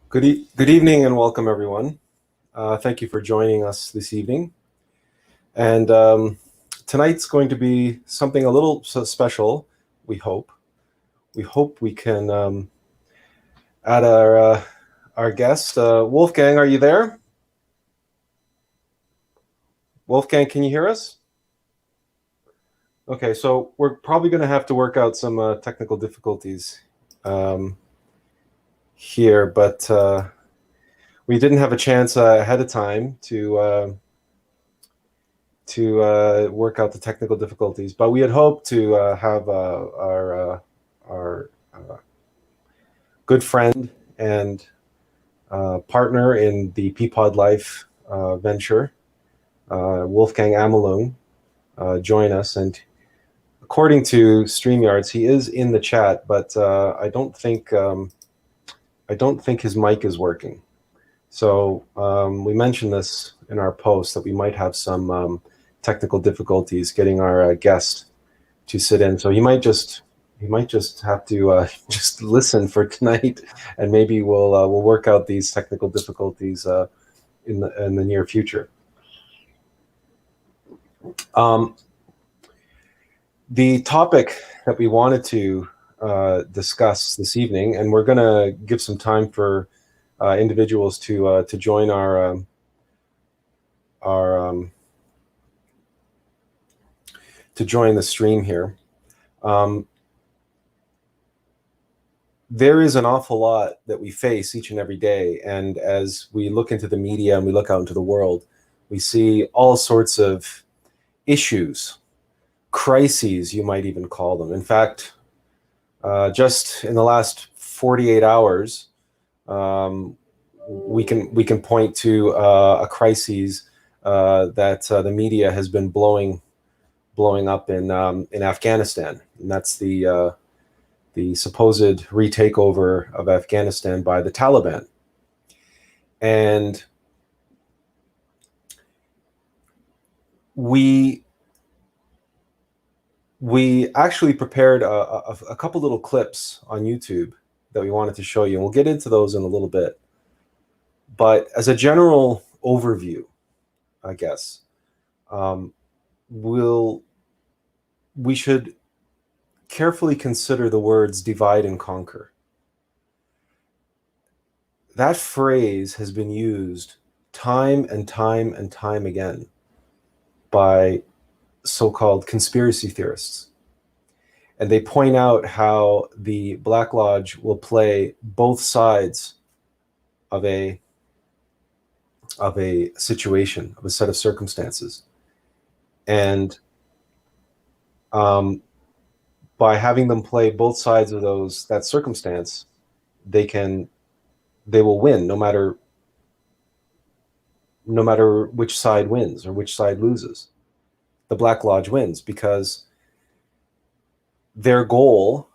Good evening and welcome, everyone. Thank you for joining us this evening. And tonight's going to be something a little special, we hope. We hope we can add our guest. Wolfgang, are you there? Wolfgang, can you hear us? Okay, so we're probably going to have to work out some technical difficulties um, here, but we didn't have a chance ahead of time to work out the technical difficulties. But we had hoped to have our good friend and partner in the Peapod Life venture, Wolfgang Amelung, join us. And according to StreamYards, he is in the chat, but I don't think his mic is working. So we mentioned this in our post that we might have some technical difficulties getting our guest to sit in. So he might just have to just listen for tonight, and maybe we'll work out these technical difficulties in the near future. The topic that we wanted to discuss this evening, and we're going to give some time for individuals to join our to join the stream here. There is an awful lot that we face each and every day, and as we look into the media and we look out into the world, we see all sorts of issues, crises, you might even call them. In fact, just in the last 48 hours, we can point to a crisis that the media has been blowing up in Afghanistan, and that's the supposed retakeover of Afghanistan by the Taliban. And we actually prepared a couple little clips on YouTube that we wanted to show you, and we'll get into those in a little bit. But as a general overview, I guess, we should carefully consider the words divide and conquer. That phrase has been used time and time and time again by so-called conspiracy theorists. And they point out how the Black Lodge will play both sides of a situation, of a set of circumstances. And by having them play both sides of that circumstance, they will win no matter which side wins or which side loses. The Black Lodge wins because their goal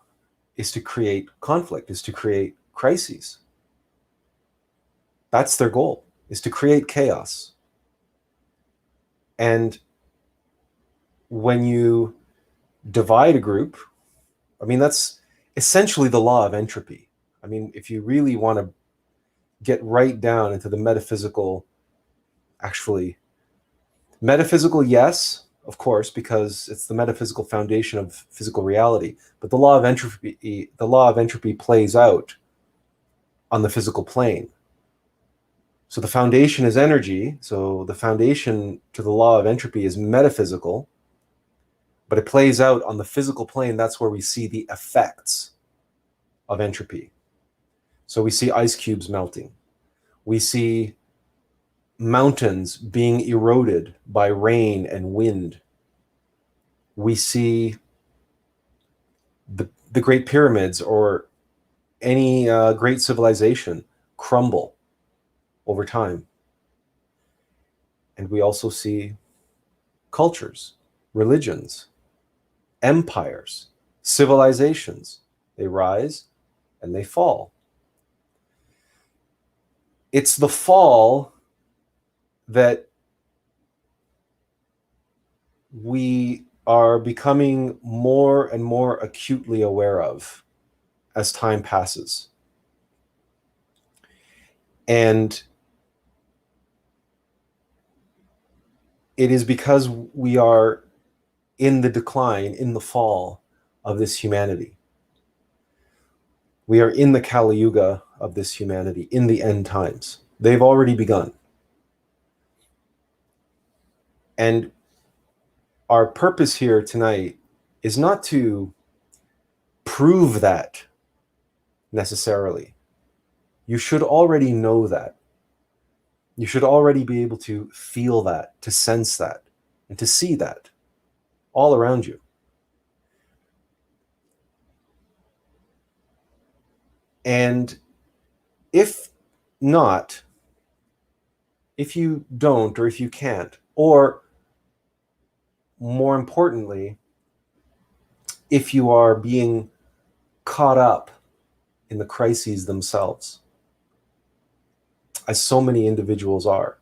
is to create conflict, is to create crises. That's their goal, is to create chaos. And when you divide a group, I mean, that's essentially the law of entropy. I mean, if you really want to get right down into the metaphysical, yes, of course, because it's the metaphysical foundation of physical reality. But the law of entropy plays out on the physical plane. So the foundation is energy. So the foundation to the law of entropy is metaphysical, but it plays out on the physical plane. That's where we see the effects of entropy. So we see ice cubes melting. We see mountains being eroded by rain and wind. We see the Great Pyramids or any great civilization crumble over time. And we also see cultures, religions, empires, civilizations. They rise and they fall. It's the fall that we are becoming more and more acutely aware of as time passes. And it is because we are in the decline, in the fall of this humanity. We are in the Kali Yuga of this humanity, in the end times. They've already begun. And our purpose here tonight is not to prove that necessarily. You should already know that. You should already be able to feel that, to sense that, and to see that all around you. And if not, if you don't, or if you can't, or more importantly, if you are being caught up in the crises themselves, as so many individuals are,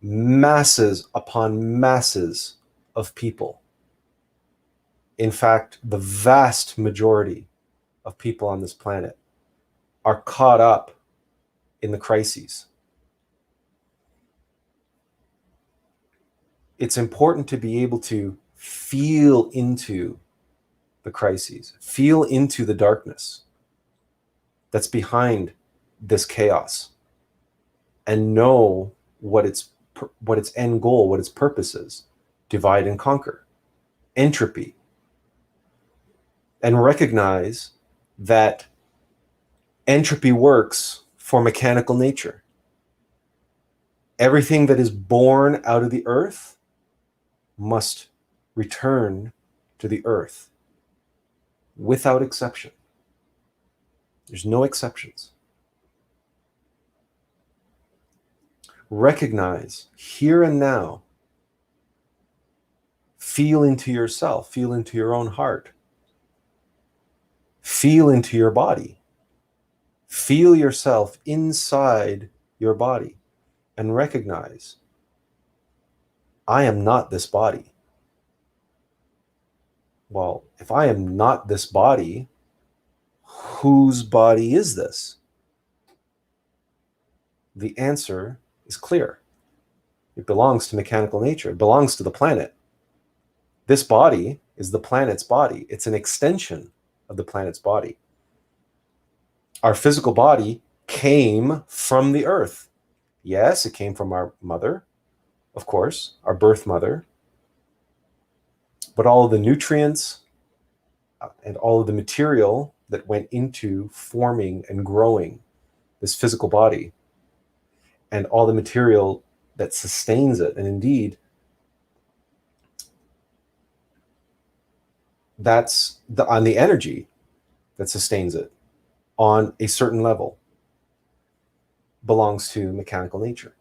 masses upon masses of people. In fact, the vast majority of people on this planet are caught up in the crises. It's important to be able to feel into the crises, feel into the darkness that's behind this chaos, and know what its end goal, what its purpose is. Divide and conquer, entropy, and recognize that entropy works for mechanical nature. Everything that is born out of the earth must return to the earth without exception. There's no exceptions. Recognize here and now, feel into yourself, feel into your own heart, feel into your body, feel yourself inside your body, and recognize, I am not this body. Well, if I am not this body, whose body is this? The answer is clear. It belongs to mechanical nature. It belongs to the planet. This body is the planet's body. It's an extension of the planet's body. Our physical body came from the earth. Yes, it came from our mother, of course, our birth mother. But all of the nutrients and all of the material that went into forming and growing this physical body, and all the material that sustains it, and indeed, that's on the energy that sustains it on a certain level, belongs to mechanical nature,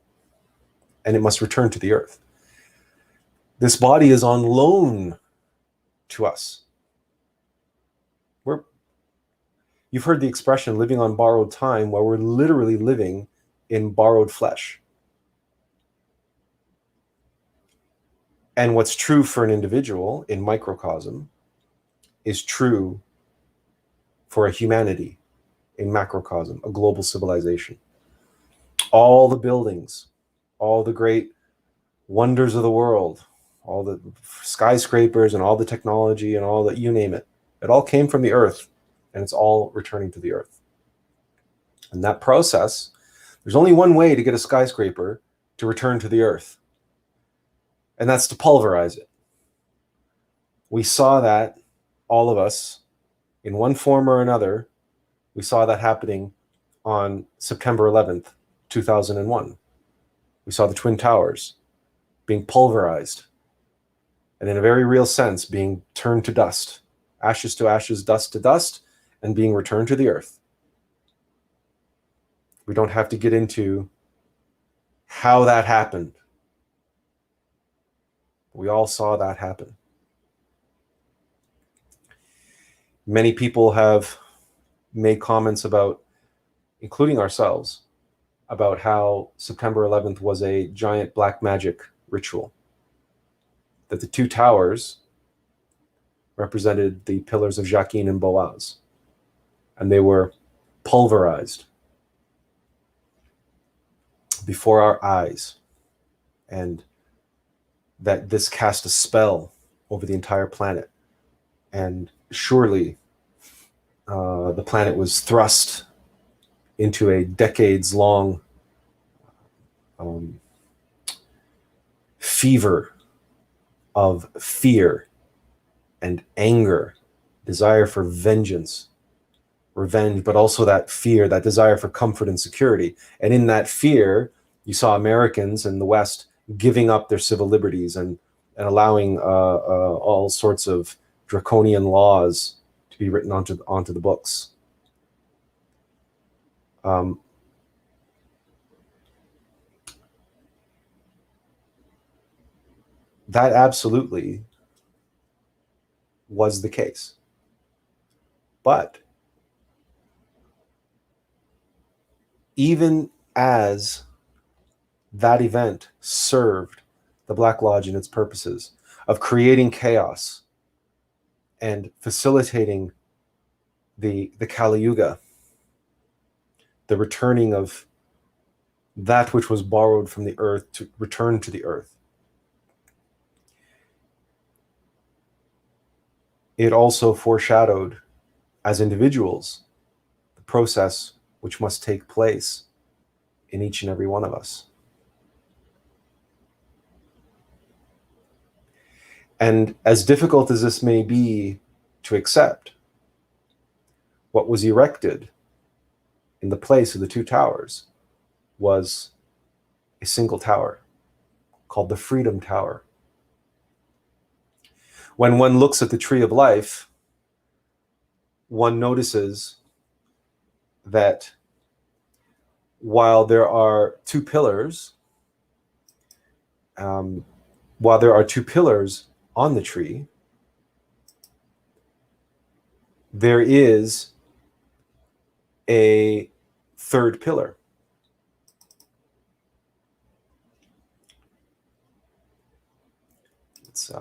and it must return to the earth. This body is on loan to us. You've heard the expression living on borrowed time. Well, we're literally living in borrowed flesh. And what's true for an individual in microcosm is true for a humanity in macrocosm, a global civilization. All the buildings, all the great wonders of the world, all the skyscrapers and all the technology and all that, you name it, it all came from the earth, and it's all returning to the earth. And that process, there's only one way to get a skyscraper to return to the earth, and that's to pulverize it. We saw that, all of us, in one form or another, we saw that happening on September 11th, 2001. We saw the Twin Towers being pulverized, and in a very real sense, being turned to dust, ashes to ashes, dust to dust, and being returned to the earth. We don't have to get into how that happened. We all saw that happen. Many people have made comments about, including ourselves, about how September 11th was a giant black magic ritual. That the two towers represented the pillars of Jachin and Boaz, and they were pulverized. before our eyes, and that this cast a spell over the entire planet. And surely the planet was thrust into a decades-long fever of fear and anger, desire for vengeance, revenge, but also that fear, that desire for comfort and security. And in that fear, you saw Americans in the West giving up their civil liberties and allowing all sorts of draconian laws to be written onto the books. That absolutely was the case. But even as that event served the Black Lodge in its purposes of creating chaos and facilitating the Kali Yuga, the returning of that which was borrowed from the earth to return to the earth, it also foreshadowed, as individuals, the process which must take place in each and every one of us. And as difficult as this may be to accept, what was erected in the place of the two towers was a single tower called the Freedom Tower. When one looks at the Tree of Life, one notices that while there are two pillars, on the tree, there is a third pillar. Let's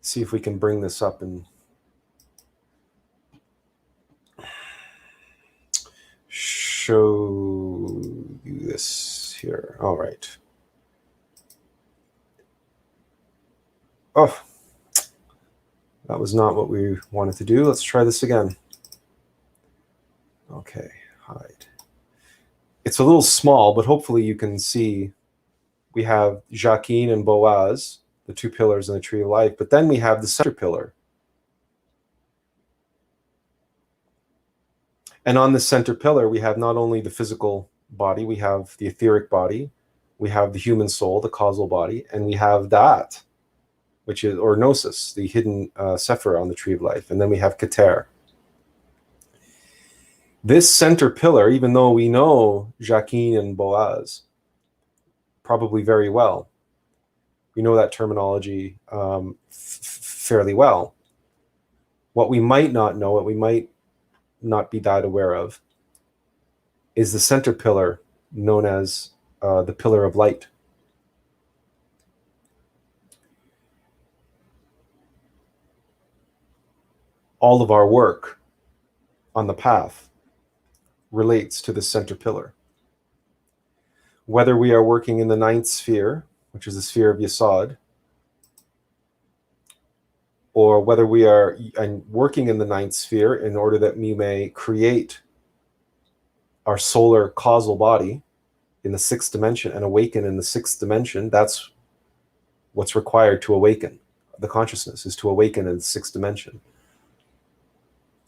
see if we can bring this up and show you this here. All right. Oh, that was not what we wanted to do. Let's try this again. Okay, hide. It's a little small, but hopefully you can see we have Jacqueline and Boaz, the two pillars in the Tree of Life, but then we have the center pillar. And on the center pillar, we have not only the physical body, we have the etheric body, we have the human soul, the causal body, and we have Da'at, which is, or Gnosis, the hidden Sephira on the Tree of Life. And then we have Keter. This center pillar, even though we know Jacqueline and Boaz probably very well, we know that terminology fairly well. What we might not know, what we might not be that aware of, is the center pillar known as the pillar of light. All of our work on the path relates to the center pillar. Whether we are working in the ninth sphere, which is the sphere of Yesod, or whether we are working in the ninth sphere in order that we may create our solar causal body in the sixth dimension and awaken in the sixth dimension, that's what's required to awaken. The consciousness is to awaken in the sixth dimension,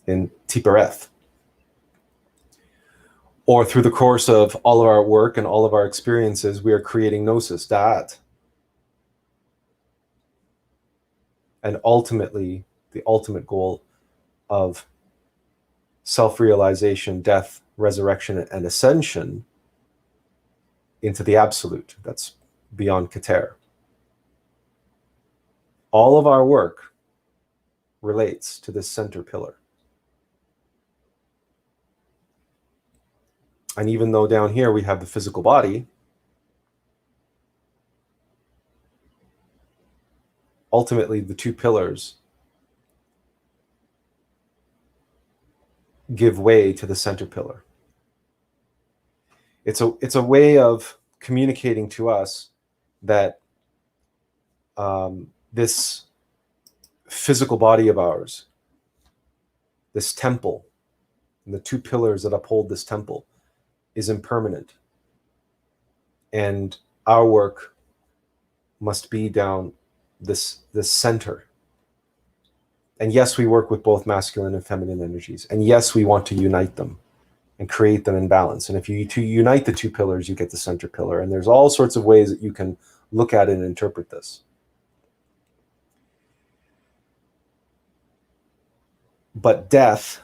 in Tipereth. Or through the course of all of our work and all of our experiences, we are creating Gnosis, Da'at. And ultimately, the ultimate goal of self-realization, death, resurrection, and ascension into the absolute. That's beyond Keter. All of our work relates to this center pillar. And even though down here we have the physical body, ultimately the two pillars give way to the center pillar. It's a way of communicating to us that this physical body of ours, this temple, and the two pillars that uphold this temple, is impermanent, and our work must be down this center. And yes, we work with both masculine and feminine energies, and yes, we want to unite them and create them in balance. And if you unite the two pillars, you get the center pillar. And there's all sorts of ways that you can look at it and interpret this. But death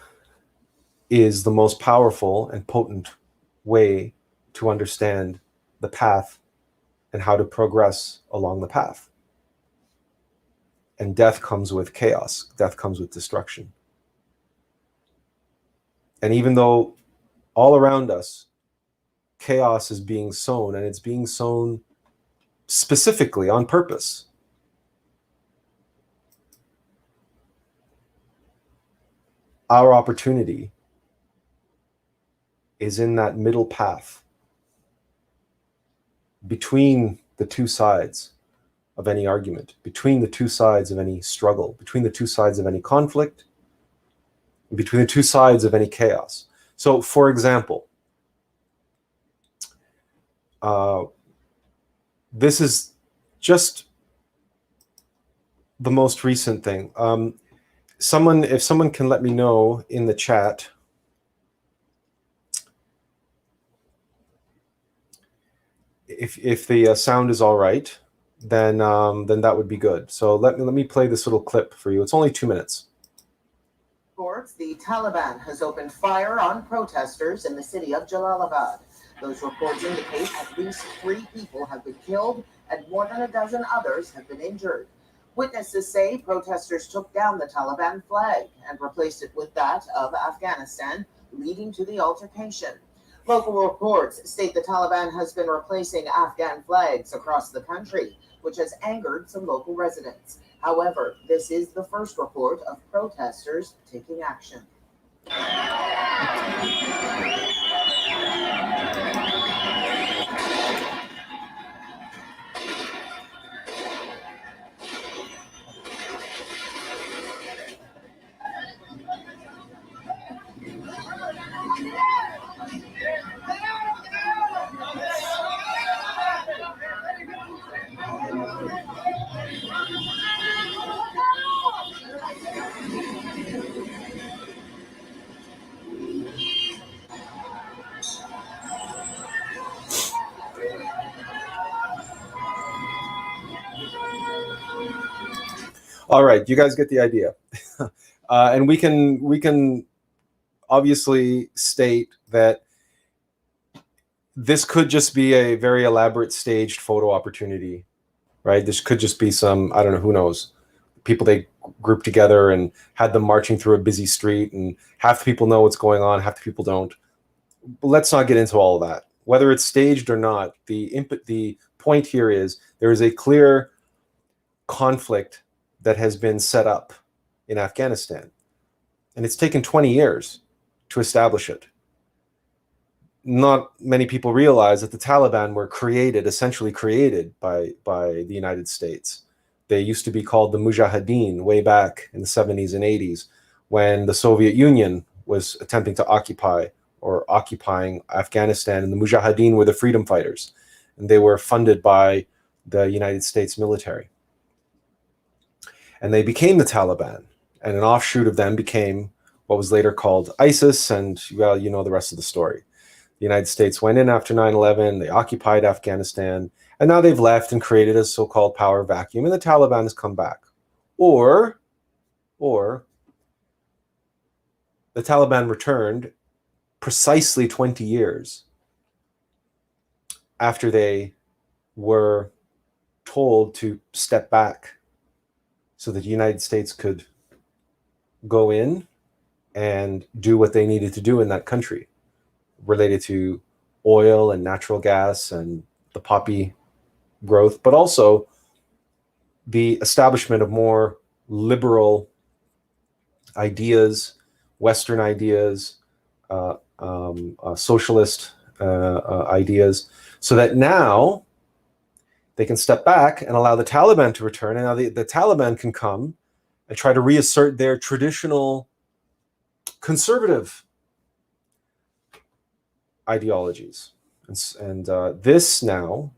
is the most powerful and potent way to understand the path and how to progress along the path. And death comes with chaos. Death comes with destruction. And even though all around us, chaos is being sown, and it's being sown specifically on purpose, our opportunity is in that middle path between the two sides of any argument, between the two sides of any struggle, between the two sides of any conflict, between the two sides of any chaos. So, for example, this is just the most recent thing. If someone can let me know in the chat if the sound is all right, then that would be good. So let me play this little clip for you. It's only 2 minutes. The Taliban has opened fire on protesters in the city of Jalalabad. Those reports indicate at least 3 people have been killed and more than a dozen others have been injured. Witnesses say protesters took down the Taliban flag and replaced it with that of Afghanistan, leading to the altercation. Local reports state the Taliban has been replacing Afghan flags across the country, which has angered some local residents. However, this is the first report of protesters taking action. All right, you guys get the idea. And we can obviously state that this could just be a very elaborate staged photo opportunity, right? This could just be some, I don't know, who knows, people they grouped together and had them marching through a busy street, and half the people know what's going on, half the people don't. But let's not get into all of that. Whether it's staged or not, the point here is there is a clear conflict that has been set up in Afghanistan. And it's taken 20 years to establish it. Not many people realize that the Taliban were essentially created by the United States. They used to be called the Mujahideen way back in the 70s and 80s when the Soviet Union was attempting to occupying Afghanistan, and the Mujahideen were the freedom fighters, and they were funded by the United States military. And they became the Taliban, and an offshoot of them became what was later called ISIS, and well, you know the rest of the story. The United States went in after 9/11, they occupied Afghanistan, and now they've left and created a so-called power vacuum, and the Taliban has come back. Or the Taliban returned precisely 20 years after they were told to step back so that the United States could go in and do what they needed to do in that country related to oil and natural gas and the poppy growth, but also the establishment of more liberal ideas, Western ideas, socialist ideas, so that now they can step back and allow the Taliban to return, and now the Taliban can come and try to reassert their traditional conservative ideologies. And this now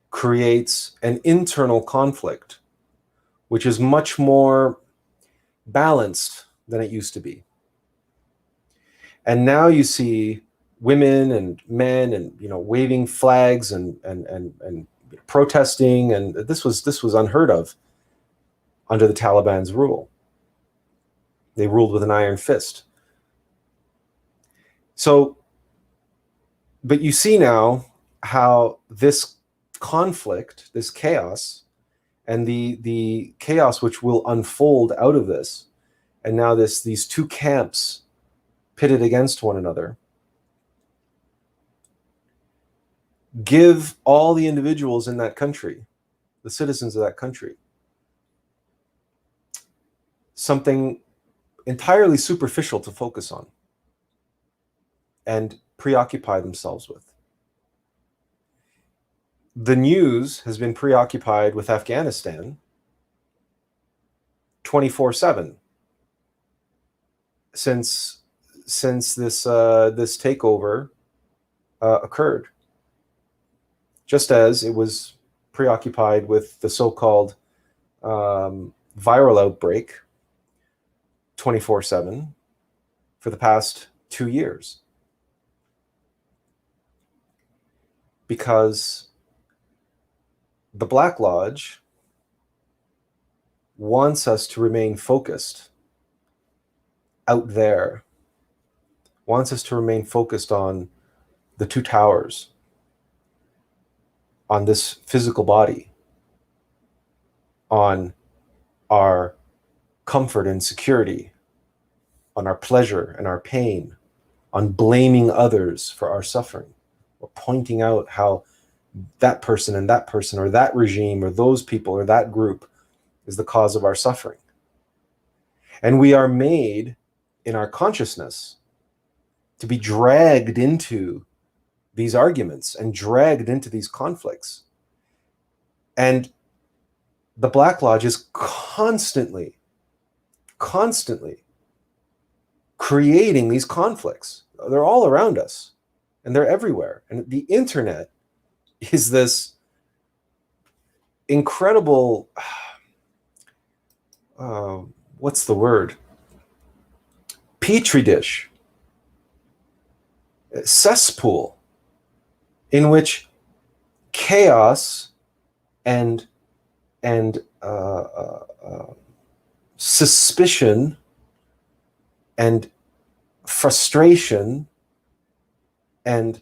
creates an internal conflict, which is much more balanced than it used to be. And now you see women and men and waving flags and protesting, and this was unheard of under the Taliban's rule. They ruled with an iron fist. So, but you see now how this conflict, this chaos, and the chaos which will unfold out of this, and now these two camps pitted against one another, give all the individuals in that country, the citizens of that country, something entirely superficial to focus on and preoccupy themselves with. The news has been preoccupied with Afghanistan 24/7 since this takeover occurred, just as it was preoccupied with the so-called viral outbreak 24/7 for the past 2 years. Because the Black Lodge wants us to remain focused out there, wants us to remain focused on the two towers, on this physical body, on our comfort and security, on our pleasure and our pain, on blaming others for our suffering, or pointing out how that person and that person, or that regime, or those people, or that group is the cause of our suffering. And we are made in our consciousness to be dragged into these arguments and dragged into these conflicts. And the Black Lodge is constantly creating these conflicts. They're all around us, and they're everywhere. And the internet is this incredible, what's the word? Petri dish, cesspool, in which chaos and suspicion and frustration and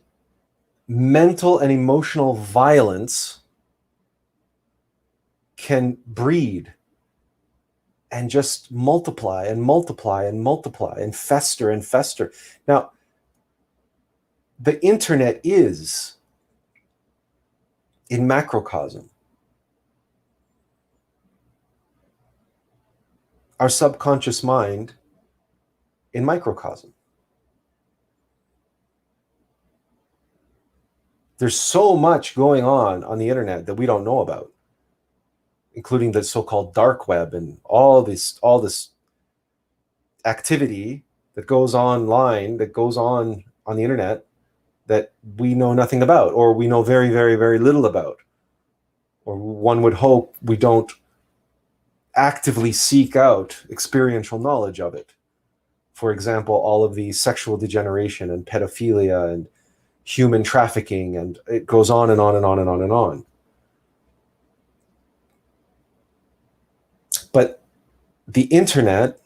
mental and emotional violence can breed and just multiply and multiply and multiply and fester and fester. Now, the internet is, in macrocosm, our subconscious mind in microcosm. There's so much going on the internet that we don't know about, including the so-called dark web and all this activity that goes online, that goes on the internet, that we know nothing about, or we know very, very, very little about, or one would hope we don't actively seek out experiential knowledge of it. For example, all of the sexual degeneration and pedophilia and human trafficking, and it goes on and on and on and on and on. But the internet,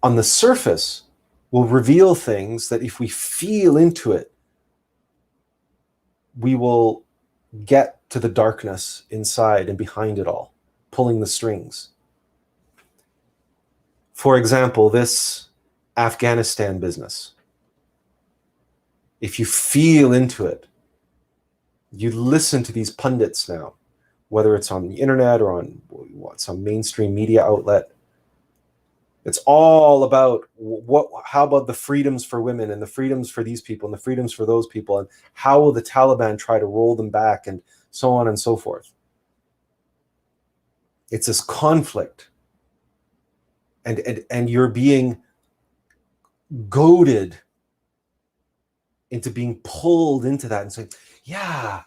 on the surface, will reveal things that if we feel into it, we will get to the darkness inside and behind it all, pulling the strings. For example, this Afghanistan business. If you feel into it, you listen to these pundits now, whether it's on the internet or on some mainstream media outlet, It's all about how about the freedoms for women and the freedoms for these people and the freedoms for those people, and how will the Taliban try to roll them back, and so on and so forth. It's this conflict, and you're being goaded into being pulled into that and saying, yeah,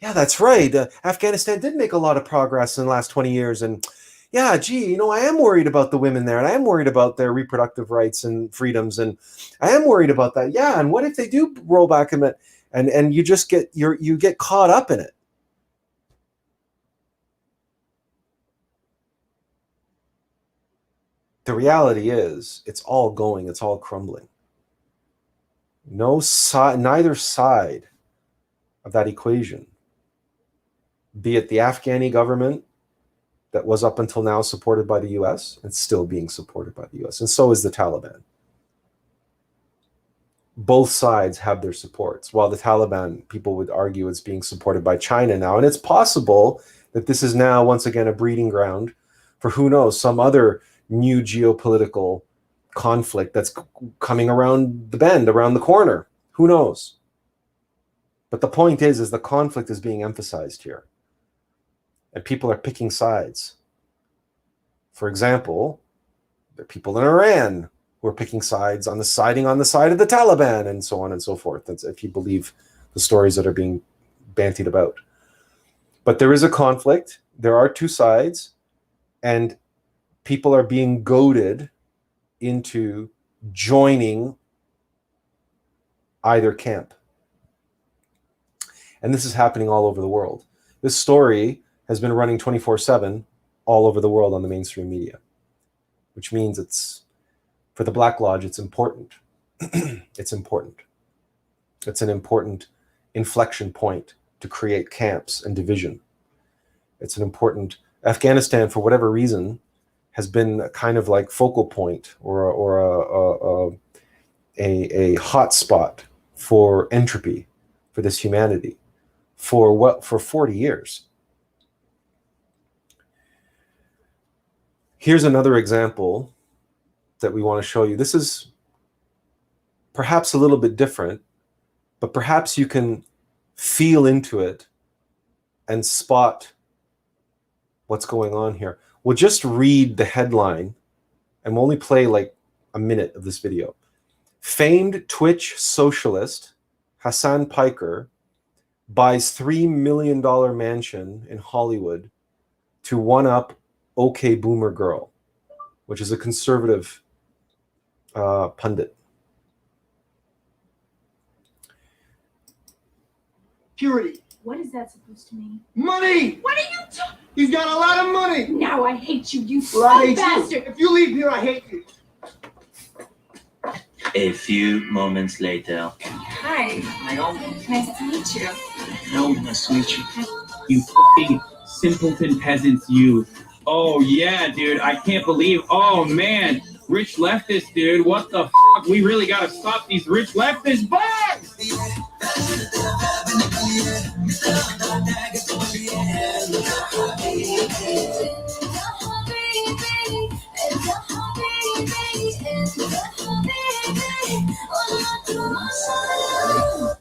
that's right. Afghanistan did make a lot of progress in the last 20 years. And yeah, gee, I am worried about the women there, and I am worried about their reproductive rights and freedoms. And I am worried about that. Yeah. And what if they do roll back and you just you get caught up in it? The reality is it's all crumbling. Neither side of that equation, be it the Afghani government that was up until now supported by the US and still being supported by the US, and so is the Taliban. Both sides have their supports. While the Taliban, people would argue, is being supported by China now, and it's possible that this is now once again a breeding ground for, who knows, some other new geopolitical conflict that's coming around the bend, around the corner. Who knows? But the point is the conflict is being emphasized here, and people are picking sides. For example, there are people in Iran who are picking sides on the side of the Taliban, and so on and so forth. That's if you believe the stories that are being bantied about. But there is a conflict. There are two sides, and people are being goaded into joining either camp. And this is happening all over the world. This story has been running 24/7 all over the world on the mainstream media, which means it's, for the Black Lodge, it's important. It's important. It's an important inflection point to create camps and division. It's an important, Afghanistan, for whatever reason, has been a kind of like focal point or a hot spot for entropy, for this humanity, for 40 years. Here's another example that we want to show you. This is perhaps a little bit different, but perhaps you can feel into it and spot what's going on here. We'll just read the headline, and we'll only play like a minute of this video. Famed Twitch socialist Hassan Piker buys $3 million mansion in Hollywood to one-up OK Boomer Girl, which is a conservative pundit. Purity. What is that supposed to mean? Money! What are you talking? He's got a lot of money! Now I hate you, you Well, I hate bastard! you. If you leave here, I hate you. A few moments later. Hi, nice to meet you. No, nice to meet you. You fucking simpleton peasants, you. Oh, yeah, dude. I can't believe. Oh, man. Rich leftist, dude. What the fuck? We really gotta stop these rich leftist bugs!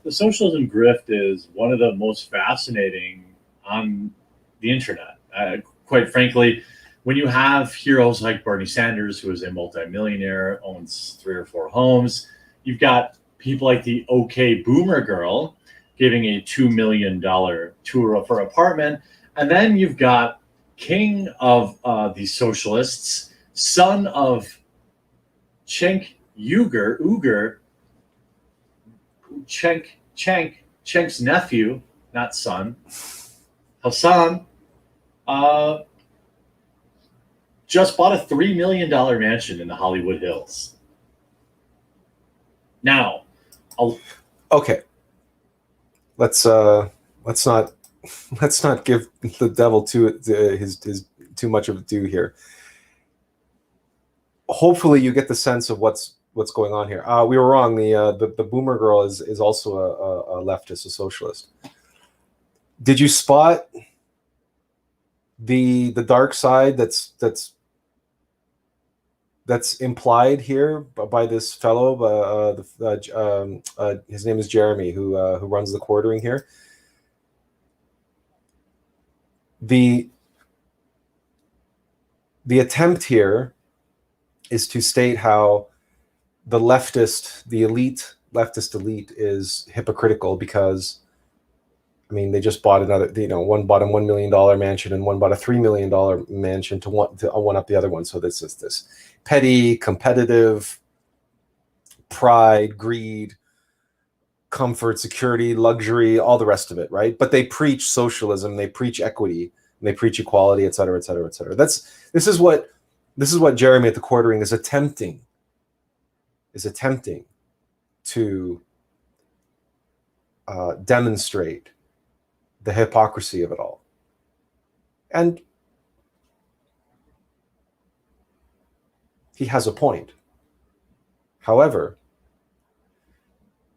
The socialism grift is one of the most fascinating on the internet. Quite frankly, when you have heroes like Bernie Sanders, who is a multimillionaire, owns 3 or 4 homes, you've got people like the OK Boomer Girl giving a $2 million tour of her apartment. And then you've got king of the socialists, son of Cenk Uygur, Cenk's nephew, not son, Hassan, just bought a $3 million mansion in the Hollywood Hills. Now, okay, let's not give the devil too much of a due here. Hopefully, you get the sense of what's going on here. We were wrong. The Boomer Girl is also a leftist, a socialist. Did you spot the dark side that's that's implied here by this fellow. His name is Jeremy, who runs the quartering here. The attempt here is to state how the leftist elite is hypocritical because, I mean, they just bought another, one bought a $1 million mansion and one bought a $3 million mansion to one up the other one. So this is this petty, competitive, pride, greed, comfort, security, luxury, all the rest of it, right? But they preach socialism, they preach equity, and they preach equality, et cetera, et cetera, et cetera. This is what Jeremy at the quartering is attempting to demonstrate the hypocrisy of it all. And he has a point. However,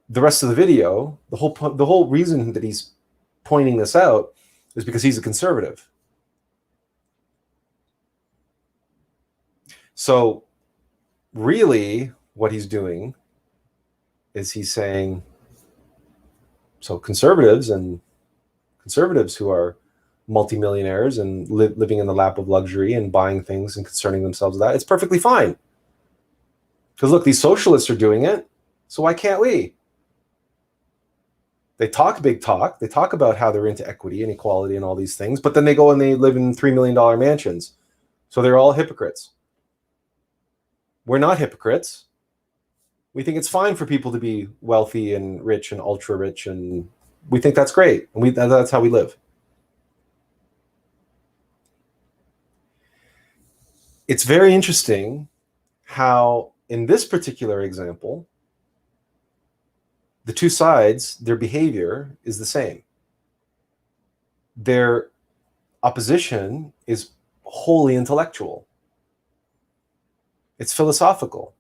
the rest of the video, the whole reason that he's pointing this out is because he's a conservative. So really what he's doing is he's saying, so conservatives who are multimillionaires and living in the lap of luxury and buying things and concerning themselves with that, it's perfectly fine. Because look, these socialists are doing it, so why can't we? They talk big talk. They talk about how they're into equity and equality and all these things, but then they go and they live in $3 million mansions. So they're all hypocrites. We're not hypocrites. We think it's fine for people to be wealthy and rich and ultra rich, and we think that's great. And that's how we live. It's very interesting how in this particular example, the two sides, their behavior is the same. Their opposition is wholly intellectual. It's philosophical.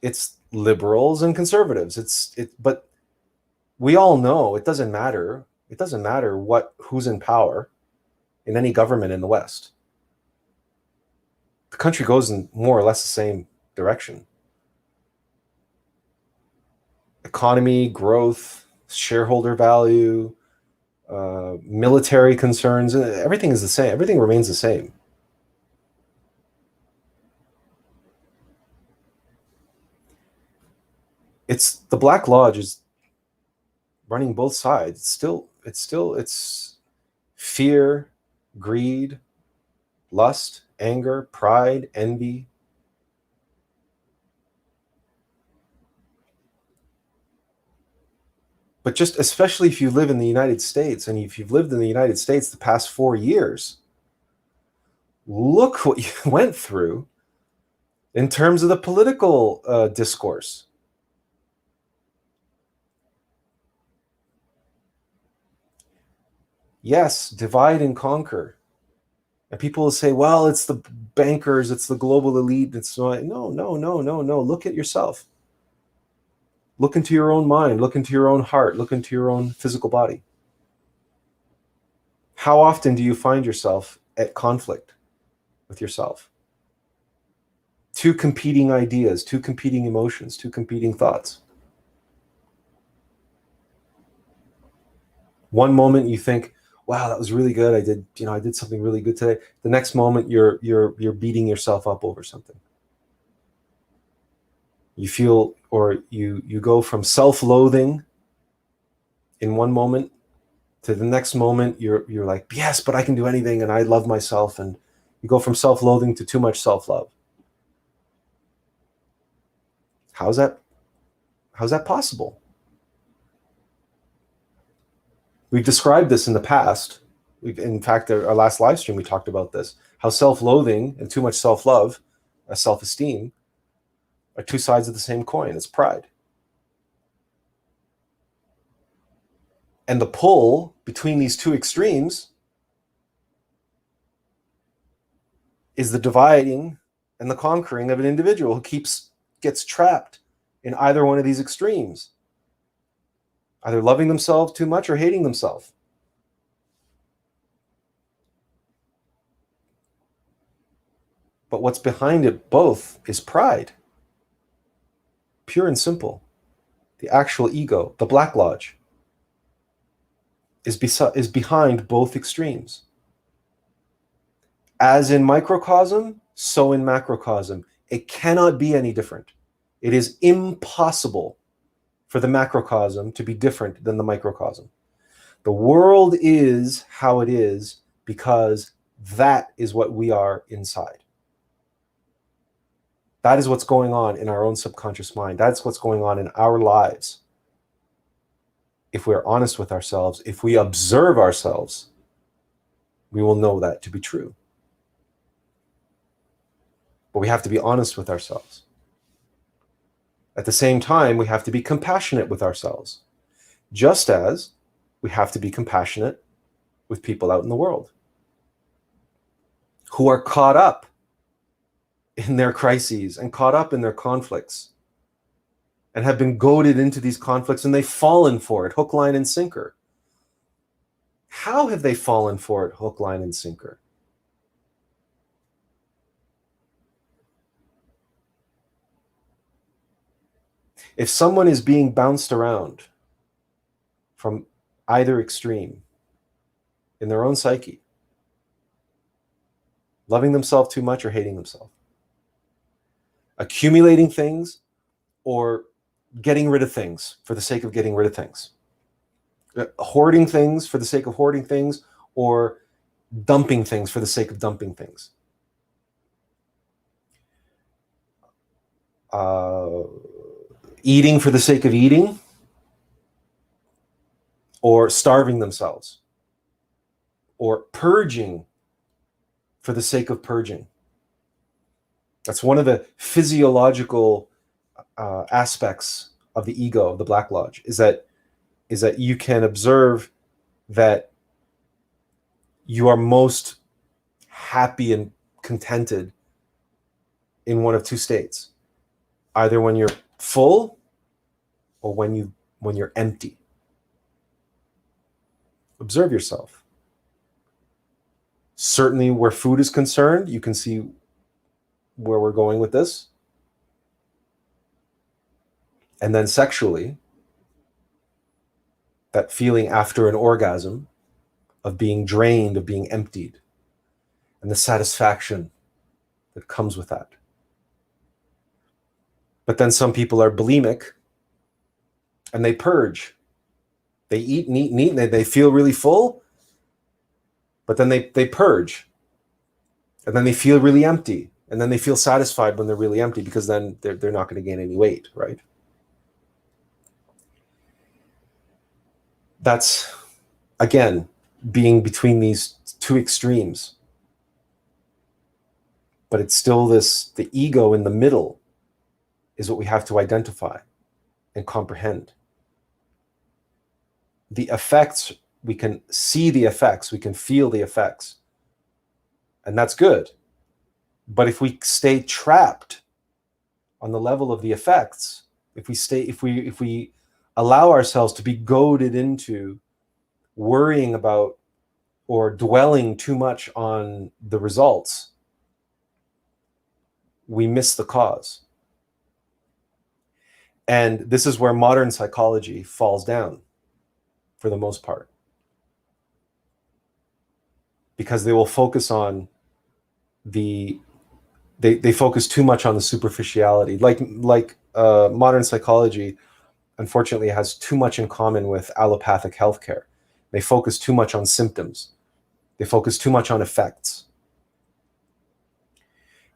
It's liberals and conservatives. But we all know it doesn't matter. It doesn't matter who's in power in any government in the West. The country goes in more or less the same direction. Economy, growth, shareholder value, military concerns, everything is the same. Everything remains the same. It's the Black Lodge is running both sides. It's fear, greed, lust, anger, pride, envy. But just especially if you live in the United States, and if you've lived in the United States the past 4 years, look what you went through in terms of the political discourse. Yes, divide and conquer. And people will say, well, it's the bankers, it's the global elite. It's not. No. Look at yourself. Look into your own mind. Look into your own heart. Look into your own physical body. How often do you find yourself at conflict with yourself? Two competing ideas, two competing emotions, two competing thoughts. One moment you think, wow, that was really good. I did something really good today. The next moment you're beating yourself up over something. You feel, or you go from self-loathing in one moment to the next moment you're like, yes, but I can do anything and I love myself, and you go from self-loathing to too much self-love. How's that possible? We've described this in the past. In fact, our last live stream, we talked about this, how self-loathing and too much self-love, self-esteem, are two sides of the same coin. It's pride. And the pull between these two extremes is the dividing and the conquering of an individual who gets trapped in either one of these extremes, either loving themselves too much or hating themselves. But what's behind it both is pride. Pure and simple. The actual ego, the Black Lodge, is behind both extremes. As in microcosm, so in macrocosm. It cannot be any different. It is impossible for the macrocosm to be different than the microcosm. The world is how it is because that is what we are inside. That is what's going on in our own subconscious mind. That's what's going on in our lives. If we're honest with ourselves, if we observe ourselves, we will know that to be true. But we have to be honest with ourselves. At the same time, we have to be compassionate with ourselves, just as we have to be compassionate with people out in the world who are caught up in their crises and caught up in their conflicts and have been goaded into these conflicts, and they've fallen for it, hook, line, and sinker. How have they fallen for it, hook, line, and sinker? If someone is being bounced around from either extreme in their own psyche, loving themselves too much or hating themselves, accumulating things or getting rid of things for the sake of getting rid of things, hoarding things for the sake of hoarding things, or dumping things for the sake of dumping things, eating for the sake of eating, or starving themselves, or purging for the sake of purging. That's one of the physiological aspects of the ego, of the Black Lodge, is that you can observe that you are most happy and contented in one of two states, either when you're full or when you're empty. Observe yourself. Certainly where food is concerned, you can see where we're going with this. And then sexually, that feeling after an orgasm of being drained, of being emptied, and the satisfaction that comes with that. But then some people are bulimic and they purge. They eat and eat and eat, and they feel really full, but then they purge. And then they feel really empty. And then they feel satisfied when they're really empty, because then they're not going to gain any weight, right? That's, again, being between these two extremes. But it's still the ego in the middle is what we have to identify and comprehend. The effects, we can see the effects, we can feel the effects, and that's good. But if we stay trapped on the level of the effects, if we allow ourselves to be goaded into worrying about or dwelling too much on the results, we miss the cause. And this is where modern psychology falls down for the most part, because they will focus on they focus too much on the superficiality. Like modern psychology, unfortunately, has too much in common with allopathic healthcare. They focus too much on symptoms. They focus too much on effects.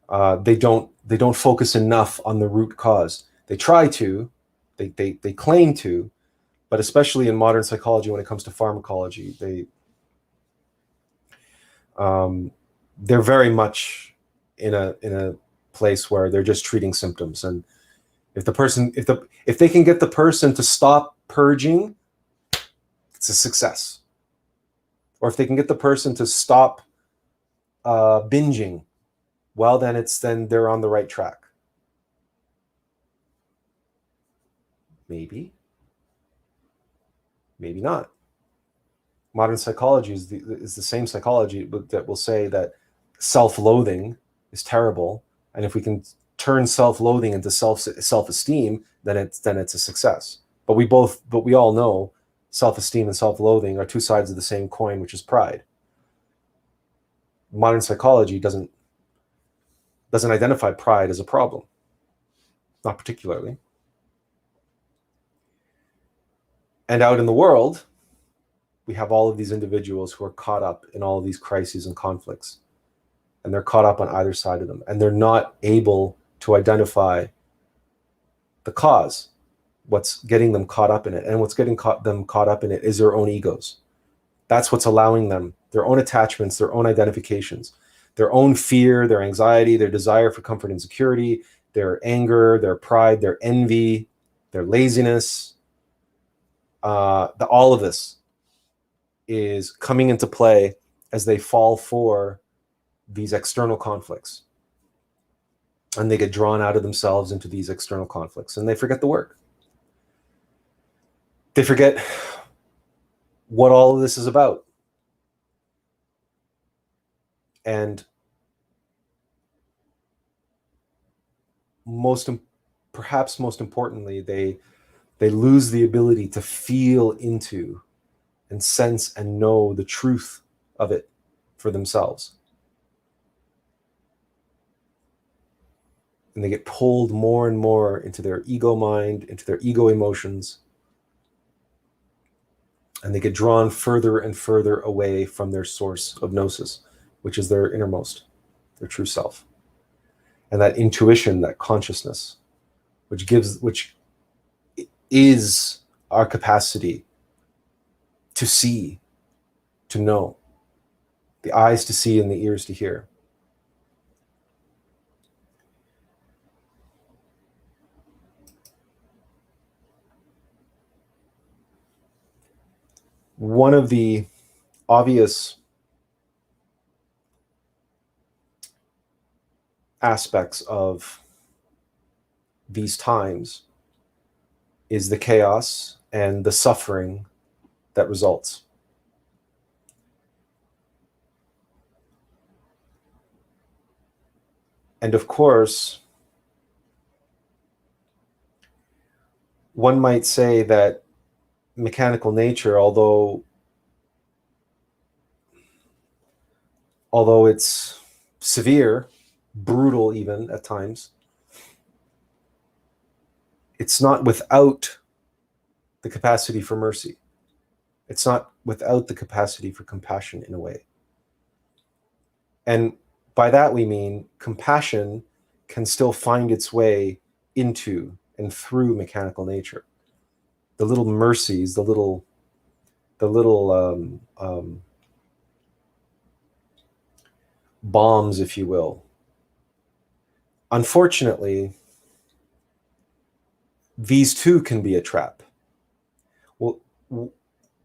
They don't focus enough on the root cause. They try to, they claim to, but especially in modern psychology, when it comes to pharmacology, they're very much in a place where they're just treating symptoms. And if they can get the person to stop purging, it's a success. Or if they can get the person to stop binging, well, then they're on the right track. Maybe not. Modern psychology is the same psychology that will say that self-loathing is terrible, and if we can turn self-loathing into self-esteem, then it's a success. But we all know self-esteem and self-loathing are two sides of the same coin, which is pride. Modern psychology doesn't identify pride as a problem, not particularly. And out in the world, we have all of these individuals who are caught up in all of these crises and conflicts, and they're caught up on either side of them, and they're not able to identify the cause, what's getting them caught up in it. And what's getting them caught up in it is their own egos. That's what's allowing them, their own attachments, their own identifications, their own fear, their anxiety, their desire for comfort and security, their anger, their pride, their envy, their laziness. All of this is coming into play as they fall for these external conflicts. And they get drawn out of themselves into these external conflicts, and they forget the work. They forget what all of this is about. And perhaps most importantly, they lose the ability to feel into and sense and know the truth of it for themselves. And they get pulled more and more into their ego mind, into their ego emotions. And they get drawn further and further away from their source of gnosis, which is their innermost, their true self. And that intuition, that consciousness, which is our capacity to see, to know, the eyes to see and the ears to hear. One of the obvious aspects of these times is the chaos and the suffering that results. And of course, one might say that mechanical nature, although it's severe, brutal even at times, it's not without the capacity for mercy. It's not without the capacity for compassion in a way. And by that we mean compassion can still find its way into and through mechanical nature. The little mercies, the little bombs, if you will. Unfortunately, these too can be a trap. Well,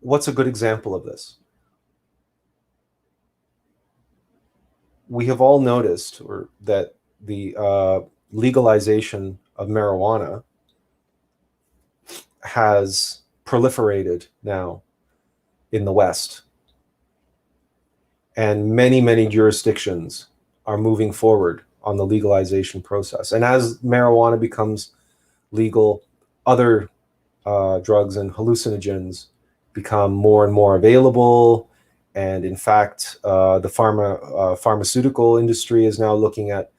what's a good example of this? We have all noticed that the legalization of marijuana has proliferated now in the West. And many, many jurisdictions are moving forward on the legalization process. And as marijuana becomes legal, other drugs and hallucinogens become more and more available. And in fact, the pharmaceutical industry is now looking at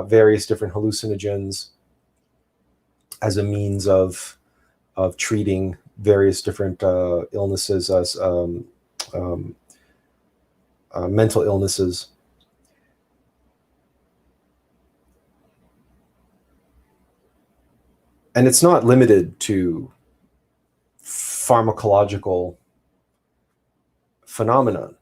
various different hallucinogens as a means of treating various different illnesses as mental illnesses. And it's not limited to pharmacological phenomenon.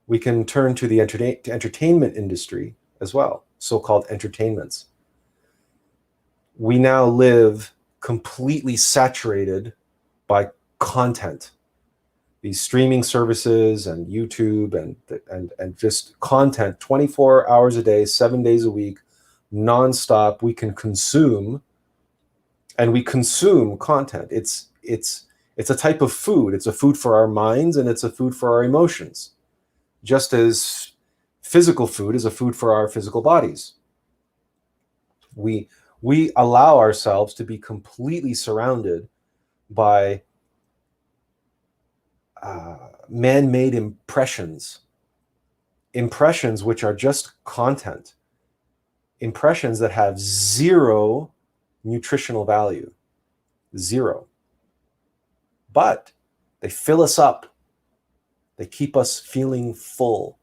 We can turn to the entertainment industry as well, so-called entertainments. We now live completely saturated by content. These streaming services and YouTube and just content 24 hours a day, 7 days a week, nonstop. We can consume, and we consume content. It's a type of food. It's a food for our minds, and it's a food for our emotions. Just as Physical food is a food for our physical bodies. We allow ourselves to be completely surrounded by man-made impressions which are just content, impressions that have zero nutritional value, zero. But they fill us up. They keep us feeling full.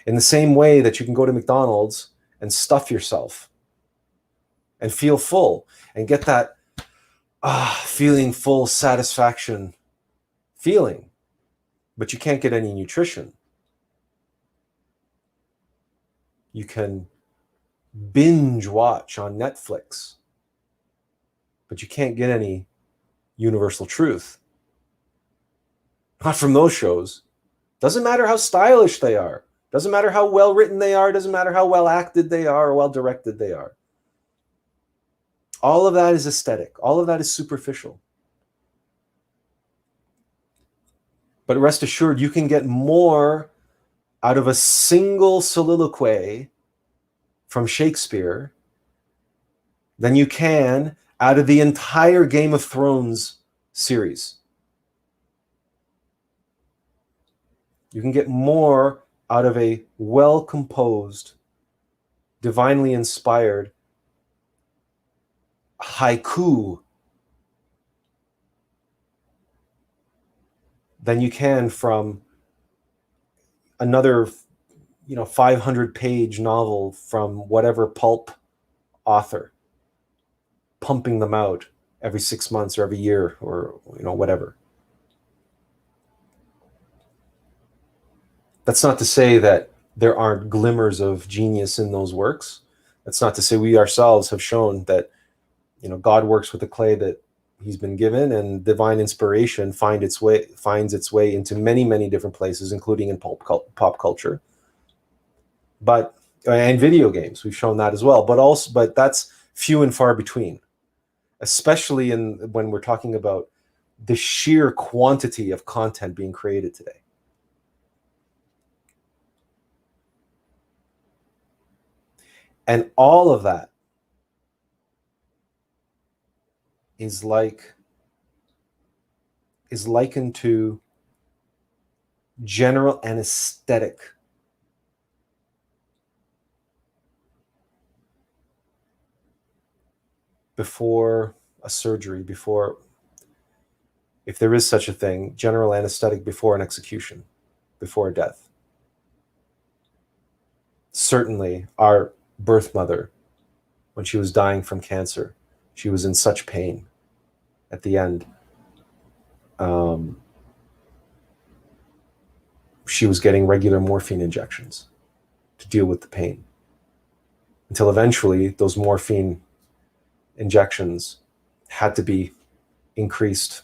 In the same way that you can go to McDonald's and stuff yourself and feel full and get that feeling full satisfaction feeling, but you can't get any nutrition. You can binge watch on Netflix, but you can't get any universal truth. Not from those shows. Doesn't matter how stylish they are. Doesn't matter how well written they are. Doesn't matter how well acted they are or well directed they are. All of that is aesthetic. All of that is superficial. But rest assured, you can get more out of a single soliloquy from Shakespeare than you can out of the entire Game of Thrones series. You can get more out of a well-composed, divinely inspired haiku than you can from another 500-page novel from whatever pulp author pumping them out every 6 months or every year or whatever. That's not to say that there aren't glimmers of genius in those works. That's not to say we ourselves have shown that God works with the clay that he's been given, and divine inspiration finds its way into many, many different places, including in pop culture. And video games, we've shown that as well. But that's few and far between, especially when we're talking about the sheer quantity of content being created today. And all of that is likened to general anesthetic before a surgery, if there is such a thing, general anesthetic before an execution, before a death. Certainly, our birth mother, when she was dying from cancer, she was in such pain at the end. She was getting regular morphine injections to deal with the pain, until eventually those morphine injections had to be increased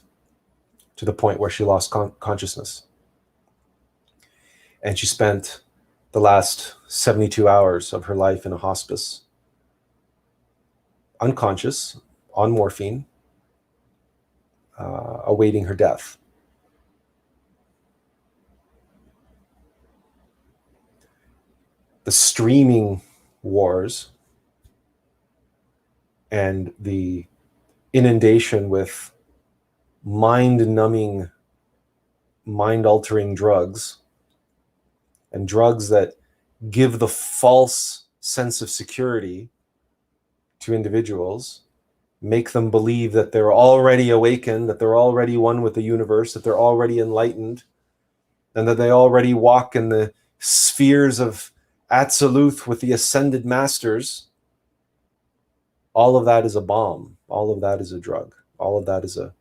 to the point where she lost consciousness. And she spent the last 72 hours of her life in a hospice, unconscious, on morphine, awaiting her death. The streaming wars and the inundation with mind-numbing, mind-altering drugs, and drugs that give the false sense of security to individuals, make them believe that they're already awakened, that they're already one with the universe, that they're already enlightened, and that they already walk in the spheres of Atziluth with the ascended masters. All of that is a bomb. All of that is a drug. All of that is a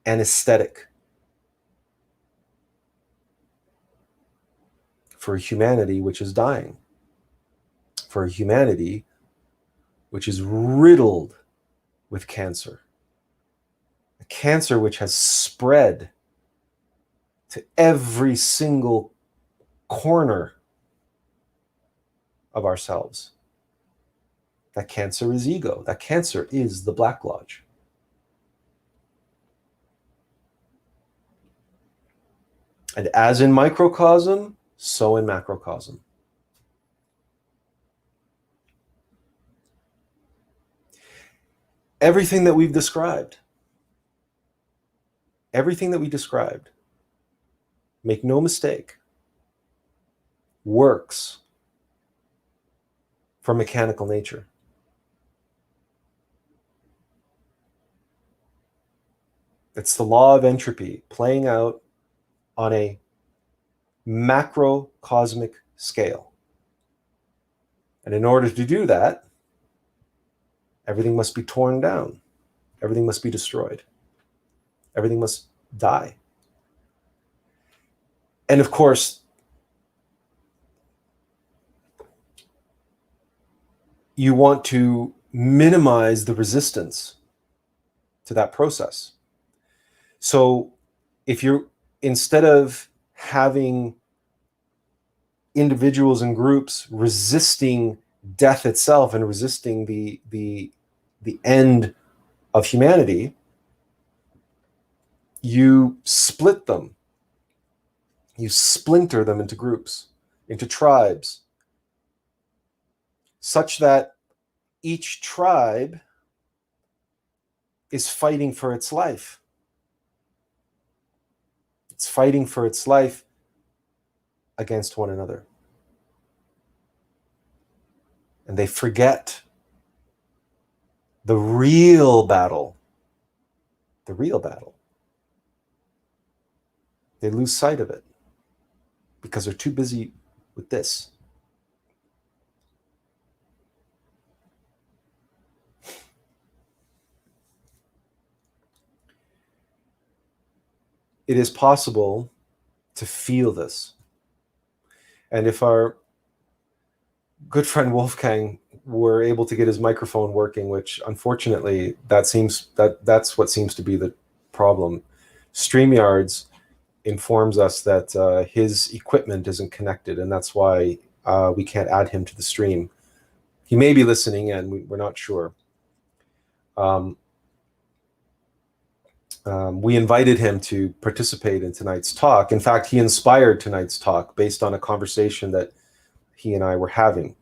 anesthetic for a humanity which is dying, for a humanity which is riddled with cancer, a cancer which has spread to every single corner of ourselves. That cancer is ego. That cancer is the Black Lodge. And as in microcosm, so in macrocosm. Everything that we described, make no mistake, works for mechanical nature. It's the law of entropy playing out on a macrocosmic scale. And in order to do that, everything must be torn down. Everything must be destroyed. Everything must die. And of course, you want to minimize the resistance to that process. So if you're, instead of having individuals and groups resisting death itself and resisting the end of humanity, you split them. You splinter them into groups, into tribes, such that each tribe is fighting for its life. It's fighting for its life against one another. And they forget the real battle. The real battle. They lose sight of it because they're too busy with this. It is possible to feel this. And if our good friend Wolfgang were able to get his microphone working, which unfortunately that's what seems to be the problem. StreamYards informs us that his equipment isn't connected, and that's why we can't add him to the stream. He may be listening in, we're not sure. We invited him to participate in tonight's talk. In fact, he inspired tonight's talk based on a conversation that he and I were having.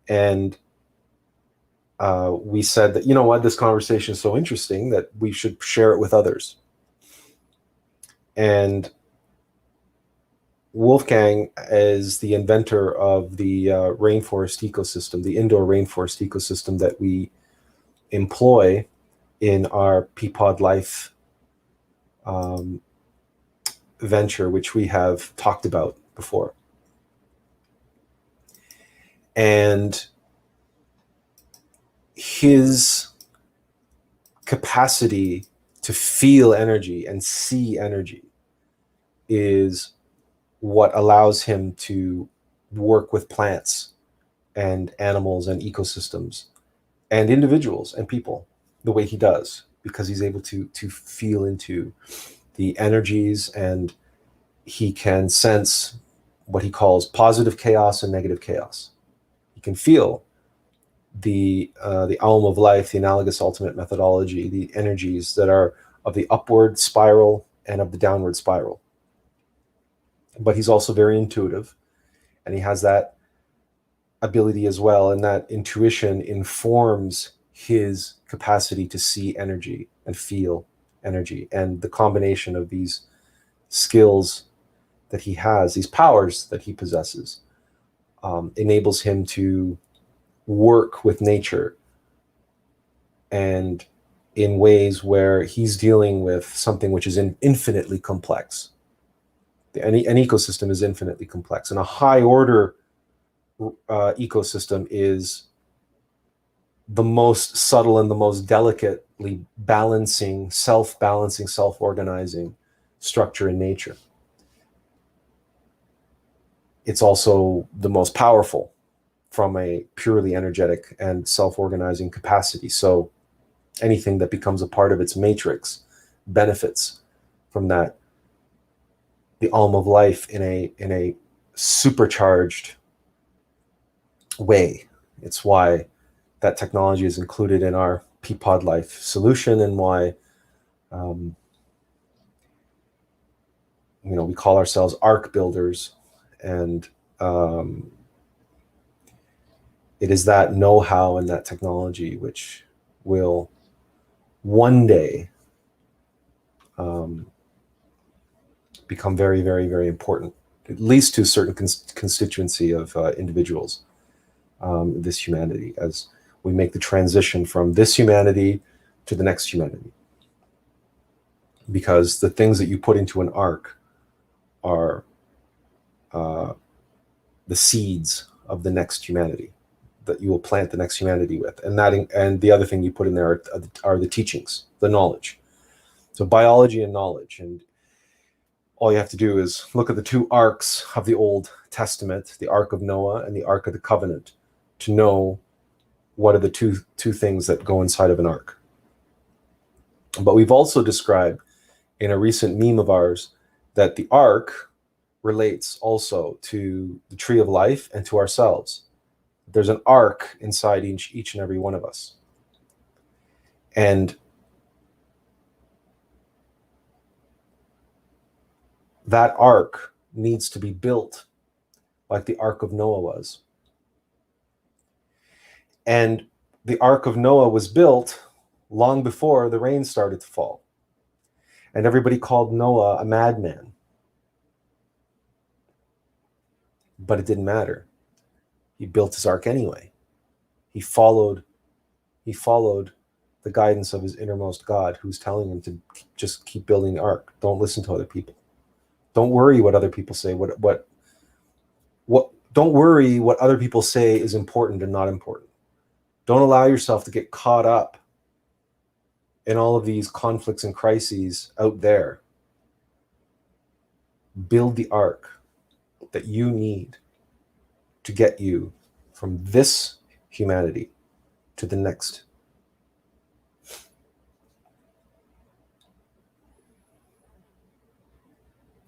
And we said that, you know what, this conversation is so interesting that we should share it with others. And Wolfgang is the inventor of the rainforest ecosystem, the indoor rainforest ecosystem that we employ in our Peapod Life venture, which we have talked about before. And his capacity to feel energy and see energy is what allows him to work with plants and animals and ecosystems and individuals and people the way he does, because he's able to feel into the energies, and he can sense what he calls positive chaos and negative chaos. He can feel the Alm of Life, the analogous ultimate methodology, the energies that are of the upward spiral and of the downward spiral. But he's also very intuitive, and he has that ability as well, and that intuition informs his capacity to see energy and feel energy. And the combination of these skills that he has, these powers that he possesses, enables him to work with nature and in ways where he's dealing with something which is infinitely complex. An ecosystem is infinitely complex, and a high order ecosystem is the most subtle and the most delicately balancing, self-organizing structure in nature. It's also the most powerful from a purely energetic and self-organizing capacity. So anything that becomes a part of its matrix benefits from that. The Alm of Life in a supercharged way. It's why that technology is included in our Peapod Life solution, and why we call ourselves arc builders, And it is that know-how and that technology which will one day become very, very, very important, at least to a certain constituency of individuals, this humanity, as we make the transition from this humanity to the next humanity. Because the things that you put into an ark are the seeds of the next humanity that you will plant the next humanity with. And the other thing you put in there are the teachings, the knowledge. So biology and knowledge. And all you have to do is look at the two arks of the Old Testament, the Ark of Noah and the Ark of the Covenant, to know what are the two things that go inside of an ark. But we've also described in a recent meme of ours that the ark relates also to the tree of life and to ourselves. There's an ark inside each and every one of us. And that ark needs to be built like the Ark of Noah was. And the Ark of Noah was built long before the rain started to fall. And everybody called Noah a madman. But it didn't matter. He built his ark anyway. He followed the guidance of his innermost God, who's telling him to just keep building the ark. Don't listen to other people. Don't worry what other people say. Don't worry what other people say is important and not important. Don't allow yourself to get caught up in all of these conflicts and crises out there. Build the ark that you need to get you from this humanity to the next.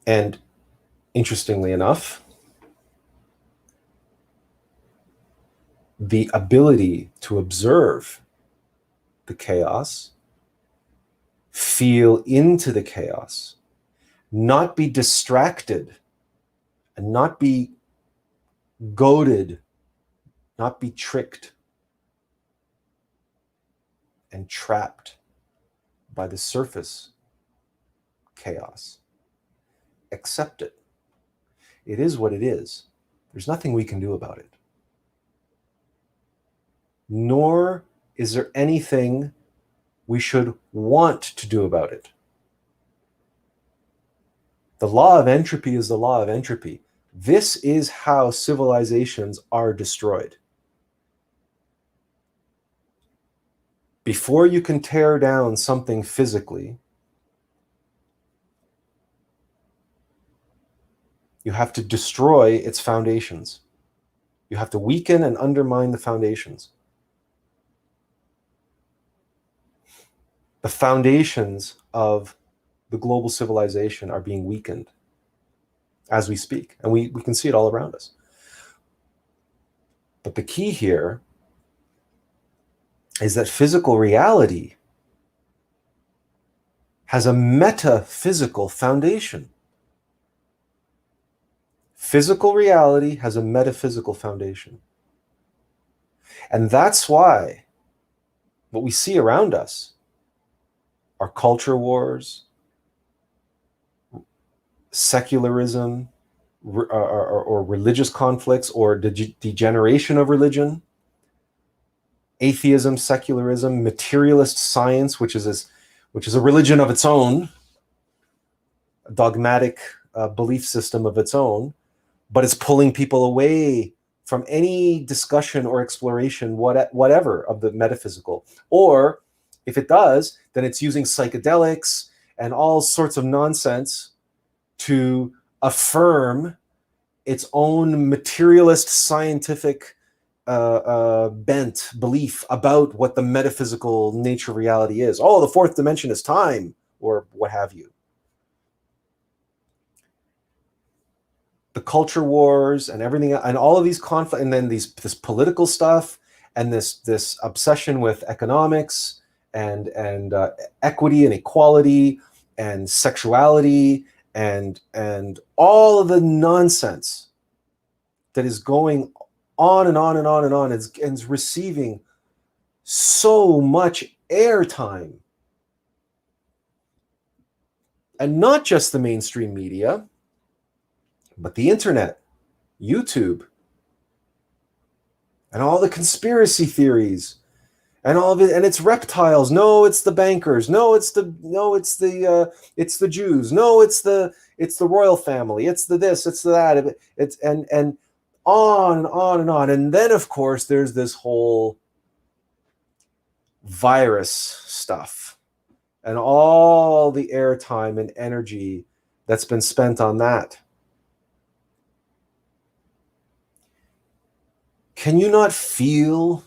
And interestingly enough, the ability to observe the chaos, feel into the chaos, not be distracted, and not be goaded, not be tricked and trapped by the surface chaos. Accept it. It is what it is. There's nothing we can do about it. Nor is there anything we should want to do about it. The law of entropy is the law of entropy. This is how civilizations are destroyed. Before you can tear down something physically, you have to destroy its foundations. You have to weaken and undermine the foundations. The foundations of the global civilization are being weakened as we speak. And we can see it all around us. But the key here is that physical reality has a metaphysical foundation. Physical reality has a metaphysical foundation. And that's why what we see around us are culture wars, secularism, or religious conflicts, or degeneration of religion, atheism, secularism, materialist science, which is a religion of its own, a dogmatic belief system of its own, but it's pulling people away from any discussion or exploration, whatever, of the metaphysical. Or if it does, then it's using psychedelics and all sorts of nonsense to affirm its own materialist scientific bent belief about what the metaphysical nature of reality is. Oh, the fourth dimension is time, or what have you. The culture wars and everything, and all of these conflicts, and then this political stuff, and this obsession with economics and equity and equality and sexuality and all of the nonsense that is going on and on and on and on, and is receiving so much airtime. And not just the mainstream media, but the internet, YouTube, and all the conspiracy theories, and all of it, and it's reptiles. No, it's the bankers. No, it's the Jews. No, it's the royal family. It's the this. It's the that. It's and on and on and on. And then of course there's this whole virus stuff, and all the airtime and energy that's been spent on that. Can you not feel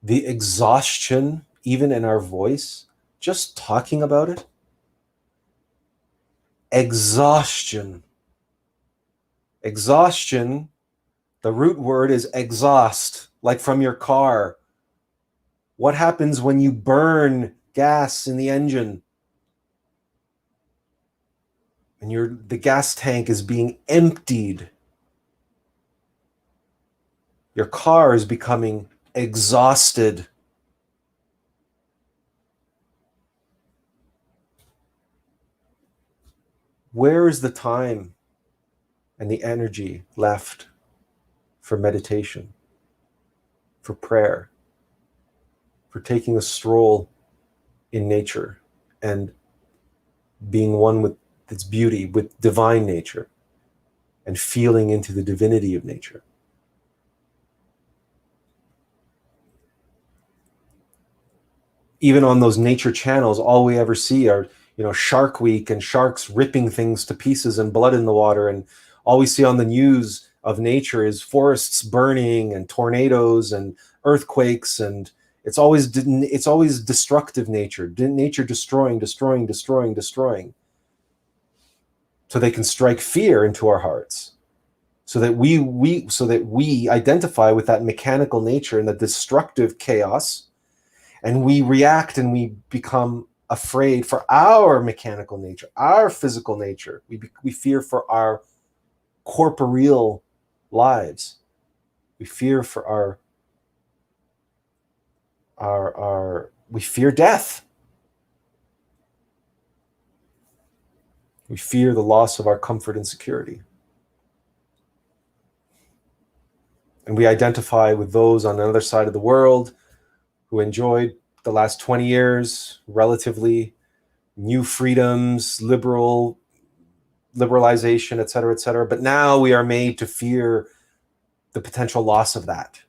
the exhaustion even in our voice just talking about it? Exhaustion. Exhaustion, the root word is exhaust, like from your car. What happens when you burn gas in the engine? And the gas tank is being emptied. Your car is becoming exhausted. Where is the time and the energy left for meditation, for prayer, for taking a stroll in nature and being one with its beauty, with divine nature, and feeling into the divinity of nature? Even on those nature channels, all we ever see are, Shark Week and sharks ripping things to pieces and blood in the water. And all we see on the news of nature is forests burning and tornadoes and earthquakes. And it's always destructive nature destroying. So they can strike fear into our hearts, so that we identify with that mechanical nature and the destructive chaos. And we react and we become afraid for our mechanical nature, our physical nature. We fear for our corporeal lives. We fear for we fear death. We fear the loss of our comfort and security. And we identify with those on the other side of the world who enjoyed the last 20 years, relatively new freedoms, liberalization, et cetera, but now we are made to fear the potential loss of that.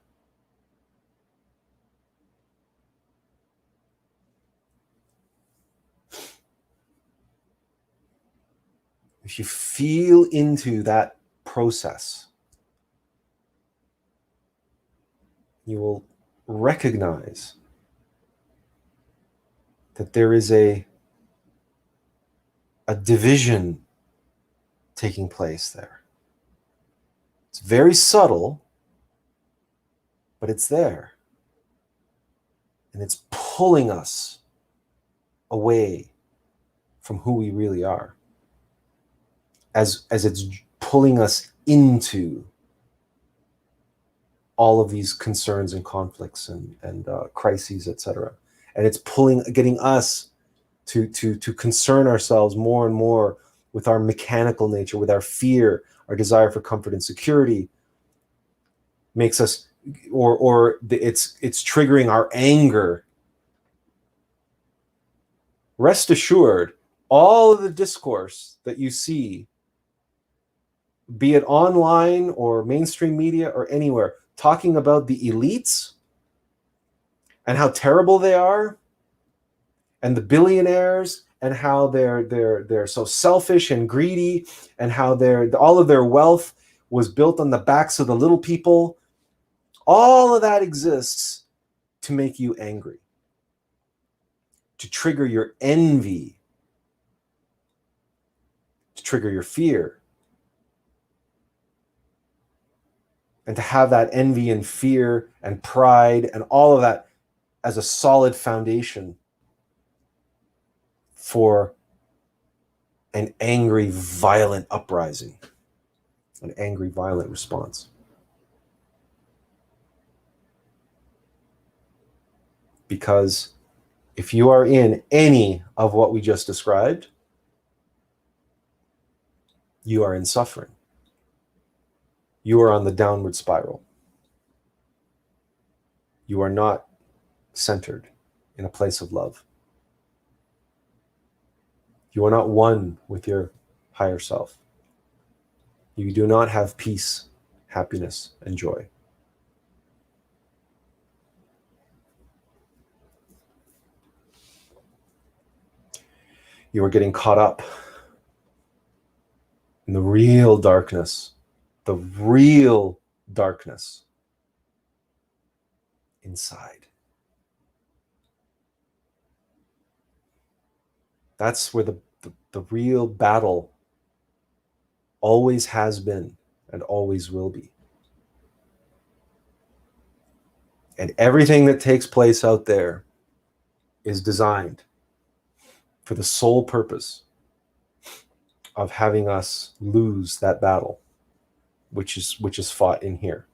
If you feel into that process, you will recognize that there is a division taking place there. It's very subtle, but it's there. And it's pulling us away from who we really are, as it's pulling us into all of these concerns and conflicts and crises, etc. And it's getting us to concern ourselves more and more with our mechanical nature, with our fear, our desire for comfort and security. Makes us, it's triggering our anger. Rest assured, all of the discourse that you see, be it online or mainstream media or anywhere, talking about the elites and how terrible they are, and the billionaires, and how they're so selfish and greedy, and how all of their wealth was built on the backs of the little people. All of that exists to make you angry, to trigger your envy, to trigger your fear. And to have that envy and fear and pride and all of that as a solid foundation for an angry, violent uprising, an angry, violent response. Because if you are in any of what we just described, you are in suffering. You are on the downward spiral. You are not centered in a place of love. You are not one with your higher self. You do not have peace, happiness, and joy. You are getting caught up in the real darkness inside. That's where the real battle always has been and always will be. And everything that takes place out there is designed for the sole purpose of having us lose that battle, which is fought in here.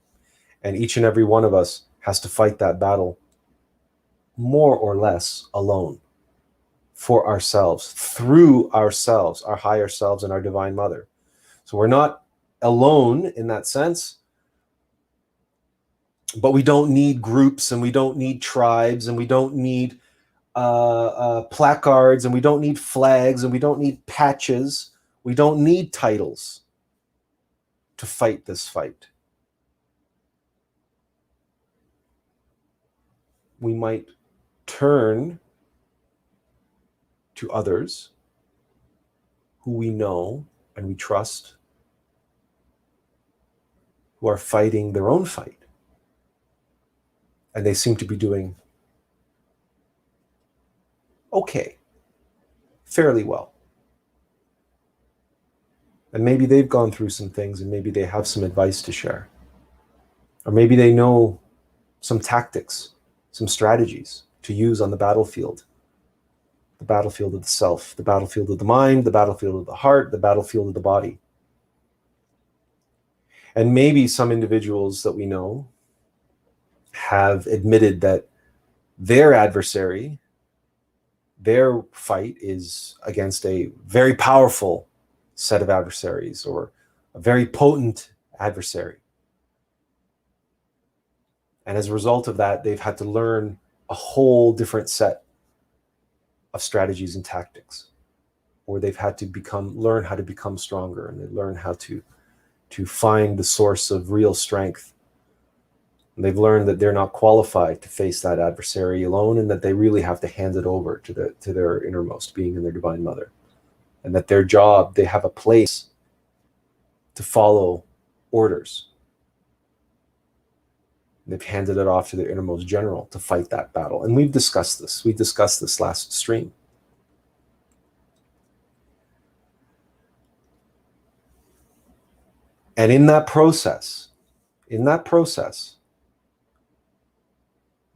And each and every one of us has to fight that battle more or less alone, for ourselves, through ourselves, our higher selves and our Divine Mother. So we're not alone in that sense, but we don't need groups, and we don't need tribes, and we don't need placards, and we don't need flags, and we don't need patches. We don't need titles to fight this fight. We might turn to others who we know and we trust, who are fighting their own fight. And they seem to be doing okay, fairly well. And maybe they've gone through some things, and maybe they have some advice to share. Or maybe they know some tactics, some strategies to use on the battlefield of the self, the battlefield of the mind, the battlefield of the heart, the battlefield of the body. And maybe some individuals that we know have admitted that their adversary, their fight is against a very powerful set of adversaries, or a very potent adversary. And as a result of that, they've had to learn a whole different set of strategies and tactics, or they've had to learn how to become stronger, and they learn how to find the source of real strength. And they've learned that they're not qualified to face that adversary alone, and that they really have to hand it over to their innermost being and their Divine Mother. And that their job, they have a place to follow orders. They've handed it off to their innermost general to fight that battle. And we've discussed this. We discussed this last stream. And in that process,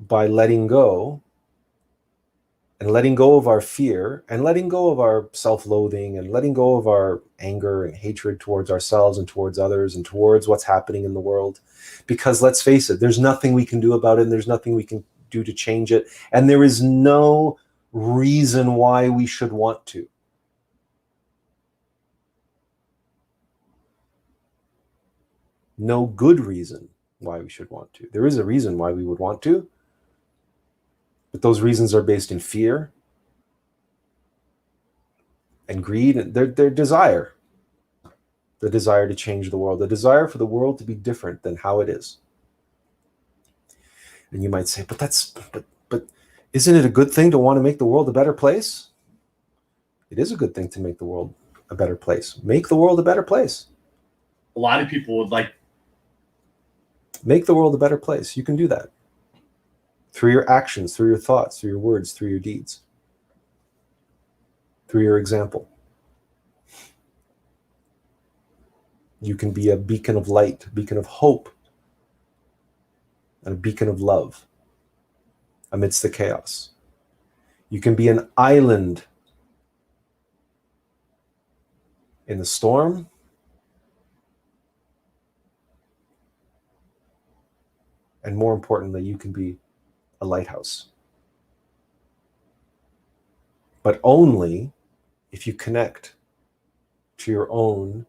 by letting go, and letting go of our fear, and letting go of our self-loathing, and letting go of our anger and hatred towards ourselves and towards others and towards what's happening in the world. Because let's face it, there's nothing we can do about it, and there's nothing we can do to change it. And there is no reason why we should want to. No good reason why we should want to. There is a reason why we would want to, but those reasons are based in fear and greed, and their desire. The desire to change the world, the desire for the world to be different than how it is. And you might say, but isn't it a good thing to want to make the world a better place? It is a good thing to make the world a better place. Make the world a better place. A lot of people would like. Make the world a better place. You can do that. Through your actions, through your thoughts, through your words, through your deeds. Through your example. You can be a beacon of light, a beacon of hope, and a beacon of love amidst the chaos. You can be an island in the storm, and more importantly, you can be a lighthouse but only if you connect to your own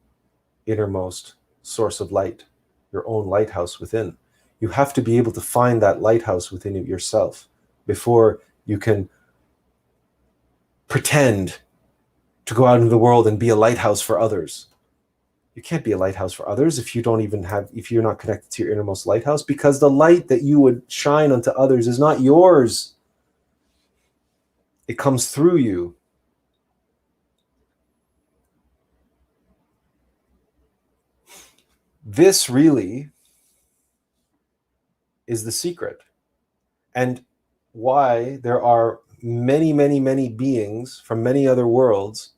innermost source of light, your own lighthouse within. You have to be able to find that lighthouse within yourself before you can pretend to go out into the world and be a lighthouse for others. You can't be a lighthouse for others if you're not connected to your innermost lighthouse, because the light that you would shine onto others is not yours. It comes through you. This really is the secret, and why there are many, many, many beings from many other worlds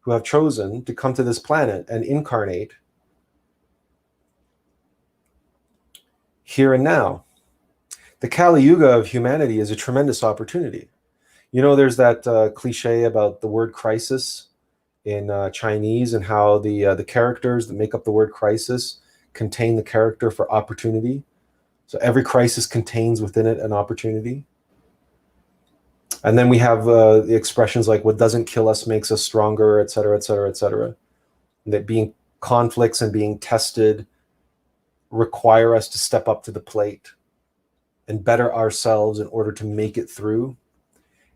who have chosen to come to this planet and incarnate here and now. The Kali Yuga of humanity is a tremendous opportunity. You know, there's that cliche about the word crisis in Chinese, and how the characters that make up the word crisis contain the character for opportunity. So every crisis contains within it an opportunity. And then we have the expressions like what doesn't kill us makes us stronger, et cetera, et cetera, et cetera. That being conflicts and being tested require us to step up to the plate and better ourselves in order to make it through.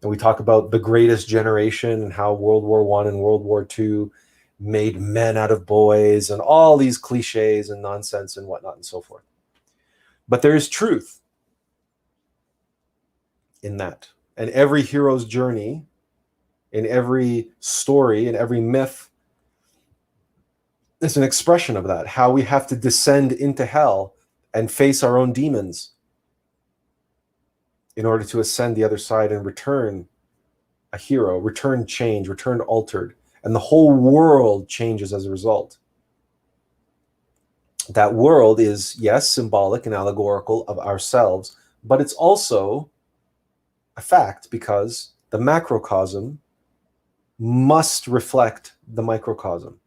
And we talk about the greatest generation and how World War I and World War II made men out of boys and all these cliches and nonsense and whatnot and so forth. But there is truth in that. And every hero's journey, in every story, in every myth, is an expression of that. How we have to descend into hell and face our own demons in order to ascend the other side and return a hero, return change, return altered. And the whole world changes as a result. That world is, yes, symbolic and allegorical of ourselves, but it's also a fact, because the macrocosm must reflect the microcosm.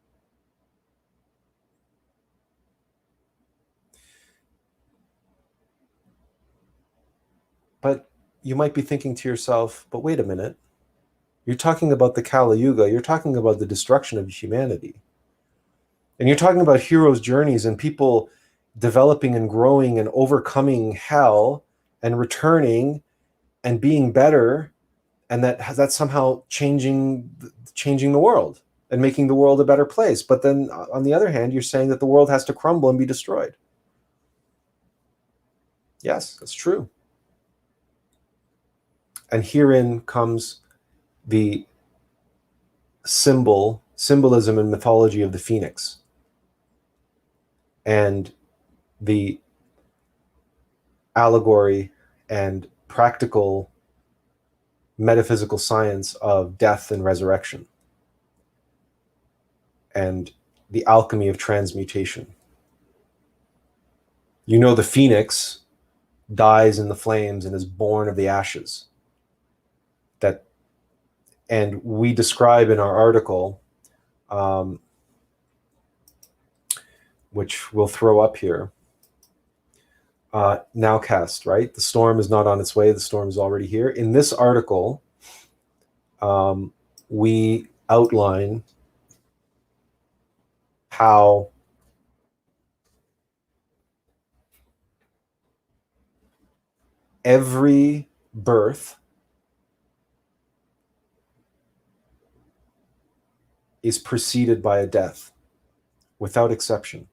But you might be thinking to yourself, but wait a minute. You're talking about the Kali Yuga. You're talking about the destruction of humanity. And you're talking about heroes' journeys and people developing and growing and overcoming hell and returning and being better, and that's somehow changing the world and making the world a better place. But then on the other hand, you're saying that the world has to crumble and be destroyed. Yes, that's true. And herein comes the symbolism and mythology of the phoenix, and the allegory and practical metaphysical science of death and resurrection, and the alchemy of transmutation. You know, the phoenix dies in the flames and is born of the ashes. And we describe in our article, which we'll throw up here, nowcast, right? The storm is not on its way. The storm is already here. In this article, we outline how every birth is preceded by a death, without exception.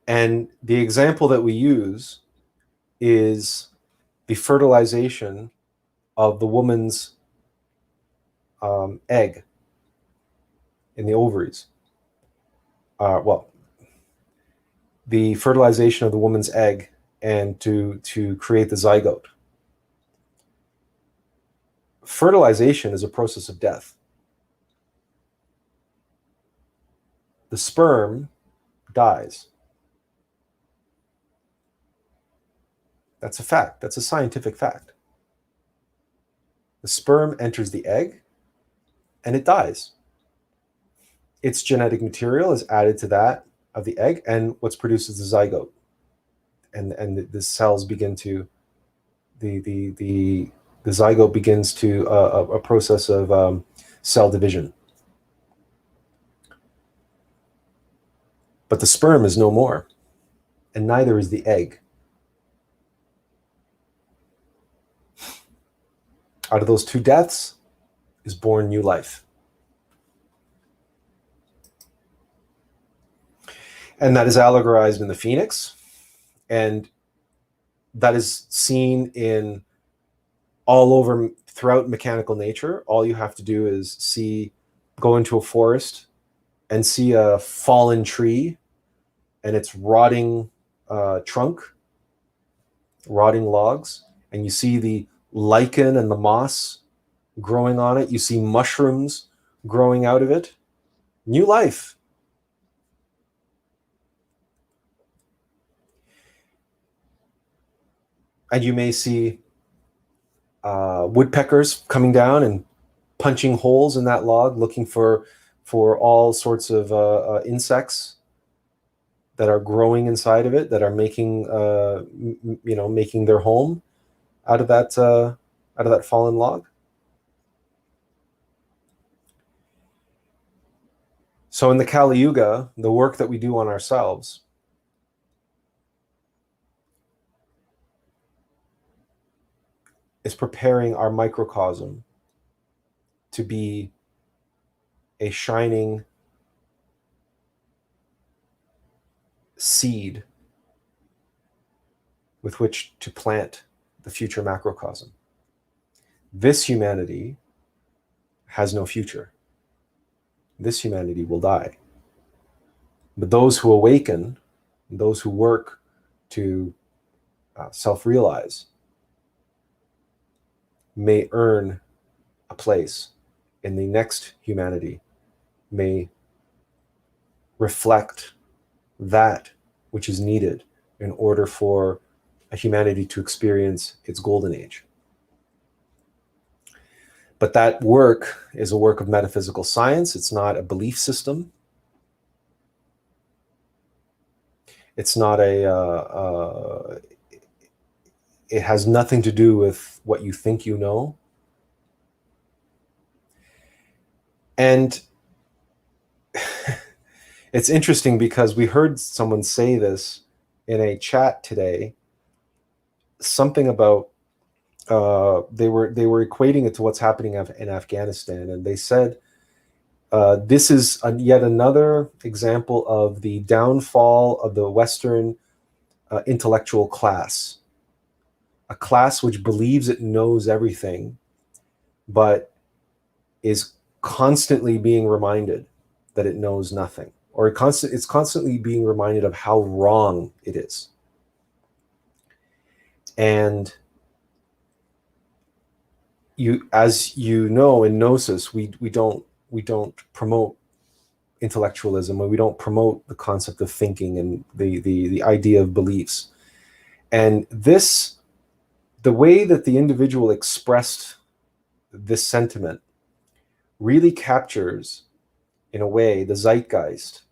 And the example that we use is the fertilization of the woman's egg in the ovaries. The fertilization of the woman's egg and to create the zygote. Fertilization is a process of death. The sperm dies. That's a fact. That's a scientific fact. The sperm enters the egg and it dies. Its genetic material is added to that of the egg, and what's produced is the zygote. And the cells begin to, the The zygote begins to a process of cell division. But the sperm is no more, and neither is the egg. Out of those two deaths is born new life. And that is allegorized in the phoenix, and that is seen in all over throughout mechanical nature. All you have to do is go into a forest and see a fallen tree and its rotting trunk, rotting logs, and you see the lichen and the moss growing on it. You see mushrooms growing out of it. New life. And you may see woodpeckers coming down and punching holes in that log, looking for all sorts of insects that are growing inside of it, that are making making their home out of that fallen log. So in the Kali Yuga, the work that we do on ourselves is preparing our microcosm to be a shining seed with which to plant the future macrocosm. This humanity has no future. This humanity will die. But those who awaken, those who work to self-realize, may earn a place in the next humanity, may reflect that which is needed in order for a humanity to experience its golden age. But that work is a work of metaphysical science. It's not a belief system. It's not it has nothing to do with what you think you know. And it's interesting because we heard someone say this in a chat today, something about they were equating it to what's happening in Afghanistan, and they said this is yet another example of the downfall of the Western intellectual class, a class which believes it knows everything, but is constantly being reminded that it knows nothing, or it's constantly being reminded of how wrong it is. And as you know, in Gnosis, we don't promote intellectualism, or we don't promote the concept of thinking and the idea of beliefs. And the way that the individual expressed this sentiment really captures, in a way, the zeitgeist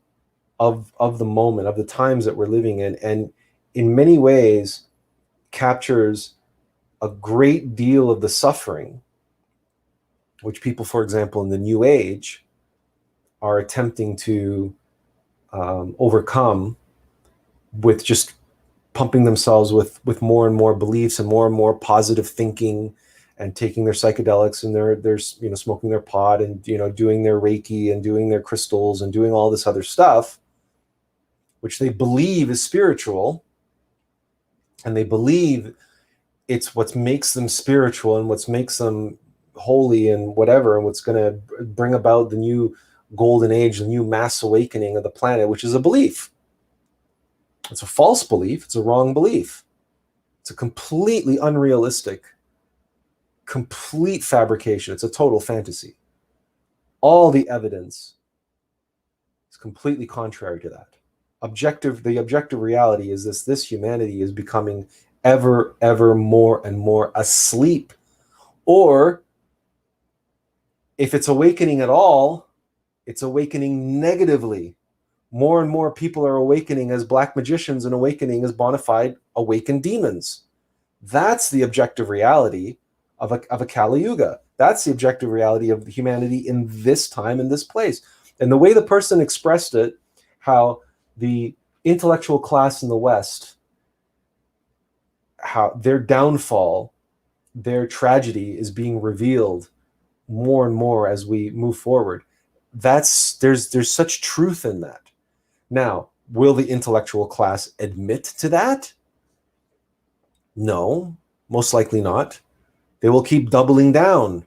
of the moment, of the times that we're living in, and in many ways captures a great deal of the suffering which people, for example, in the New Age are attempting to overcome with just pumping themselves with more and more beliefs and more positive thinking, and taking their psychedelics, and they're smoking their pot, and doing their Reiki and doing their crystals and doing all this other stuff, which they believe is spiritual, and they believe it's what makes them spiritual and what makes them holy and whatever, and what's going to bring about the new golden age, the new mass awakening of the planet, which is a belief. It's a false belief. It's a wrong belief. It's a completely unrealistic, complete fabrication. It's a total fantasy. All the evidence is completely contrary to that. The objective reality is this humanity is becoming ever more and more asleep. Or if it's awakening at all, it's awakening negatively. More and more people are awakening as black magicians and awakening as bona fide awakened demons. That's the objective reality of a Kali Yuga. That's the objective reality of humanity in this time, in this place. And the way the person expressed it, how the intellectual class in the West, how their downfall, their tragedy is being revealed more and more as we move forward. There's such truth in that. Now, will the intellectual class admit to that? No, most likely not. They will keep doubling down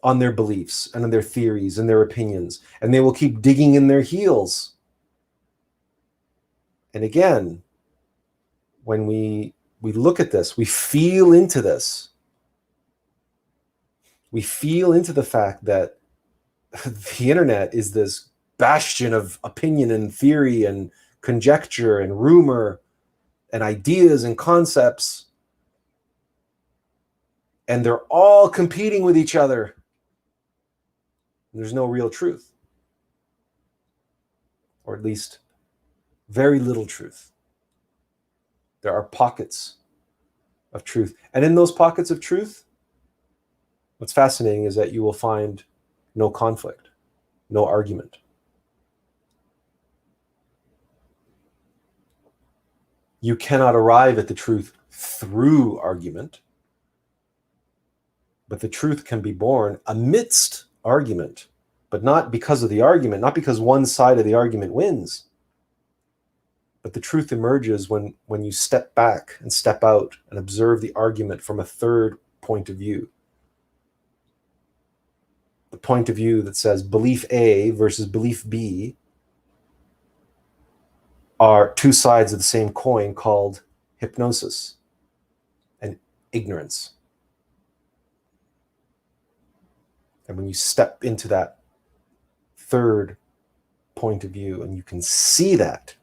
on their beliefs and on their theories and their opinions, and they will keep digging in their heels. And again, when we look at this, we feel into this. We feel into the fact that the internet is this bastion of opinion and theory and conjecture and rumor and ideas and concepts. And they're all competing with each other. There's no real truth. Or at least very little truth. There are pockets of truth. And in those pockets of truth, what's fascinating is that you will find no conflict, no argument. You cannot arrive at the truth through argument, but the truth can be born amidst argument, but not because of the argument, not because one side of the argument wins. But the truth emerges when you step back and step out and observe the argument from a third point of view. The point of view that says belief A versus belief B are two sides of the same coin called hypnosis and ignorance. And when you step into that third point of view and you can see that,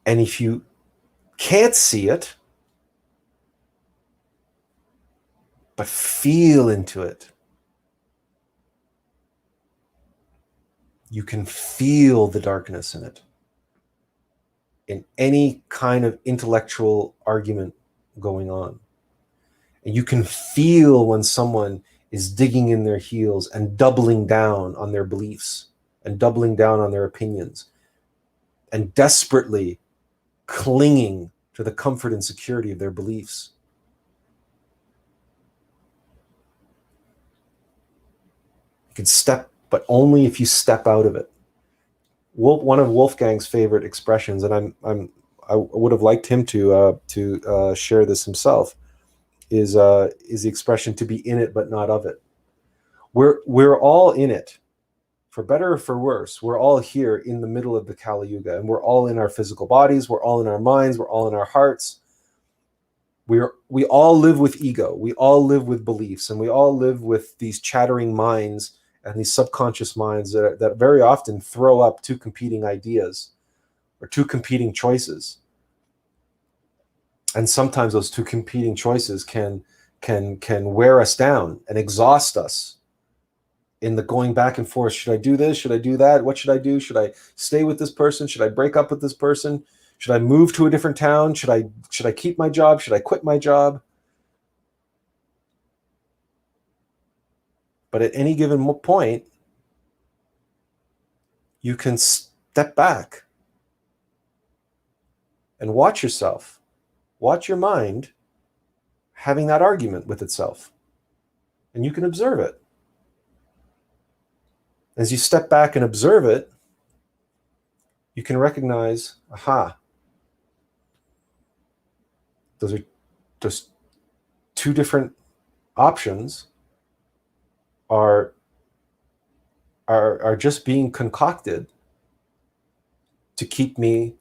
and if you can't see it, but feel into it, you can feel the darkness in it. In any kind of intellectual argument going on. And you can feel when someone is digging in their heels and doubling down on their beliefs and doubling down on their opinions and desperately clinging to the comfort and security of their beliefs. You can step, but only if you step out of it. One of Wolfgang's favorite expressions, and I would have liked him to share this himself, is the expression "to be in it but not of it." We're all in it, for better or for worse. We're all here in the middle of the Kali Yuga, and we're all in our physical bodies. We're all in our minds. We're all in our hearts. We all live with ego. We all live with beliefs, and we all live with these chattering minds and these subconscious minds that very often throw up two competing ideas or two competing choices. And sometimes those two competing choices can wear us down and exhaust us in the going back and forth. Should I do this? Should I do that? What should I do? Should I stay with this person? Should I break up with this person? Should I move to a different town? Should I keep my job? Should I quit my job? But at any given point, you can step back and watch yourself, watch your mind having that argument with itself. And you can observe it. As you step back and observe it, you can recognize, aha, those two different options are just being concocted to keep me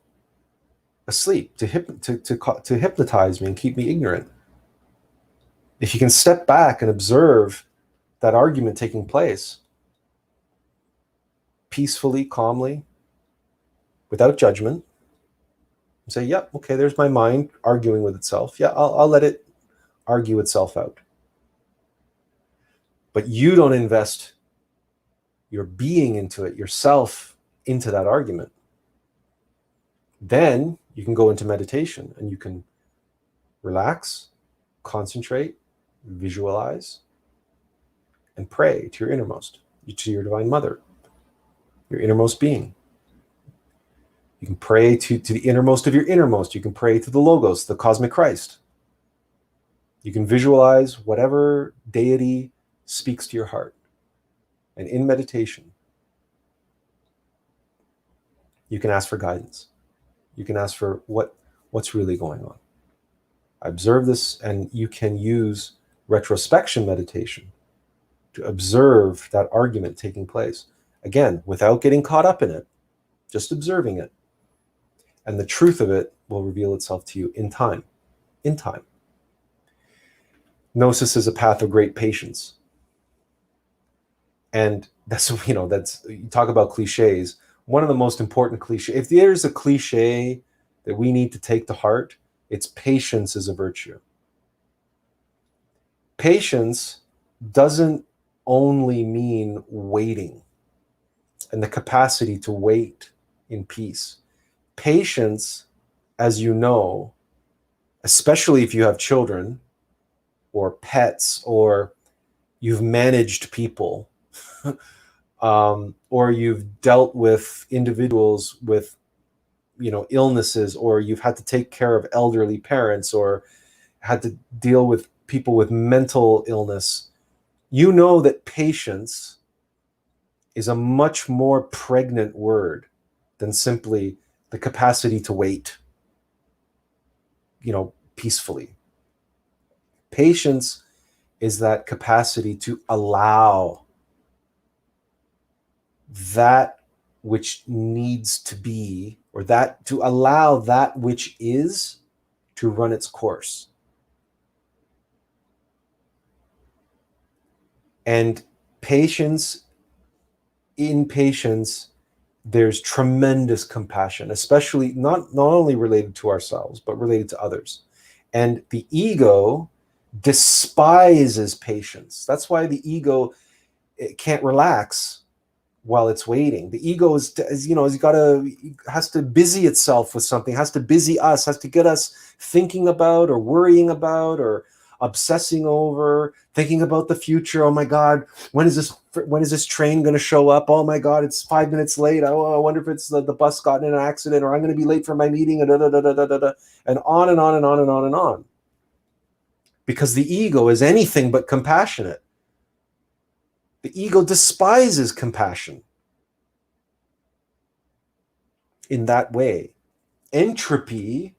asleep, to hypnotize me and keep me ignorant. If you can step back and observe that argument taking place peacefully, calmly, without judgment, and say, yep, okay, there's my mind arguing with itself. Yeah, I'll let it argue itself out. But you don't invest your being into it, yourself into that argument. Then You can go into meditation and you can relax, concentrate, visualize, and pray to your innermost, to your divine mother, your innermost being. You can pray to the innermost of your innermost. You can pray to the Logos, the cosmic Christ. You can visualize whatever deity speaks to your heart. And in meditation, you can ask for guidance. You can ask for what's really going on. I observe this, and you can use retrospection meditation to observe that argument taking place. Again, without getting caught up in it, just observing it. And the truth of it will reveal itself to you in time. In time. Gnosis is a path of great patience. And that's, you talk about cliches. One of the most important cliches, if there's a cliche that we need to take to heart, it's patience is a virtue. Patience doesn't only mean waiting and the capacity to wait in peace. Patience, as you know, especially if you have children or pets or you've managed people, or you've dealt with individuals with, illnesses, or you've had to take care of elderly parents or had to deal with people with mental illness, you know that patience is a much more pregnant word than simply the capacity to wait, peacefully. Patience is that capacity to allow that which needs to be, or that to allow that which is to run its course. And in patience, there's tremendous compassion, especially not only related to ourselves, but related to others. And the ego despises patience. That's why the ego, it can't relax while it's waiting. The ego has to busy itself with something, has to busy us, has to get us thinking about or worrying about or obsessing over, thinking about the future. Oh my God, when is this train going to show up? Oh my God, it's 5 minutes late. Oh, I wonder if it's the bus got in an accident, or I'm going to be late for my meeting, and on and on and on and on and on. Because the ego is anything but compassionate. The ego despises compassion in that way. Entropy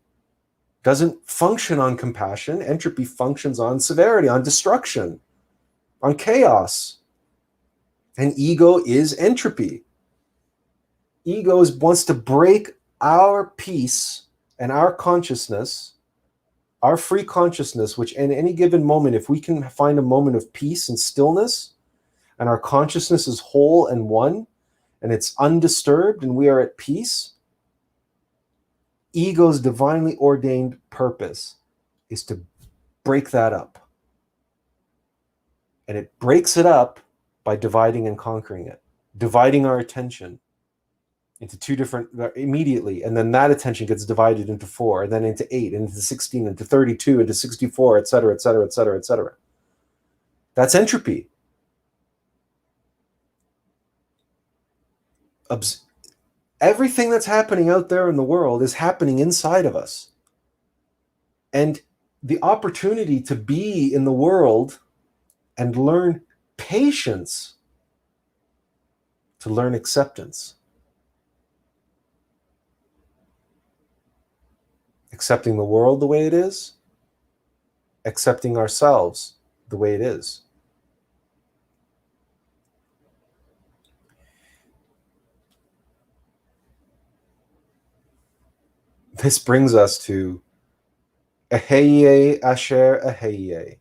doesn't function on compassion. Entropy functions on severity, on destruction, on chaos. And ego is entropy. Ego wants to break our peace and our consciousness, our free consciousness, which in any given moment, if we can find a moment of peace and stillness, and our consciousness is whole and one, and it's undisturbed, and we are at peace, ego's divinely ordained purpose is to break that up. And it breaks it up by dividing and conquering it, dividing our attention into two different, immediately, and then that attention gets divided into 4, and then into 8, and into 16, into 32, into 64, etc., etc., etc., etc. That's entropy. Everything that's happening out there in the world is happening inside of us. And the opportunity to be in the world and learn patience, to learn acceptance. Accepting the world the way it is, accepting ourselves the way it is. This brings us to Eheye Asher Eheye.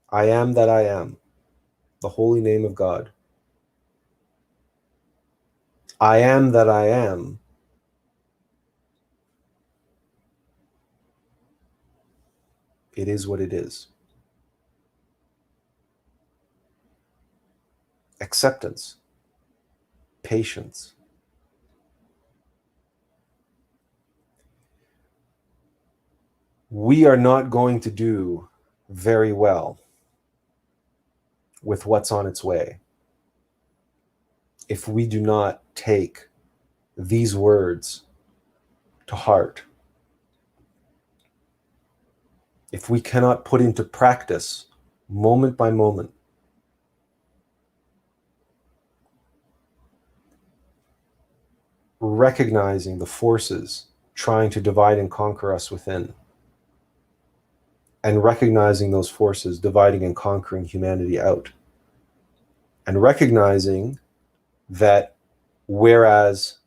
I am that I am, the holy name of God. I am that I am. It is what it is. Acceptance, patience, we are not going to do very well with what's on its way if we do not take these words to heart. If we cannot put into practice, moment by moment, recognizing the forces trying to divide and conquer us within, and recognizing those forces dividing and conquering humanity out, and recognizing that whereas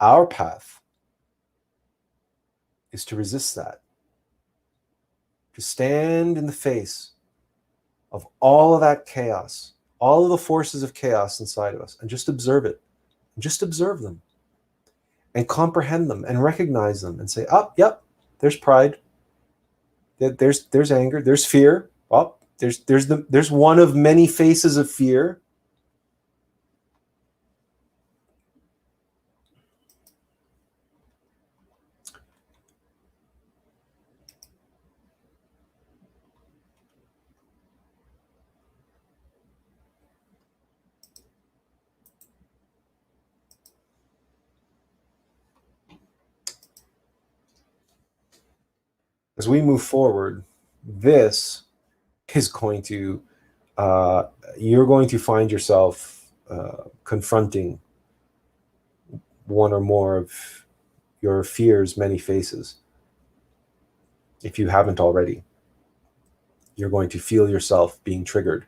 our path is to resist that, to stand in the face of all of that chaos, all of the forces of chaos inside of us, and just observe it, and just observe them, and comprehend them, and recognize them, and say, "Oh, yep, there's pride, there's anger, there's fear. Oh, there's one of many faces of fear." As we move forward, this is going to, you're going to find yourself confronting one or more of your fear's many faces. If you haven't already, you're going to feel yourself being triggered.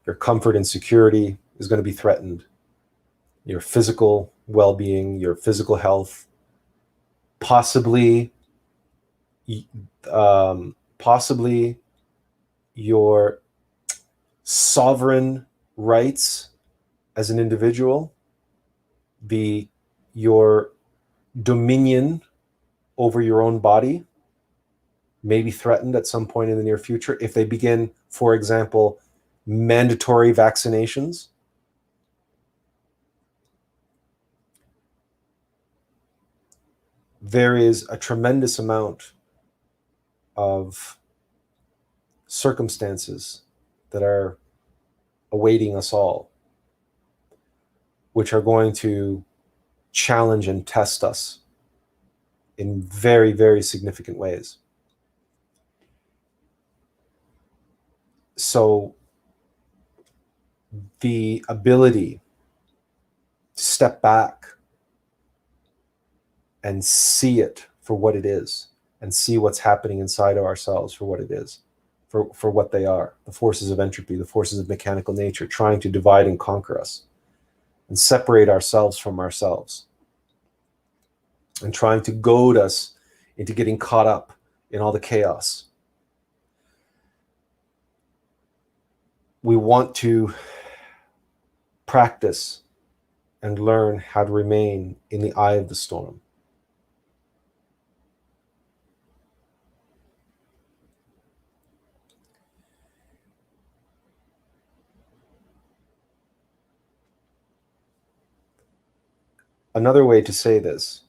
Your comfort and security is going to be threatened. Your physical well-being, your physical health, possibly your sovereign rights as an individual, your dominion over your own body may be threatened at some point in the near future if they begin, for example, mandatory vaccinations. There is a tremendous amount of circumstances that are awaiting us all, which are going to challenge and test us in very, very significant ways. So the ability to step back and see it for what it is, and see what's happening inside of ourselves for what it is, for what they are, the forces of entropy, the forces of mechanical nature, trying to divide and conquer us, and separate ourselves from ourselves, and trying to goad us into getting caught up in all the chaos. We want to practice and learn how to remain in the eye of the storm. Another way to say this,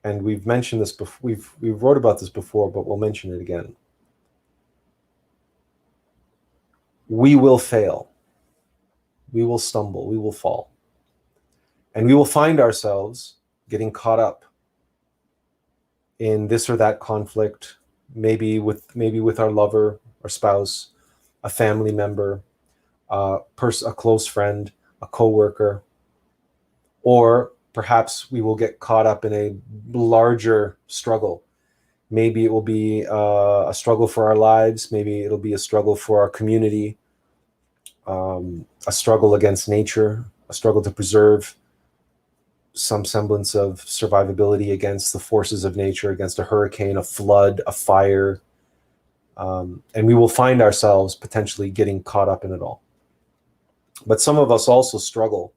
and we've mentioned this before, we've wrote about this before, but we'll mention it again. We will fail. We will stumble. We will fall. And we will find ourselves getting caught up in this or that conflict, maybe with our lover or spouse, a family member, a close friend, a coworker, or perhaps we will get caught up in a larger struggle. Maybe it will be a struggle for our lives. Maybe it'll be a struggle for our community, a struggle against nature, a struggle to preserve some semblance of survivability against the forces of nature, against a hurricane, a flood, a fire. And we will find ourselves potentially getting caught up in it all. But some of us also struggle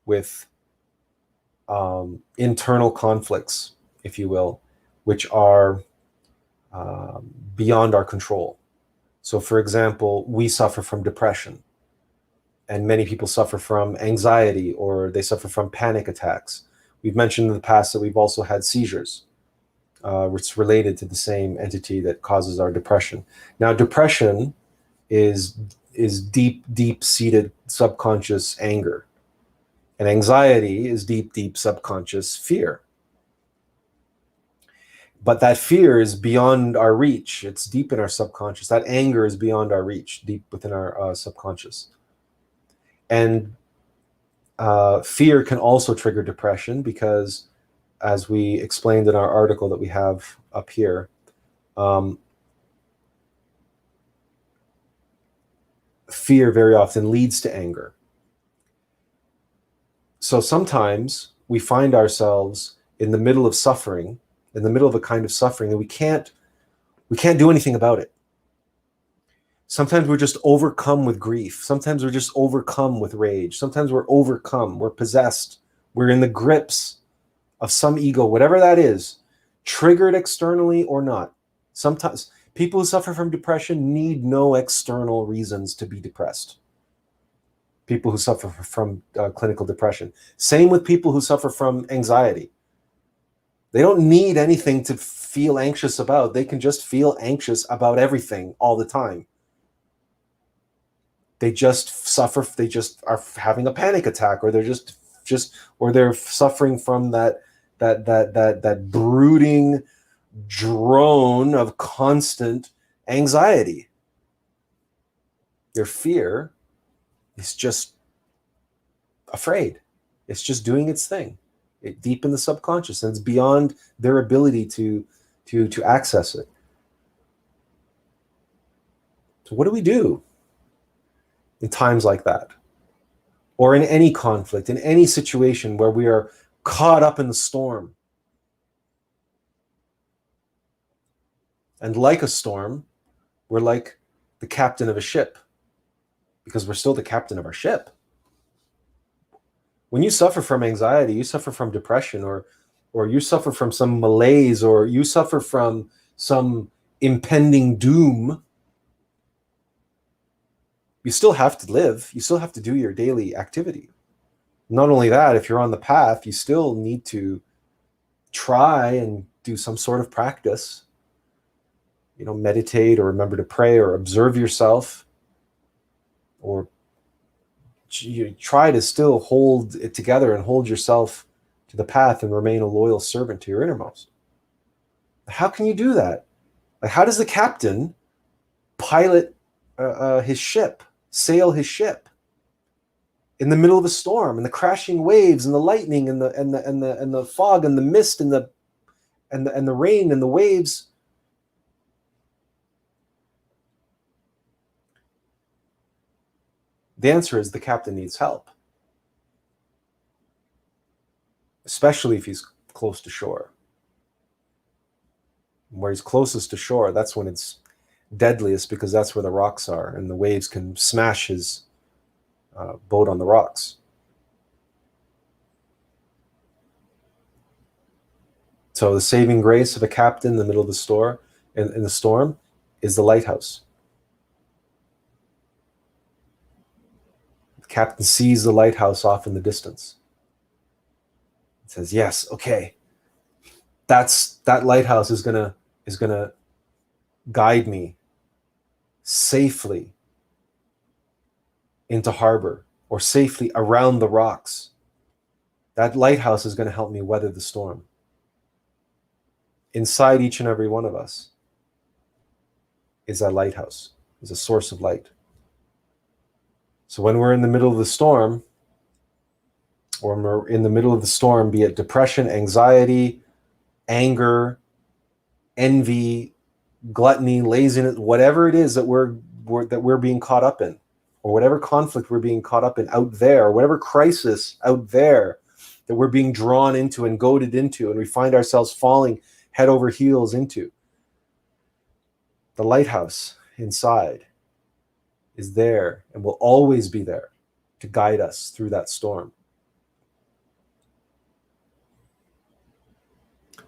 with internal conflicts, if you will, which are beyond our control. So, for example, we suffer from depression, and many people suffer from anxiety, or they suffer from panic attacks. We've mentioned in the past that we've also had seizures. It's related to the same entity that causes our depression. Now, depression is deep-seated subconscious anger, and anxiety is deep subconscious fear. But that fear is beyond our reach. It's deep in our subconscious. That anger is beyond our reach, deep within our subconscious. And fear can also trigger depression because, as we explained in our article that we have up here, fear very often leads to anger. So sometimes we find ourselves in the middle of suffering, in the middle of a kind of suffering, and we can't do anything about it. Sometimes we're just overcome with grief. Sometimes we're just overcome with rage. Sometimes we're possessed. We're in the grips of some ego, whatever that is, triggered externally or not. Sometimes people who suffer from depression need no external reasons to be depressed. People who suffer from clinical depression. Same with people who suffer from anxiety. They don't need anything to feel anxious about. They can just feel anxious about everything all the time. They just suffer. They just are having a panic attack, or they're or they're suffering from that brooding drone of constant anxiety. Their fear is just afraid. It's just doing its thing. Deep in the subconscious, and it's beyond their ability to access it. So what do we do in times like that, or in any conflict, in any situation where we are caught up in the storm? And like a storm, we're like the captain of a ship, because we're still the captain of our ship. When you suffer from anxiety, you suffer from depression, or you suffer from some malaise, or you suffer from some impending doom, you still have to live. You still have to do your daily activity. Not only that, if you're on the path, you still need to try and do some sort of practice. Meditate, or remember to pray, or observe yourself, or you try to still hold it together and hold yourself to the path and remain a loyal servant to your innermost. How can you do that? Like, how does the captain pilot his ship, sail his ship in the middle of a storm, and the crashing waves, and the lightning, and the fog, and the mist, and the rain, and the waves? The answer is the captain needs help, especially if he's close to shore. Where he's closest to shore, that's when it's deadliest, because that's where the rocks are, and the waves can smash his boat on the rocks. So the saving grace of a captain in the middle of the storm, in the storm, is the lighthouse. The captain sees the lighthouse off in the distance. He says, "Yes, okay. That lighthouse is gonna guide me safely into harbor, or safely around the rocks. That lighthouse is going to help me weather the storm." Inside each and every one of us is that lighthouse, is a source of light. So when we're in the middle of the storm, or when we're in the middle of the storm, be it depression, anxiety, anger, envy, gluttony, laziness, whatever it is that we're being caught up in, or whatever conflict we're being caught up in out there, or whatever crisis out there that we're being drawn into and goaded into, and we find ourselves falling head over heels into, the lighthouse inside is there and will always be there to guide us through that storm.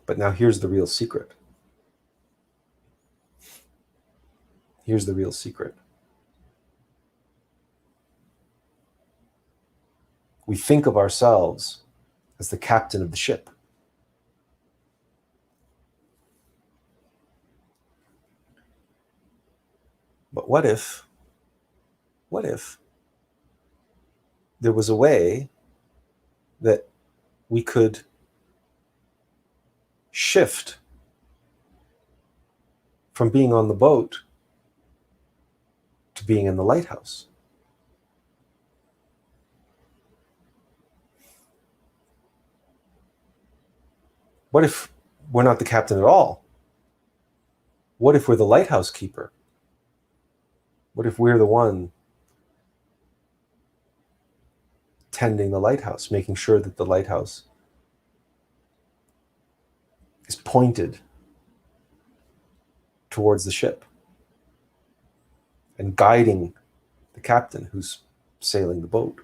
But now here's the real secret. Here's the real secret. We think of ourselves as the captain of the ship. But what if there was a way that we could shift from being on the boat to being in the lighthouse? What if we're not the captain at all? What if we're the lighthouse keeper? What if we're the one tending the lighthouse, making sure that the lighthouse is pointed towards the ship and guiding the captain who's sailing the boat?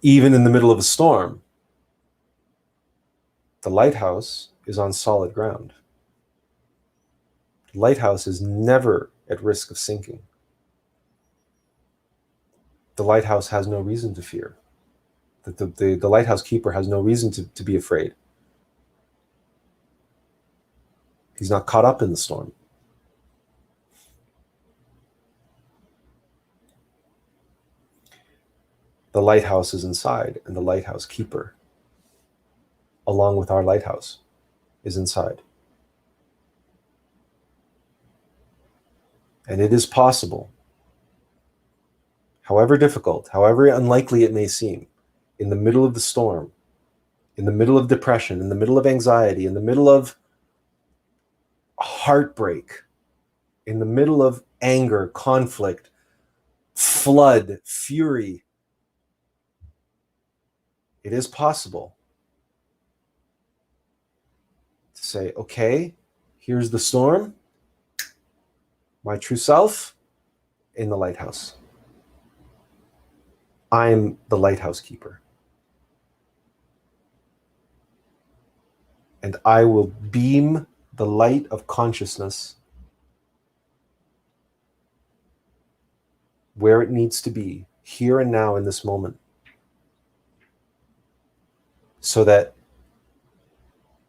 Even in the middle of a storm, the lighthouse is on solid ground. The lighthouse is never at risk of sinking. The lighthouse has no reason to fear. The lighthouse keeper has no reason to be afraid. He's not caught up in the storm. The lighthouse is inside, and the lighthouse keeper, along with our lighthouse, is inside. And it is possible, however difficult, however unlikely it may seem, in the middle of the storm, in the middle of depression, in the middle of anxiety, in the middle of heartbreak, in the middle of anger, conflict, flood, fury, it is possible to say, okay, here's the storm, my true self in the lighthouse. I'm the lighthouse keeper. And I will beam the light of consciousness where it needs to be, here and now in this moment, so that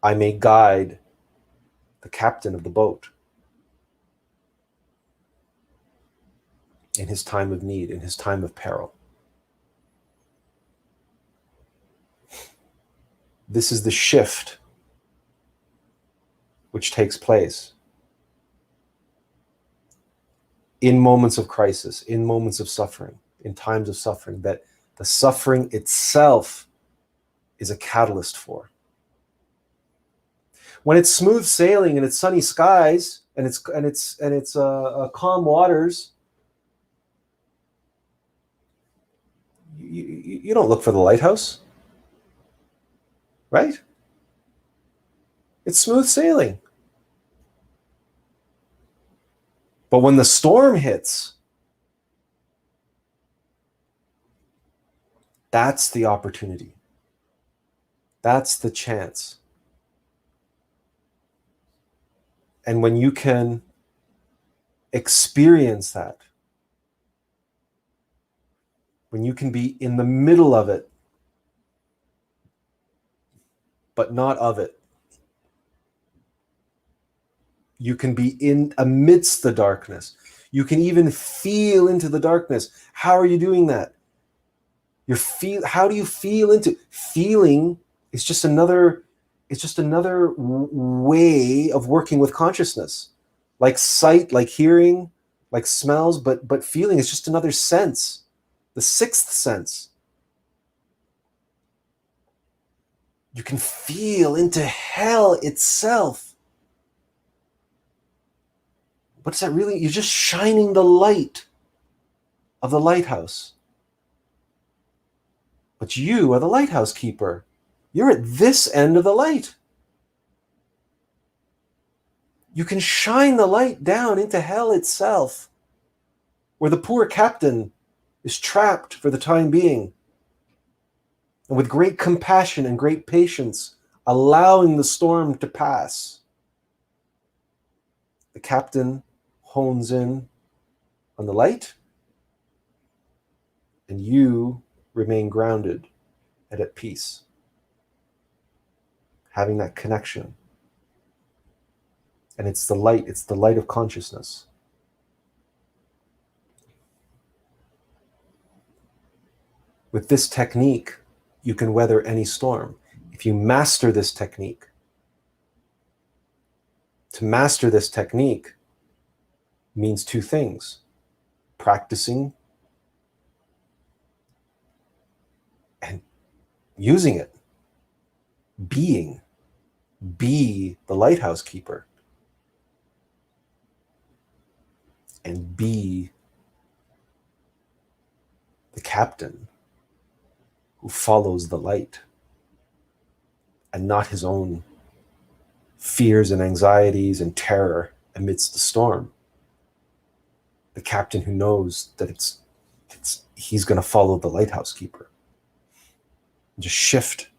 I may guide the captain of the boat in his time of need, in his time of peril. This is the shift which takes place in moments of crisis, in moments of suffering, in times of suffering, that the suffering itself is a catalyst for. When it's smooth sailing and it's sunny skies and it's calm waters, you don't look for the lighthouse, right? It's smooth sailing. But when the storm hits, that's the opportunity. That's the chance. And when you can experience that, when you can be in the middle of it, but not of it, you can be in amidst the darkness. You can even feel into the darkness. How are you doing that? How do you feel into feeling? It's just another way of working with consciousness, like sight, like hearing, like smells, but feeling is just another sense, the sixth sense. You can feel into hell itself. What does that really? You're just shining the light of the lighthouse. But you are the lighthouse keeper. You're at this end of the light. You can shine the light down into hell itself, where the poor captain is trapped for the time being. And with great compassion and great patience, allowing the storm to pass, the captain hones in on the light, and you remain grounded and at peace, having that connection And it's the light of consciousness. With this technique, you can weather any storm. If you master this technique, to master this technique means two things: practicing and using it. Be the lighthouse keeper, and be the captain who follows the light and not his own fears and anxieties and terror amidst the storm. The captain who knows that he's going to follow the lighthouse keeper. Just shift.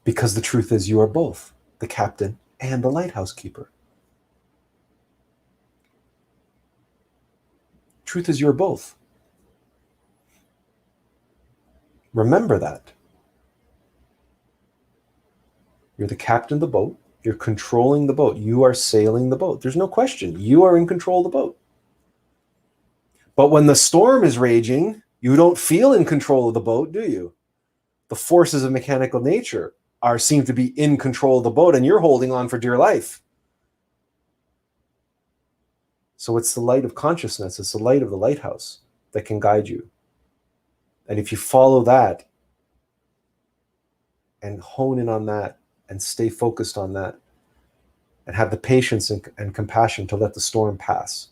Because the truth is, you are both the captain and the lighthouse keeper. Truth is, you're both. Remember that. You're the captain of the boat. You're controlling the boat. You are sailing the boat. There's no question. You are in control of the boat. But when the storm is raging, you don't feel in control of the boat, do you? The forces of mechanical nature seem to be in control of the boat, and you're holding on for dear life. So it's the light of consciousness. It's the light of the lighthouse that can guide you. And if you follow that and hone in on that and stay focused on that and have the patience and compassion to let the storm pass,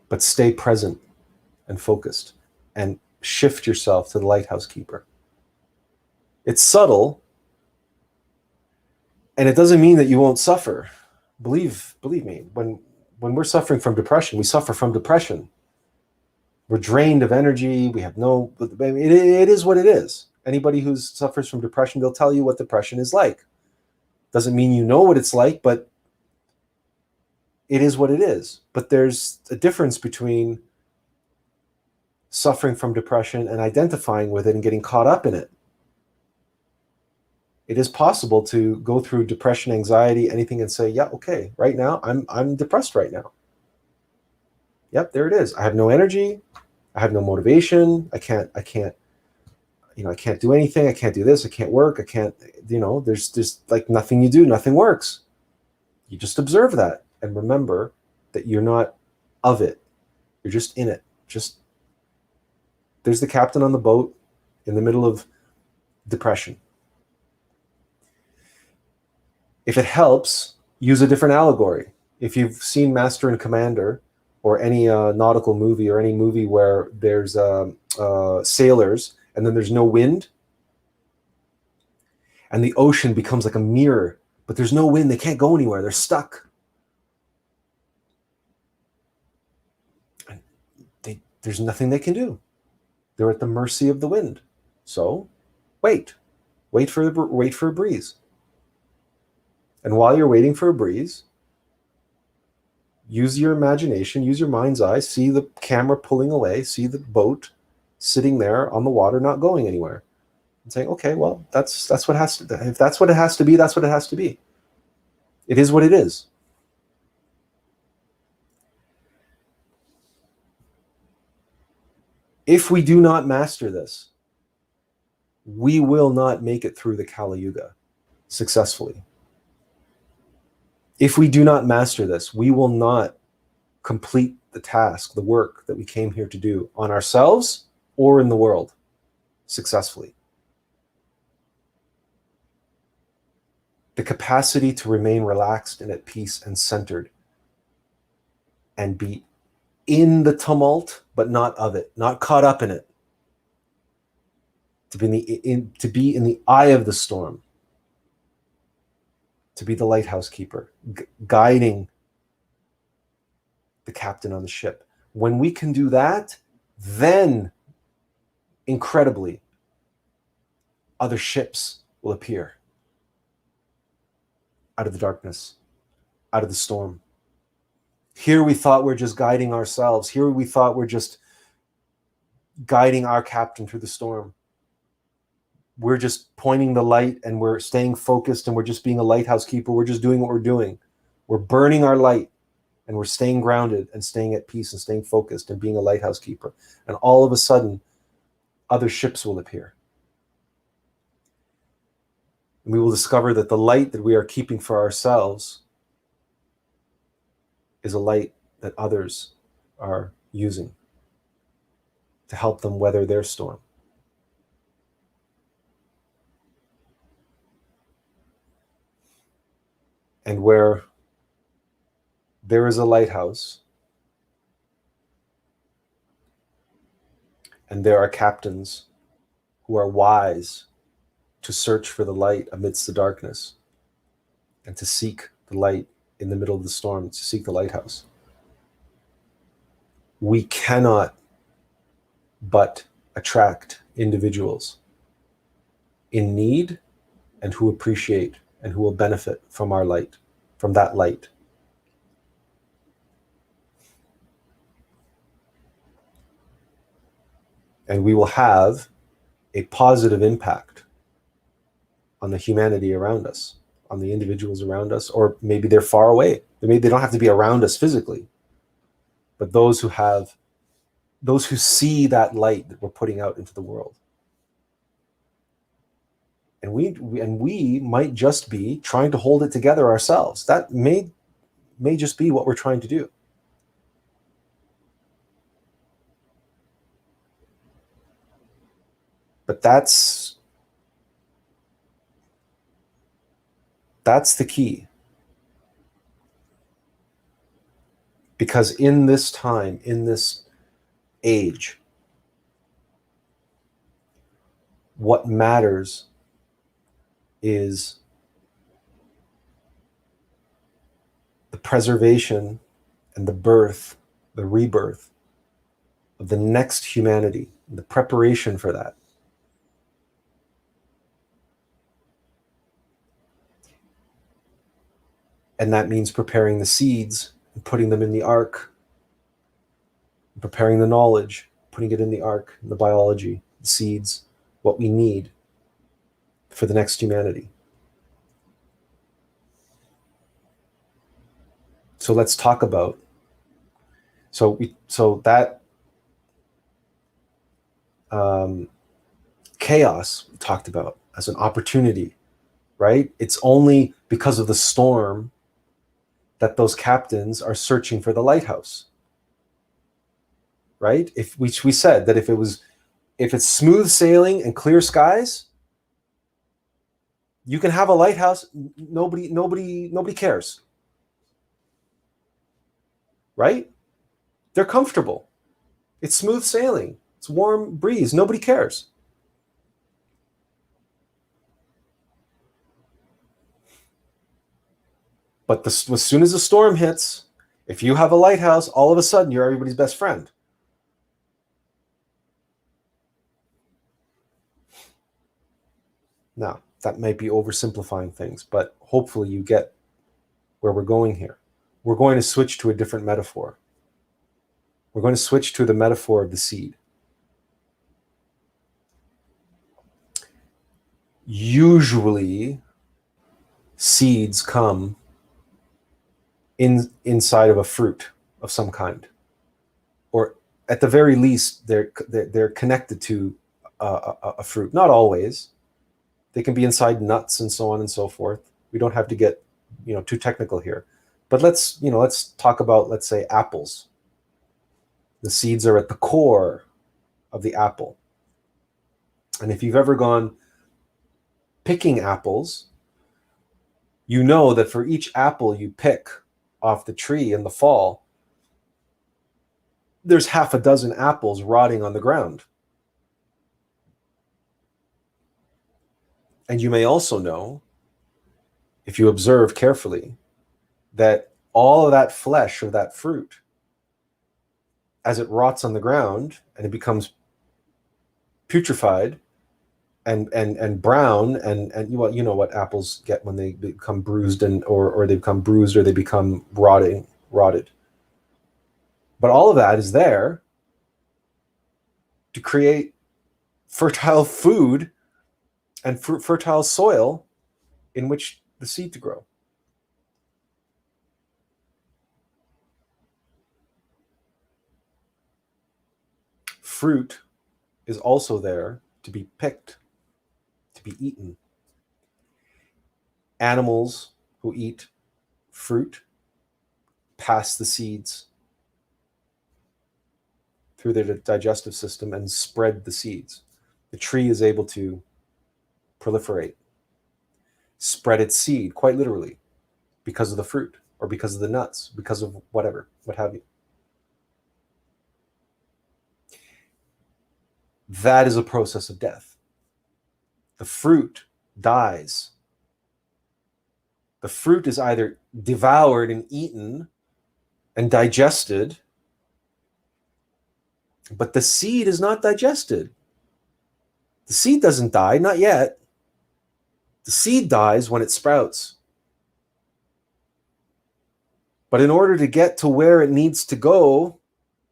but stay present and focused and shift yourself to the lighthouse keeper. It's subtle, and it doesn't mean that you won't suffer. Believe me, when we're suffering from depression, we suffer from depression. We're drained of energy. We have it is what it is. Anybody who suffers from depression, they'll tell you what depression is like. Doesn't mean you know what it's like, but it is what it is. But there's a difference between suffering from depression and identifying with it and getting caught up in it. It is possible to go through depression, anxiety, anything, and say, yeah, okay, right now I'm depressed right now. Yep, there it is. I have no energy. I have no motivation. I can't do anything. I can't do this. I can't work. I can't, there's like nothing you do, nothing works. You just observe that and remember that you're not of it. You're just in it. There's the captain on the boat in the middle of depression. If it helps, use a different allegory. If you've seen Master and Commander or any nautical movie or any movie where there's sailors and then there's no wind and the ocean becomes like a mirror, but there's no wind, they can't go anywhere, they're stuck. And there's nothing they can do. They're at the mercy of the wind. So wait for a breeze. And while you're waiting for a breeze, use your imagination, use your mind's eye, see the camera pulling away, see the boat sitting there on the water, not going anywhere. And saying, okay, well, that's what has to, if that's what it has to be, that's what it has to be. It is what it is. If we do not master this, we will not make it through the Kali Yuga successfully. If we do not master this, we will not complete the task, the work that we came here to do on ourselves or in the world successfully. The capacity to remain relaxed and at peace and centered and be in the tumult, but not of it, not caught up in it. To be in the eye of the storm. To be the lighthouse keeper, guiding the captain on the ship. When we can do that, then incredibly, other ships will appear out of the darkness, out of the storm. Here we thought we're just guiding ourselves. Here we thought we're just guiding our captain through the storm. we're just pointing the light and we're staying focused and we're just being a lighthouse keeper. We're just doing what we're doing. We're burning our light and we're staying grounded and staying at peace and staying focused and being a lighthouse keeper. And all of a sudden, other ships will appear. And we will discover that the light that we are keeping for ourselves is a light that others are using to help them weather their storm. And where there is a lighthouse and there are captains who are wise to search for the light amidst the darkness and to seek the light in the middle of the storm, to seek the lighthouse, we cannot but attract individuals in need and who appreciate and who will benefit from our light, from that light. And we will have a positive impact on the humanity around us, on the individuals around us, or maybe they're far away. Maybe they don't have to be around us physically, but those who see that light that we're putting out into the world. And we might just be trying to hold it together ourselves. That may just be what we're trying to do. But that's the key. Because in this time, in this age, what matters is the preservation and the birth, the rebirth of the next humanity, the preparation for that. And that means preparing the seeds and putting them in the ark, preparing the knowledge, putting it in the ark, the biology, the seeds, what we need for the next humanity. So let's talk about, so that chaos we talked about as an opportunity, right? It's only because of the storm that those captains are searching for the lighthouse, right? If we said that if it's smooth sailing and clear skies, you can have a lighthouse. Nobody cares, right? They're comfortable. It's smooth sailing. It's warm breeze. Nobody cares. But as soon as the storm hits, if you have a lighthouse, all of a sudden you're everybody's best friend. Now, that might be oversimplifying things, but hopefully you get where we're going here. We're going to switch to a different metaphor. We're going to switch to the metaphor of the seed. Usually, seeds come inside of a fruit of some kind, or at the very least, they're connected to a fruit. Not always. They can be inside nuts and so on and so forth. We don't have to get too technical here, but let's talk about, let's say, apples. The seeds are at the core of the apple, and if you've ever gone picking apples, you know that for each apple you pick off the tree in the fall, there's half a dozen apples rotting on the ground. And you may also know, if you observe carefully, that all of that flesh of that fruit, as it rots on the ground and it becomes putrefied and brown, and you know what apples get when they become bruised or they become bruised or they become rotted. But all of that is there to create fertile food and fertile soil in which the seed to grow. Fruit is also there to be picked, to be eaten. Animals who eat fruit pass the seeds through their digestive system and spread the seeds. The tree is able to proliferate, spread its seed, quite literally, because of the fruit or because of the nuts, because of whatever, what have you. That is a process of death. The fruit dies. The fruit is either devoured and eaten and digested, but the seed is not digested. The seed doesn't die, not yet. The seed dies when it sprouts. But in order to get to where it needs to go,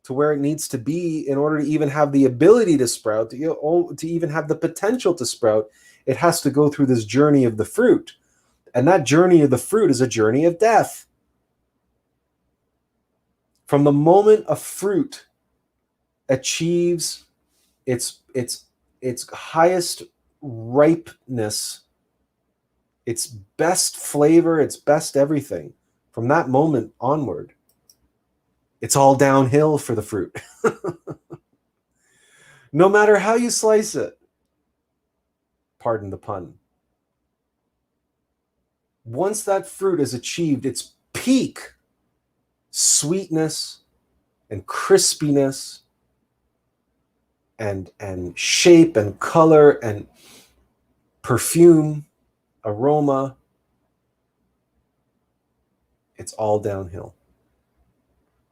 to where it needs to be, in order to even have the ability to sprout, to even have the potential to sprout, it has to go through this journey of the fruit. And that journey of the fruit is a journey of death. From the moment a fruit achieves its highest ripeness, its best flavor, its best everything, from that moment onward, it's all downhill for the fruit. No matter how you slice it. Pardon the pun. Once that fruit has achieved its peak sweetness and crispiness and shape and color and perfume, aroma, it's all downhill.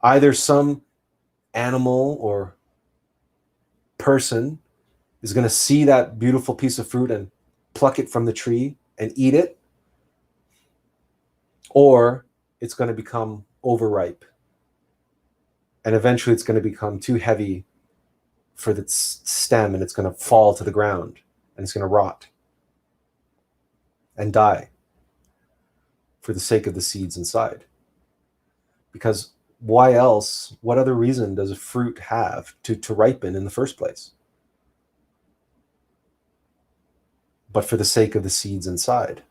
Either some animal or person is going to see that beautiful piece of fruit and pluck it from the tree and eat it, or it's going to become overripe. And eventually it's going to become too heavy for the stem and it's going to fall to the ground and it's going to rot and die for the sake of the seeds inside. Because why else, what other reason does a fruit have to ripen in the first place? But for the sake of the seeds inside.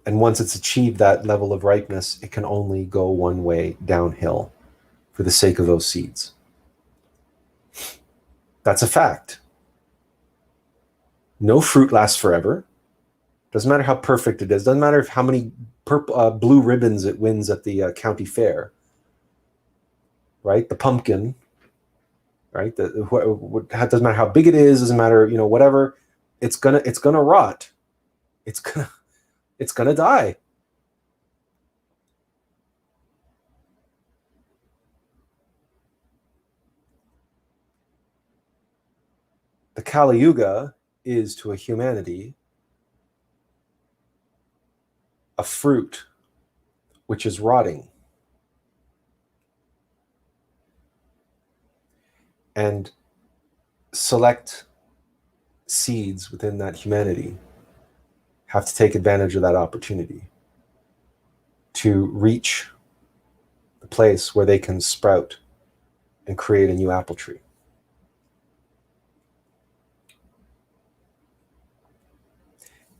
And once it's achieved that level of ripeness, it can only go one way, downhill, for the sake of those seeds. That's a fact. No fruit lasts forever. Doesn't matter how perfect it is. Doesn't matter how many blue ribbons it wins at the county fair. Right? The pumpkin. Right? It doesn't matter how big it is. Doesn't matter, whatever. It's gonna rot. It's gonna die. The Kali Yuga is to a humanity a fruit which is rotting. And select seeds within that humanity have to take advantage of that opportunity to reach the place where they can sprout and create a new apple tree.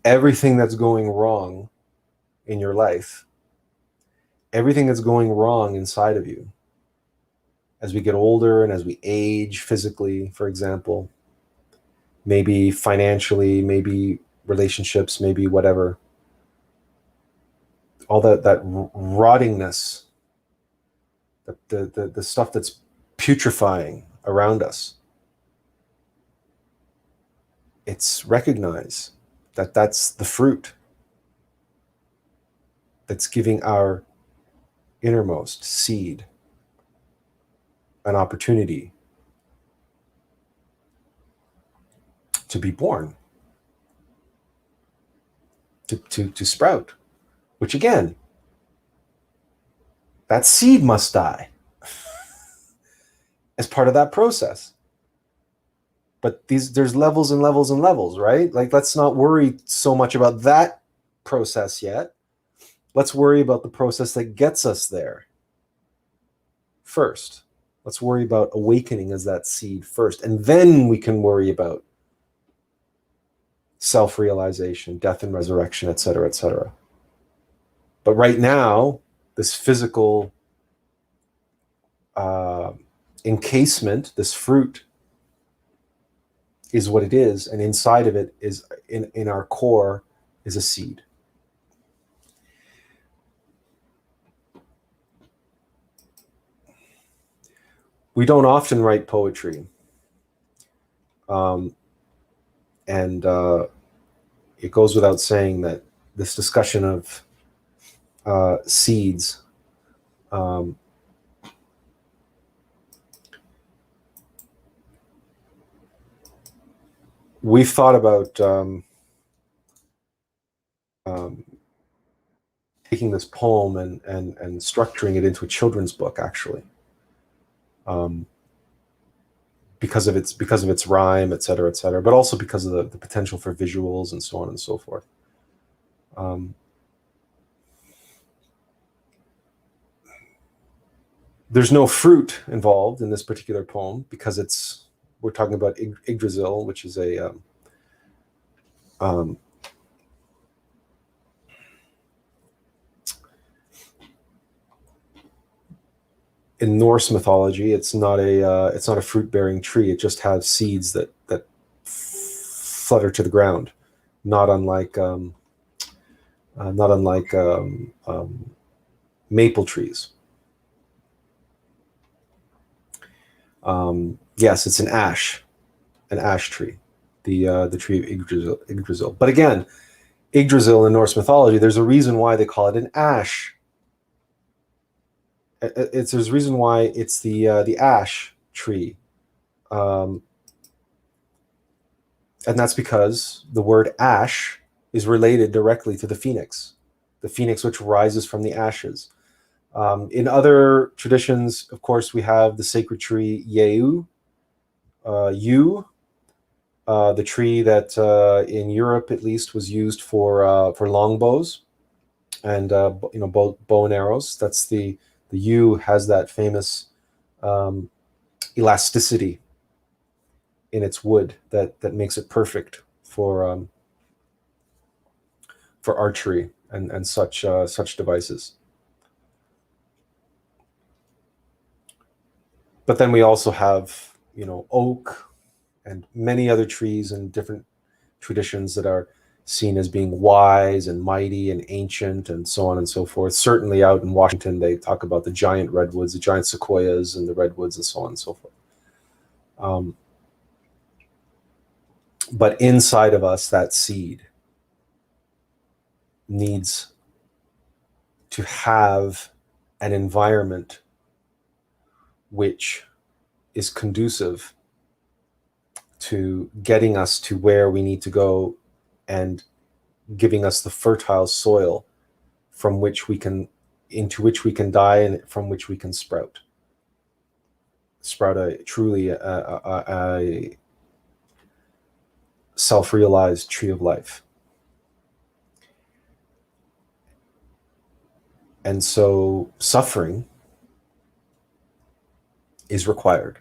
Everything that's going wrong in your life, everything that's going wrong inside of you, as we get older and as we age physically, for example, maybe financially, maybe relationships, maybe whatever, all that rottingness, the stuff that's putrefying around us, it's recognize that that's the fruit that's giving our innermost seed an opportunity to be born, to sprout, which again, that seed must die as part of that process. But there's levels and levels and levels, right? Like, let's not worry so much about that process yet. Let's worry about the process that gets us there first. Let's worry about awakening as that seed first, and then we can worry about self-realization, death and resurrection, etc., etc. But right now, this physical encasement, this fruit, is what it is, and inside of it is, in our core, is a seed. We don't often write poetry, and it goes without saying that this discussion of seeds we've thought about taking this poem and structuring it into a children's book, actually, because of its rhyme, et cetera, but also because of the potential for visuals and so on and so forth. There's no fruit involved in this particular poem because we're talking about Yggdrasil, which is a in Norse mythology, it's not a fruit-bearing tree. It just has seeds that flutter to the ground, not unlike maple trees. Yes, it's an ash tree, the tree of Yggdrasil. But again, Yggdrasil in Norse mythology, there's a reason why they call it an ash. There's a reason why it's the ash tree, and that's because the word ash is related directly to the phoenix which rises from the ashes. In other traditions, of course, we have the sacred tree Yew, the tree that in Europe at least was used for longbows and bow and arrows. That's the yew has that famous elasticity in its wood that makes it perfect for archery and such devices. But then we also have oak and many other trees in different traditions that are seen as being wise and mighty and ancient and so on and so forth. Certainly out in Washington, they talk about the giant redwoods, the giant sequoias and the redwoods and so on and so forth. But inside of us, that seed needs to have an environment which is conducive to getting us to where we need to go and giving us the fertile soil into which we can die and from which we can sprout a truly a self-realized tree of life. And so suffering is required.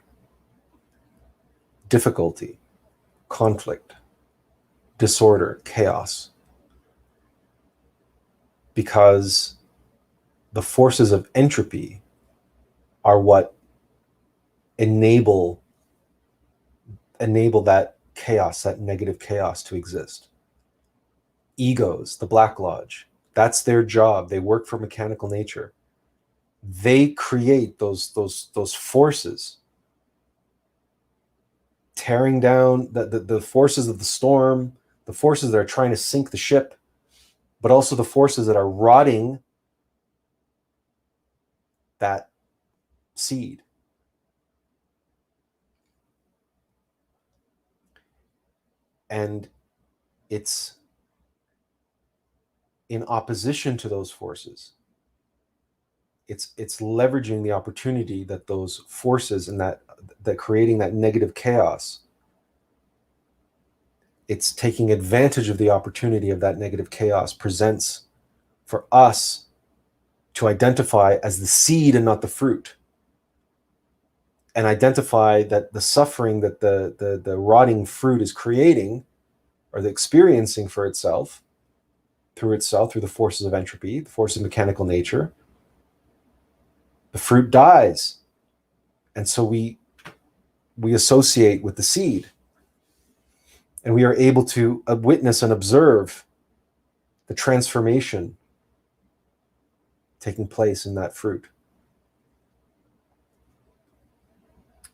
Difficulty, conflict, disorder, chaos. Because the forces of entropy are what enable that chaos, that negative chaos to exist. Egos, the Black Lodge, that's their job. They work for mechanical nature. They create those forces, tearing down the forces of the storm, the forces that are trying to sink the ship, but also the forces that are rotting that seed. And it's in opposition to those forces. It's leveraging the opportunity that those forces and that creating that negative chaos it's taking advantage of the opportunity of that negative chaos presents for us to identify as the seed and not the fruit, and identify that the suffering that the rotting fruit is creating or the experiencing for itself, through the forces of entropy, the forces of mechanical nature, the fruit dies. And so we associate with the seed, and we are able to witness and observe the transformation taking place in that fruit.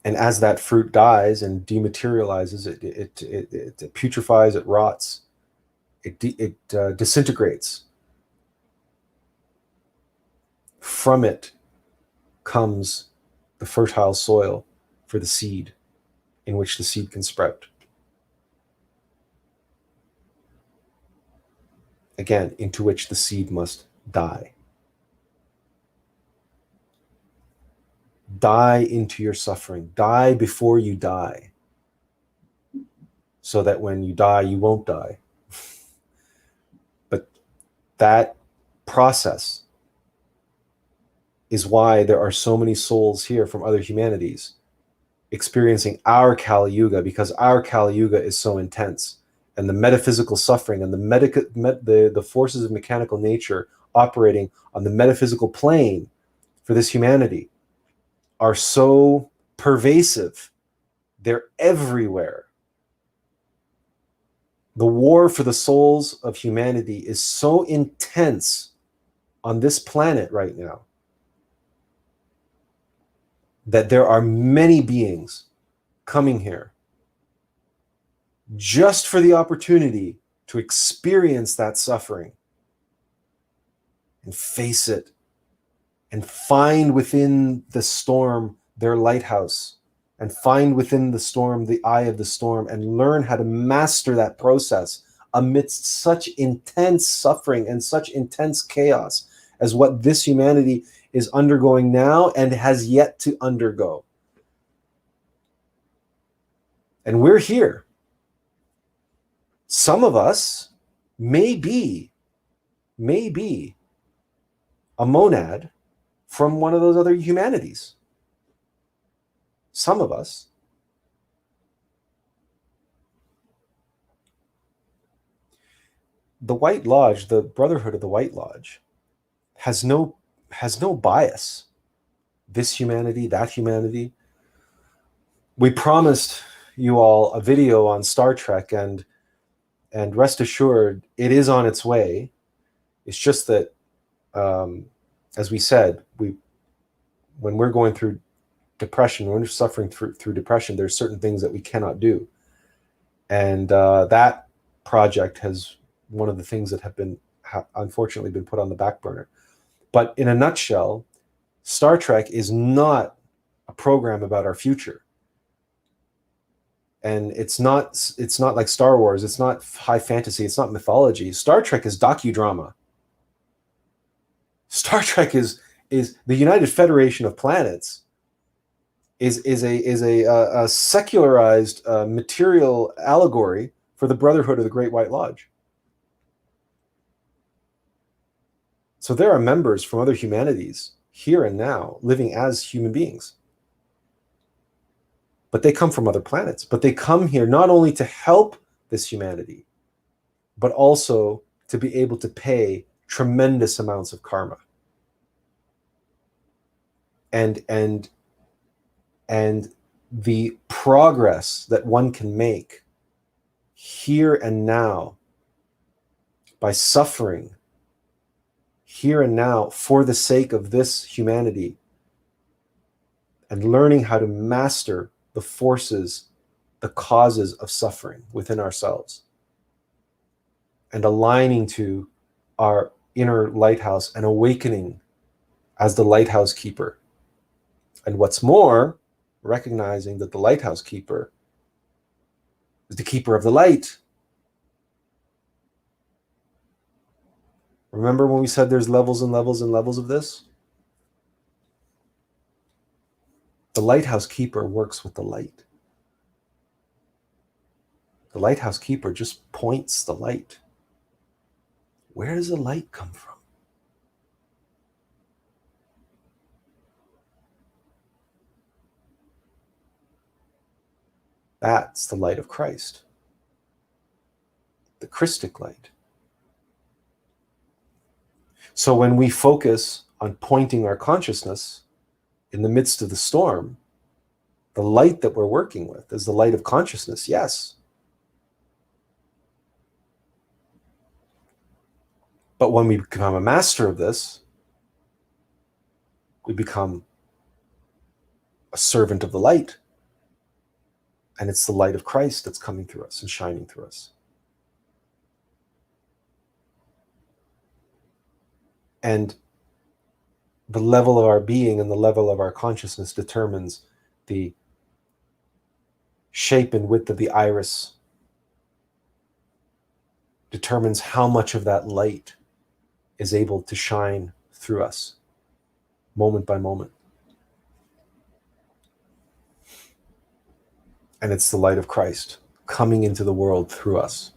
And as that fruit dies and dematerializes, it putrefies, it rots, it disintegrates. From it comes the fertile soil for the seed, in which the seed can sprout. Again, into which the seed must die. Die into your suffering. Die before you die, so that when you die, you won't die. But that process is why there are so many souls here from other humanities experiencing our Kali Yuga, because our Kali Yuga is so intense, and the metaphysical suffering and the forces of mechanical nature operating on the metaphysical plane for this humanity are so pervasive. They're everywhere. The war for the souls of humanity is so intense on this planet right now that there are many beings coming here just for the opportunity to experience that suffering and face it and find within the storm their lighthouse, and find within the storm the eye of the storm, and learn how to master that process amidst such intense suffering and such intense chaos as what this humanity is undergoing now and has yet to undergo. And we're here. Some of us may be a monad from one of those other humanities. Some of us. The White Lodge, the Brotherhood of the White Lodge, has no bias. This humanity, that humanity. We promised you all a video on Star Trek, and rest assured, it is on its way. It's just that, as we said, when we're going through depression, when we're suffering through depression, there's certain things that we cannot do. And that project has one of the things that have unfortunately been put on the back burner. But in a nutshell, Star Trek is not a program about our future. And it's not like Star Wars. It's not high fantasy. It's not mythology. Star Trek is docudrama. Star Trek is the United Federation of Planets is a secularized material allegory for the Brotherhood of the Great White Lodge. So there are members from other humanities here and now living as human beings. But they come from other planets. But they come here not only to help this humanity, but also to be able to pay tremendous amounts of karma. And the progress that one can make here and now by suffering here and now for the sake of this humanity and learning how to master the forces, the causes of suffering within ourselves, and aligning to our inner lighthouse and awakening as the lighthouse keeper. And what's more, recognizing that the lighthouse keeper is the keeper of the light. Remember when we said there's levels and levels and levels of this? The lighthouse keeper works with the light. The lighthouse keeper just points the light. Where does the light come from? That's the light of Christ, the Christic light. So when we focus on pointing our consciousness in the midst of the storm, the light that we're working with is the light of consciousness, yes. But when we become a master of this, we become a servant of the light. And it's the light of Christ that's coming through us and shining through us. And the level of our being and the level of our consciousness determines the shape and width of the iris, determines how much of that light is able to shine through us, moment by moment. And it's the light of Christ coming into the world through us.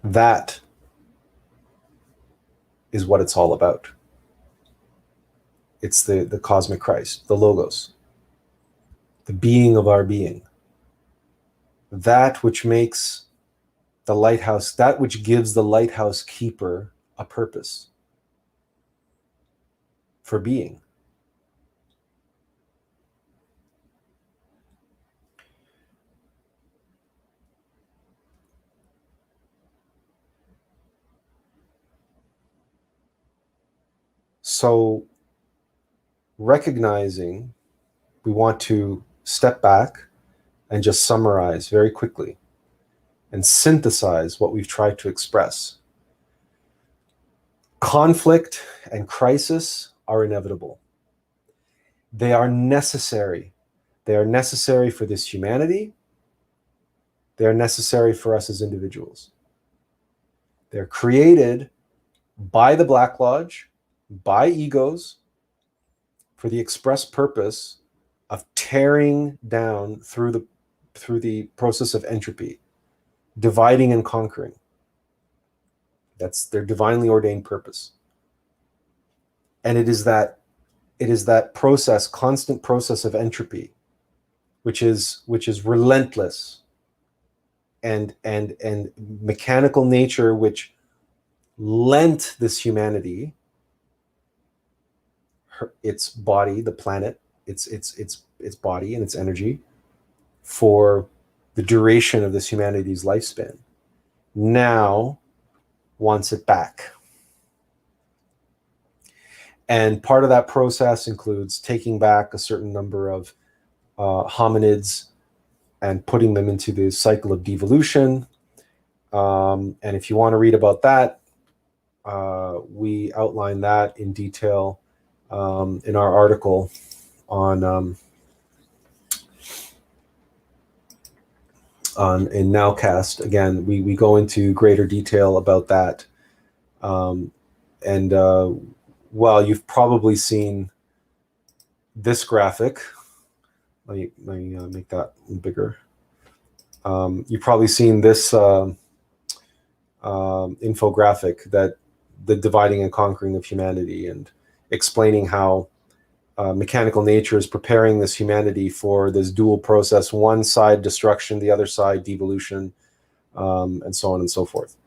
That is what it's all about. It's the cosmic Christ, the Logos, the being of our being. That which makes the lighthouse, that which gives the lighthouse keeper a purpose for being. So recognizing, we want to step back and just summarize very quickly and synthesize what we've tried to express. Conflict and crisis are inevitable. They are necessary. They are necessary for this humanity. They are necessary for us as individuals. They're created by the Black Lodge, by egos, for the express purpose of tearing down through the process of entropy, dividing and conquering. That's their divinely ordained purpose. And it is that process, constant process of entropy, which is relentless, and mechanical nature, which lent this humanity its body, the planet, its body and its energy for the duration of this humanity's lifespan, now wants it back. And part of that process includes taking back a certain number of hominids and putting them into the cycle of devolution. And if you want to read about that, we outline that in detail in our article on in Nowcast. Again, we go into greater detail about that. Well, you've probably seen this graphic. Let me make that bigger. You've probably seen this infographic, that the dividing and conquering of humanity, and explaining how mechanical nature is preparing this humanity for this dual process: one side destruction, the other side devolution, and so on and so forth.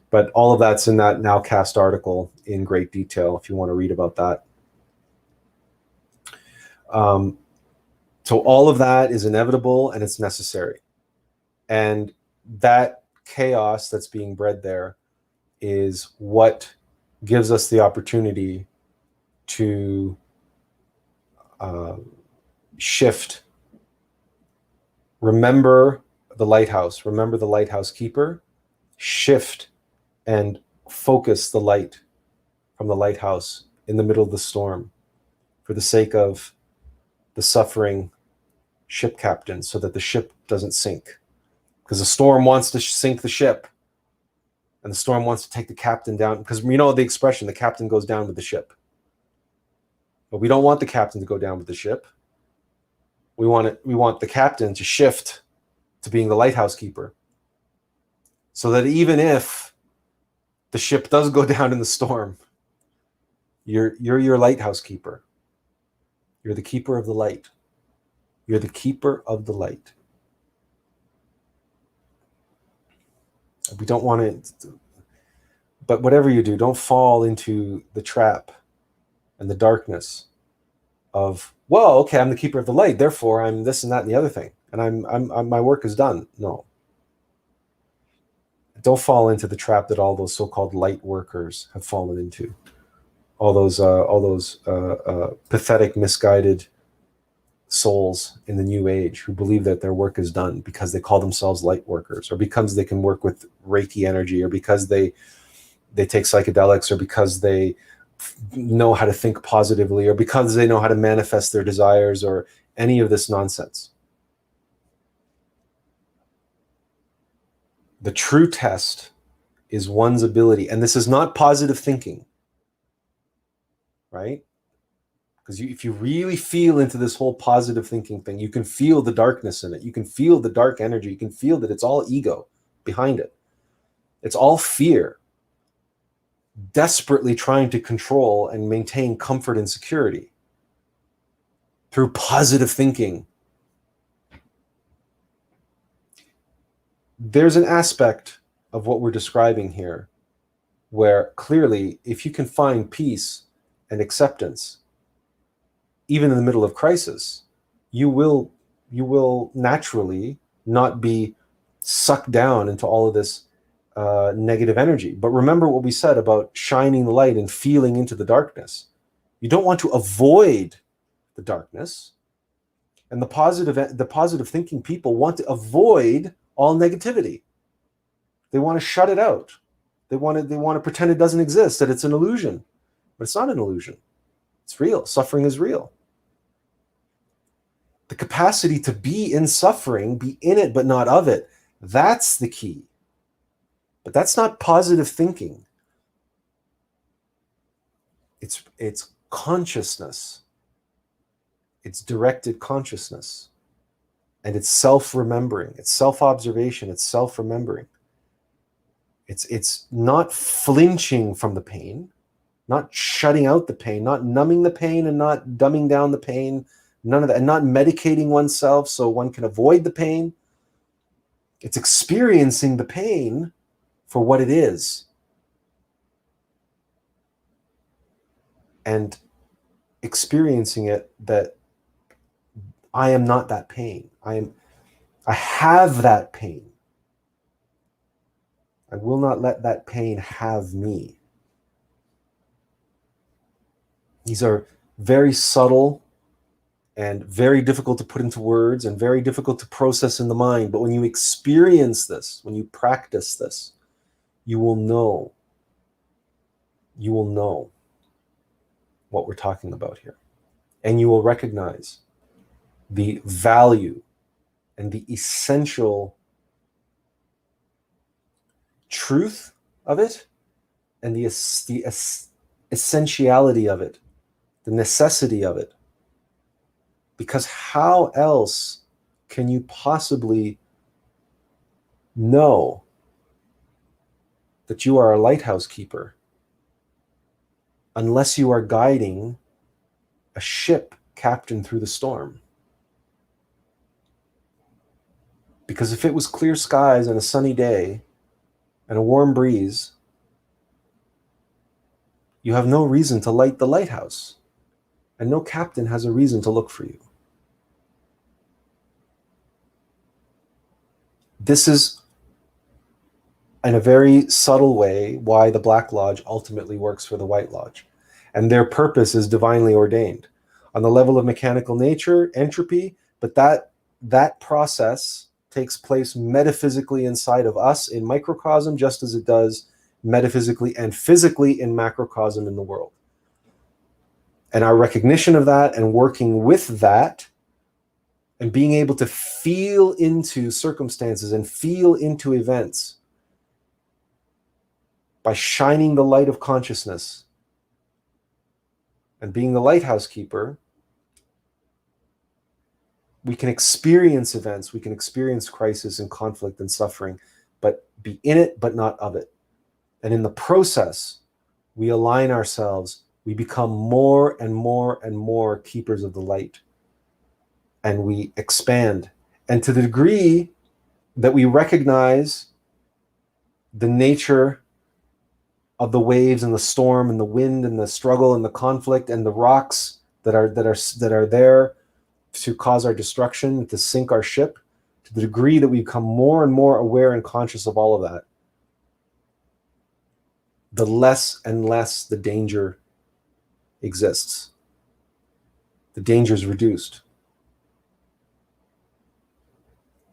But all of that's in that Nowcast article in great detail if you want to read about that. So all of that is inevitable and it's necessary. And that chaos that's being bred there is what gives us the opportunity to shift. Remember the lighthouse. Remember the lighthouse keeper. Shift and focus the light from the lighthouse in the middle of the storm for the sake of the suffering ship captain, so that the ship doesn't sink. Because the storm wants to sink the ship, and the storm wants to take the captain down, because you know the expression, the captain goes down with the ship. But we don't want the captain to go down with the ship. We want the captain to shift to being the lighthouse keeper, so that even if the ship does go down in the storm, you're your lighthouse keeper. You're the keeper of the light. You're the keeper of the light. We don't want it, but whatever you do, don't fall into the trap and the darkness of, well, okay, I'm the keeper of the light, therefore I'm this and that and the other thing, and I'm my work is done. No. Don't fall into the trap that all those so-called light workers have fallen into. All those pathetic, misguided souls in the New Age who believe that their work is done because they call themselves light workers, or because they can work with Reiki energy, or because they take psychedelics, or because they know how to think positively, or because they know how to manifest their desires, or any of this nonsense. The true test is one's ability, and this is not positive thinking, right? Because if you really feel into this whole positive thinking thing, you can feel the darkness in it. You can feel the dark energy. You can feel that it's all ego behind it. It's all fear, desperately trying to control and maintain comfort and security through positive thinking. There's an aspect of what we're describing here where clearly, if you can find peace and acceptance, even in the middle of crisis, you will naturally not be sucked down into all of this negative energy. But remember what we said about shining the light and feeling into the darkness. You don't want to avoid the darkness. And the positive thinking people want to avoid all negativity. They want to shut it out. They want to pretend it doesn't exist, that it's an illusion. But it's not an illusion. It's real. Suffering is real. The capacity to be in suffering, be in it but not of it, that's the key. But that's not positive thinking. It's consciousness. It's directed consciousness. And it's self-remembering. It's self-observation. It's self-remembering. It's not flinching from the pain, not shutting out the pain, not numbing the pain and not dumbing down the pain, none of that, and not medicating oneself so one can avoid the pain. It's experiencing the pain for what it is. And experiencing it that I am not that pain. I have that pain. I will not let that pain have me. These are very subtle and very difficult to put into words and very difficult to process in the mind. But when you experience this, when you practice this, you will know. You will know what we're talking about here. And you will recognize the value and the essential truth of it, and the essentiality of it, the necessity of it. Because how else can you possibly know that you are a lighthouse keeper unless you are guiding a ship captain through the storm? Because if it was clear skies and a sunny day and a warm breeze, you have no reason to light the lighthouse, and no captain has a reason to look for you. This is, in a very subtle way, why the Black Lodge ultimately works for the White Lodge. And their purpose is divinely ordained. On the level of mechanical nature, entropy, but that process takes place metaphysically inside of us in microcosm, just as it does metaphysically and physically in macrocosm in the world. And our recognition of that and working with that and being able to feel into circumstances and feel into events by shining the light of consciousness and being the lighthouse keeper we can experience events, we can experience crisis and conflict and suffering, but be in it, but not of it. And in the process, we align ourselves, we become more and more and more keepers of the light, and we expand. And to the degree that we recognize the nature of the waves and the storm and the wind and the struggle and the conflict and the rocks that are there to cause our destruction, to sink our ship, to the degree that we become more and more aware and conscious of all of that, the less and less the danger exists. The danger is reduced.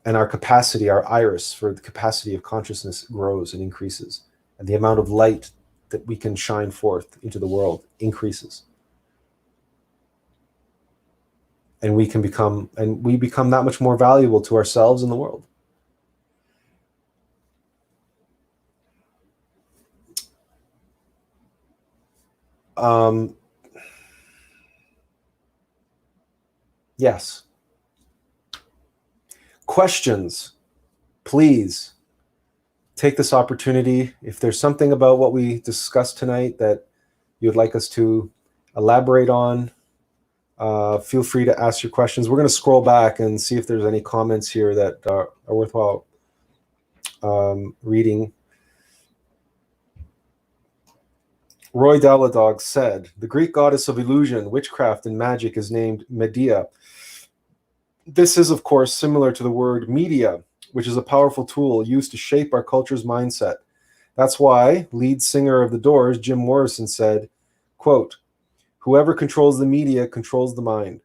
And our capacity, our iris for the capacity of consciousness grows and increases. And the amount of light that we can shine forth into the world increases. And we become that much more valuable to ourselves and the world. Yes. Questions, please take this opportunity. If there's something about what we discussed tonight that you'd like us to elaborate on, feel free to ask your questions. We're going to scroll back and see if there's any comments here that are worthwhile reading. Roy Daladog said, the Greek goddess of illusion, witchcraft, and magic is named Medea. This is, of course, similar to the word media, which is a powerful tool used to shape our culture's mindset. That's why lead singer of The Doors, Jim Morrison, said, quote, whoever controls the media controls the mind.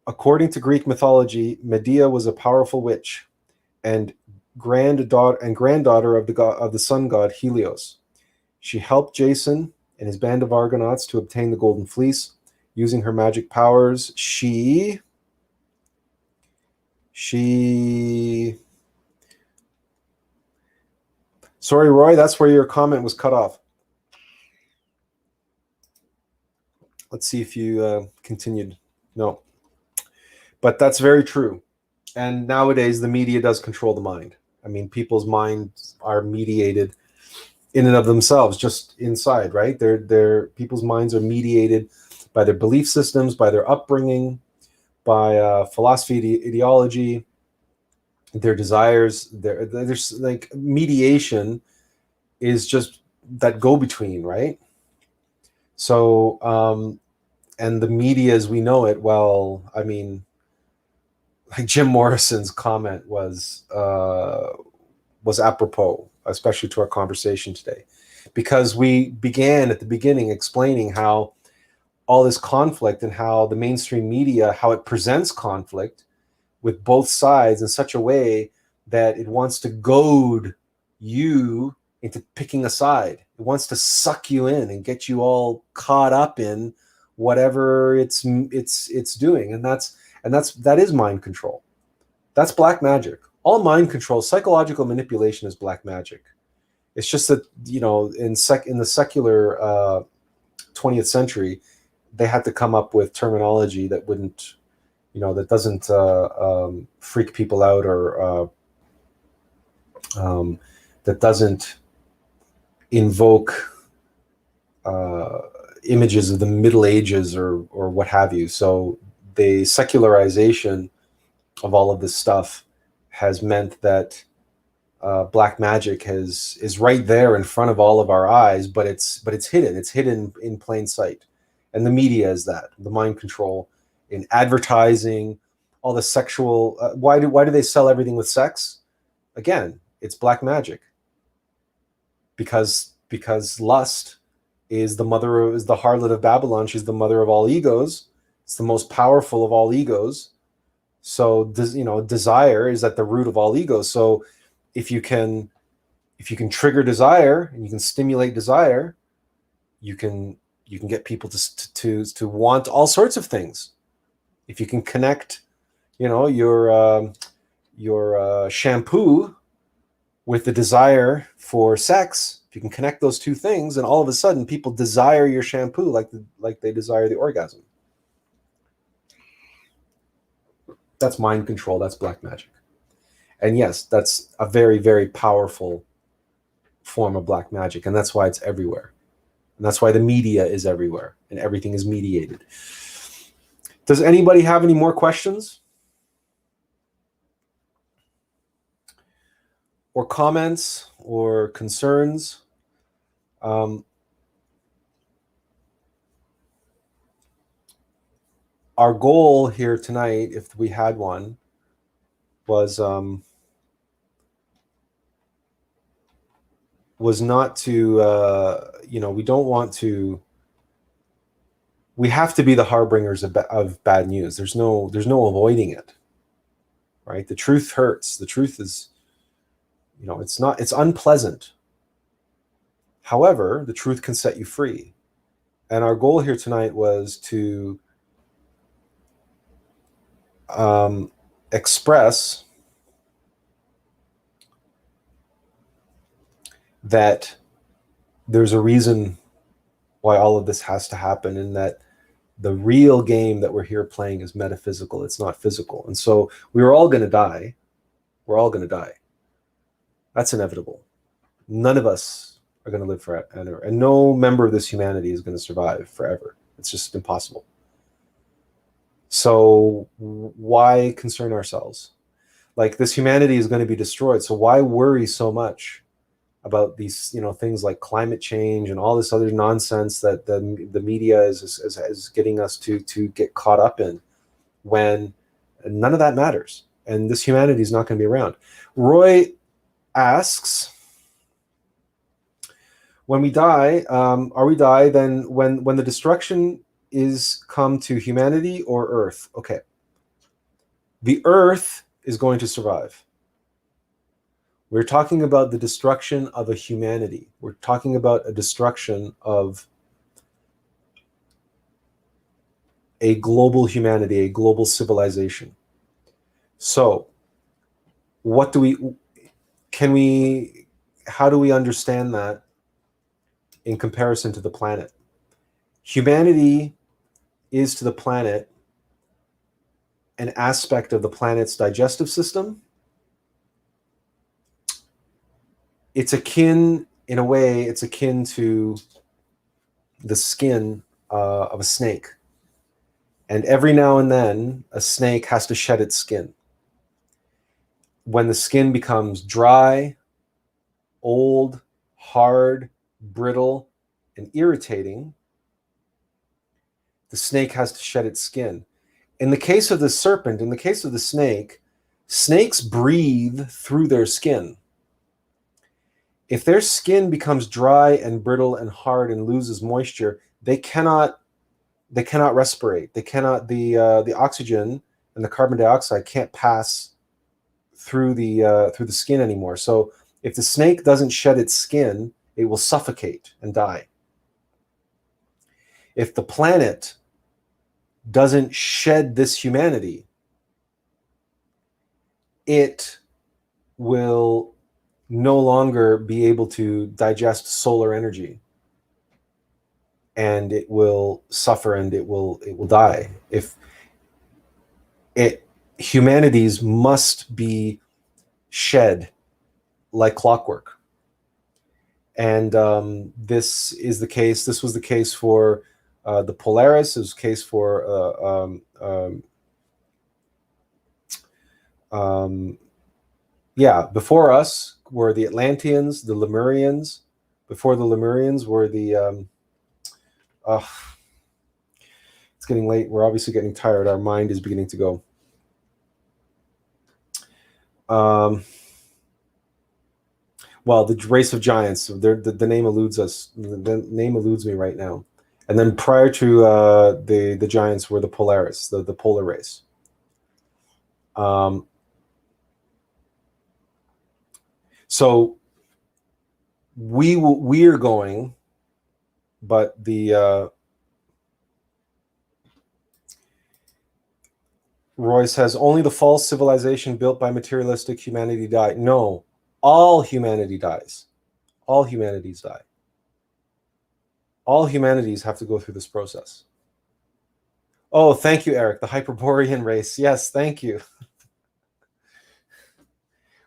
According to Greek mythology, Medea was a powerful witch and granddaughter of the sun god Helios. She helped Jason and his band of Argonauts to obtain the Golden Fleece. Using her magic powers, she... Sorry, Roy, that's where your comment was cut off. Let's see if you continued. No. But that's very true. And nowadays, the media does control the mind. I mean, people's minds are mediated in and of themselves, just inside, right? People's minds are mediated by their belief systems, by their upbringing, by philosophy, ideology, their desires. There's like mediation is just that go-between, right? So, and the media as we know it, well, I mean, like Jim Morrison's comment was apropos, especially to our conversation today, because we began at the beginning explaining how all this conflict and how the mainstream media, how it presents conflict with both sides in such a way that it wants to goad you into picking a side. It wants to suck you in and get you all caught up in whatever it's doing, and that is mind control. That's black magic. All mind control, psychological manipulation is black magic. It's just that, you know, in the secular 20th century, they had to come up with terminology that wouldn't, you know, that doesn't freak people out, or that doesn't invoke images of the Middle Ages or what have you. So the secularization of all of this stuff has meant that black magic is right there in front of all of our eyes, but it's hidden. It's hidden in plain sight. And the media is that, the mind control in advertising, all the sexual. Why do they sell everything with sex? Again, it's black magic. Because lust is the harlot of Babylon. She's the mother of all egos. It's the most powerful of all egos. So, you know, desire is at the root of all egos. So if you can trigger desire and you can stimulate desire, you can get people to want all sorts of things. If you can connect, you know, your shampoo with the desire for sex, if you can connect those two things, and all of a sudden people desire your shampoo like they desire the orgasm. That's mind control. That's black magic. And yes, that's a very, very powerful form of black magic. And that's why it's everywhere. And that's why the media is everywhere and everything is mediated. Does anybody have any more questions or comments or concerns? Our goal here tonight, if we had one, was not to, we don't want to. We have to be the harbingers of bad news. There's no avoiding it, right? The truth hurts. The truth is, it's unpleasant. However, the truth can set you free. And our goal here tonight was to express that there's a reason why all of this has to happen, and that the real game that we're here playing is metaphysical. It's not physical. And so we're all going to die. We're all going to die. That's inevitable. None of us are going to live forever. And no member of this humanity is going to survive forever. It's just impossible. So why concern ourselves? Like, this humanity is going to be destroyed. So why worry so much about these, things like climate change and all this other nonsense that the media is getting us to get caught up in, when none of that matters and this humanity is not going to be around. Roy asks, when we die, are we die then when the destruction is come to humanity or Earth? Okay. The Earth is going to survive. We're talking about the destruction of a humanity. We're talking about a destruction of a global humanity, a global civilization. So, how do we understand that in comparison to the planet? Humanity is to the planet an aspect of the planet's digestive system. It's akin to the skin of a snake. And every now and then, a snake has to shed its skin. When the skin becomes dry, old, hard, brittle, and irritating, the snake has to shed its skin. In the case of the serpent, in the case of the snake, snakes breathe through their skin. If their skin becomes dry and brittle and hard and loses moisture, they cannot respirate. They cannot, the oxygen and the carbon dioxide can't pass through the skin anymore. So if the snake doesn't shed its skin, it will suffocate and die. If the planet doesn't shed this humanity, it will no longer be able to digest solar energy, and it will suffer and it will die. Humanities must be shed like clockwork. And this is the case. This was the case for the Polaris. It was the case for before us were the Atlanteans, the Lemurians. Before the Lemurians were the it's getting late. We're obviously getting tired. Our mind is beginning to go. Well, the race of giants. The name eludes us. The name eludes me right now. And then prior to the giants were the Polaris, the polar race. So we're going, but the Roy says only the false civilization built by materialistic humanity die. No, all humanity dies. All humanities die. All humanities have to go through this process. Oh, thank you, Eric. The Hyperborean race. Yes, thank you. It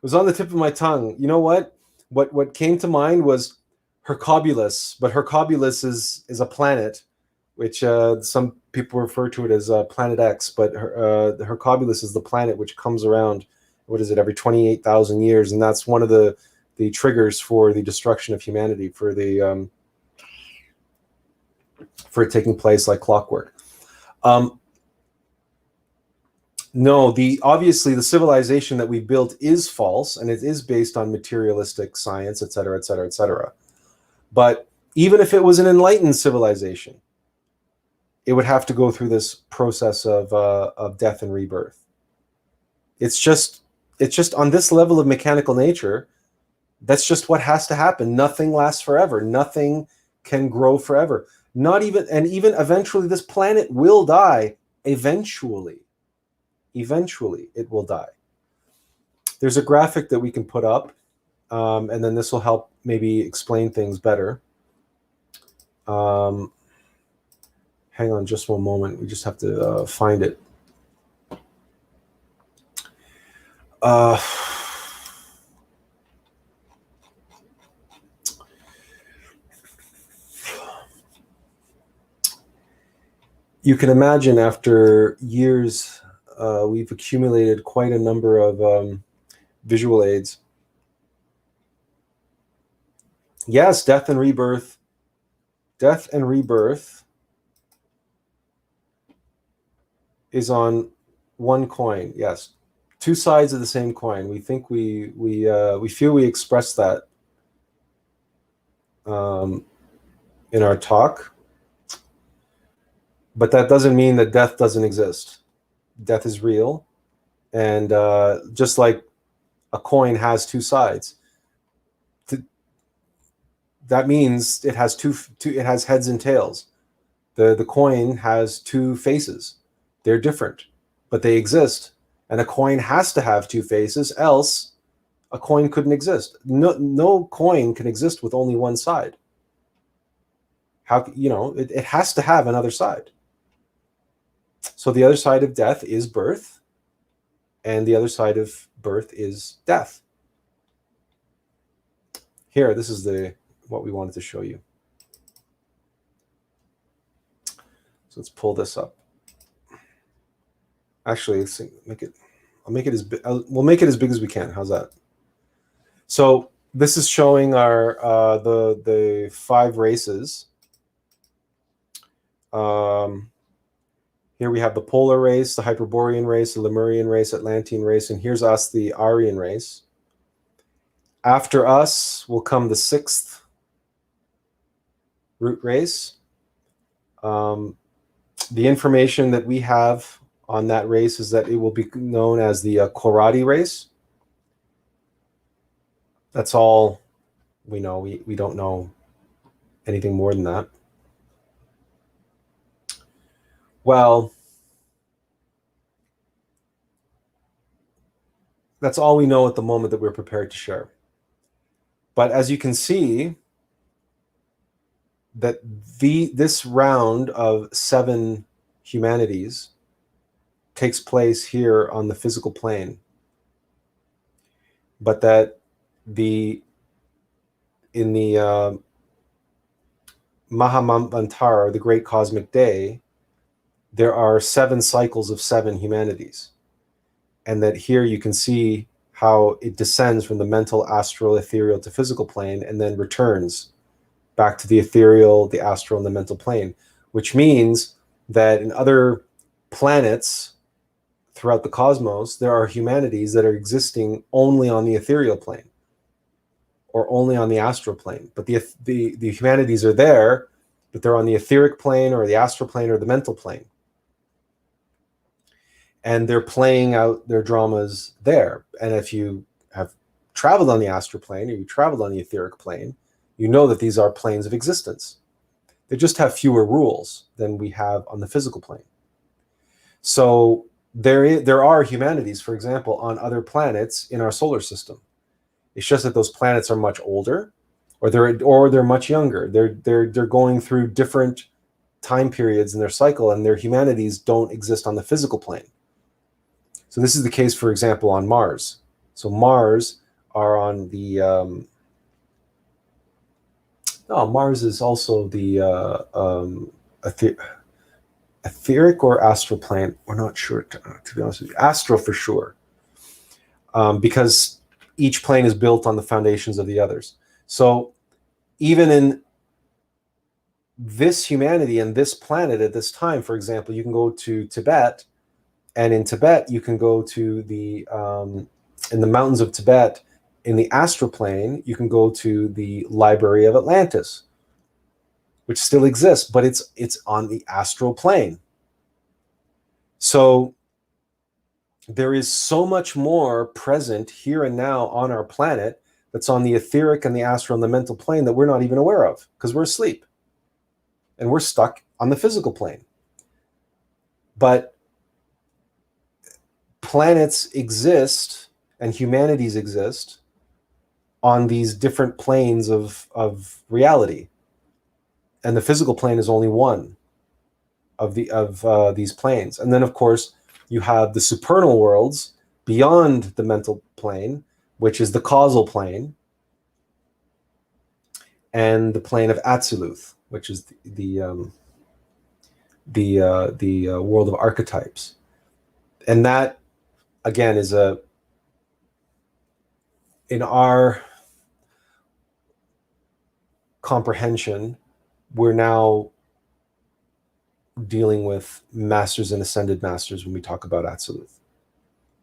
was on the tip of my tongue. You know what? What came to mind was Hercobulus, but Hercobulus is a planet, which some people refer to it as Planet X. But the Hercobulus is the planet which comes around. What is it? Every 28,000 years, and that's one of the triggers for the destruction of humanity, for it taking place like clockwork. No, obviously the civilization that we built is false, and it is based on materialistic science, et cetera, et cetera, et cetera. But even if it was an enlightened civilization, it would have to go through this process of death and rebirth. It's just on this level of mechanical nature, that's just what has to happen. Nothing lasts forever. Nothing can grow forever. Even eventually this planet will die. Eventually it will die. There's a graphic that we can put up, and then this will help maybe explain things better. Hang on just one moment. We just have to find it. You can imagine after years, we've accumulated quite a number of visual aids. Yes, death and rebirth. Death and rebirth is on one coin. Yes, two sides of the same coin. We think we feel we expressed that in our talk, but that doesn't mean that death doesn't exist. Death is real, and just like a coin has two sides, that means it has it has heads and tails. The coin has two faces. They're different, but they exist. And a coin has to have two faces, else a coin couldn't exist. No coin can exist with only one side. How, it has to have another side. So the other side of death is birth, and the other side of birth is death. Here, this is what we wanted to show you. So let's pull this up. Actually, let's make it. I'll make it as big. We'll make it as big as we can. How's that? So this is showing our the 5 races. Here we have the polar race, the Hyperborean race, the Lemurian race, Atlantean race, and here's us, the Aryan race. After us will come the 6th root race. The information that we have on that race is that it will be known as the Koradi race. That's all we know. We don't know anything more than that. Well, that's all we know at the moment that we're prepared to share. But as you can see, that this round of 7 humanities takes place here on the physical plane, but that in the Mahamantara, the great cosmic day, there are 7 cycles of 7 humanities, and that here you can see how it descends from the mental, astral, ethereal to physical plane, and then returns back to the ethereal, the astral, and the mental plane, which means that in other planets throughout the cosmos, there are humanities that are existing only on the ethereal plane or only on the astral plane. But the humanities are there, but they're on the etheric plane or the astral plane or the mental plane. And they're playing out their dramas there. And if you have traveled on the astral plane or you traveled on the etheric plane, you know that these are planes of existence. They just have fewer rules than we have on the physical plane. So there are humanities, for example, on other planets in our solar system. It's just that those planets are much older, or they're much younger. They're going through different time periods in their cycle, and their humanities don't exist on the physical plane. So this is the case, for example, on Mars. So Mars are on the Mars is also the etheric or astral plane. We're not sure, to be honest with you. Astral for sure, because each plane is built on the foundations of the others. So even in this humanity and this planet at this time, for example, you can go to Tibet, and in Tibet you can go to the in the mountains of Tibet, in the astral plane, you can go to the Library of Atlantis, which still exists, but it's on the astral plane. So there is so much more present here and now on our planet that's on the etheric and the astral and the mental plane that we're not even aware of, because we're asleep and we're stuck on the physical plane. But planets exist and humanities exist on these different planes of reality, and the physical plane is only one of these planes. And then, of course, you have the supernal worlds beyond the mental plane, which is the causal plane, and the plane of Atziluth, which is the world of archetypes. And that, again, is in our comprehension, we're now dealing with masters and ascended masters when we talk about Atziluth.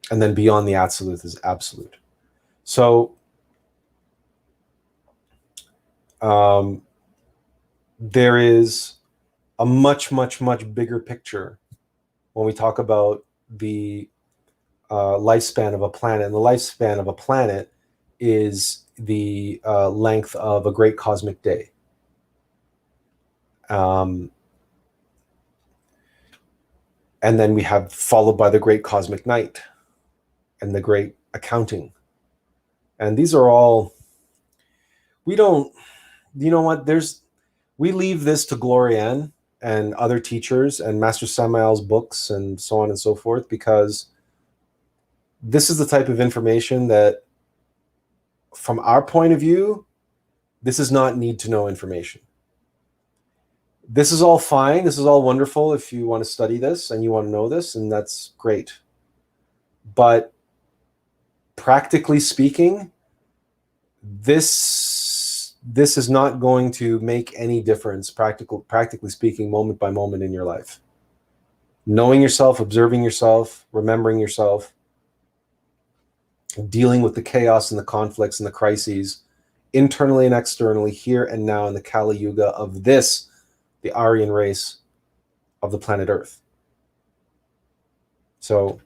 And then beyond the Atziluth is absolute. So there is a much, much, much bigger picture when we talk about the lifespan of a planet. And the lifespan of a planet is the length of a great cosmic day. And then we have followed by the great cosmic night and the great accounting. And these are all, we don't, you know what, we leave this to Glorianne and other teachers and Master Samael's books and so on and so forth, because this is the type of information that, from our point of view, this is not need to know information. This is all fine. This is all wonderful if you want to study this and you want to know this, and that's great. But practically speaking, this is not going to make any difference, practically speaking, moment by moment in your life. Knowing yourself, observing yourself, remembering yourself, dealing with the chaos and the conflicts and the crises, internally and externally, here and now in the Kali Yuga of this, the Aryan race of the planet Earth. So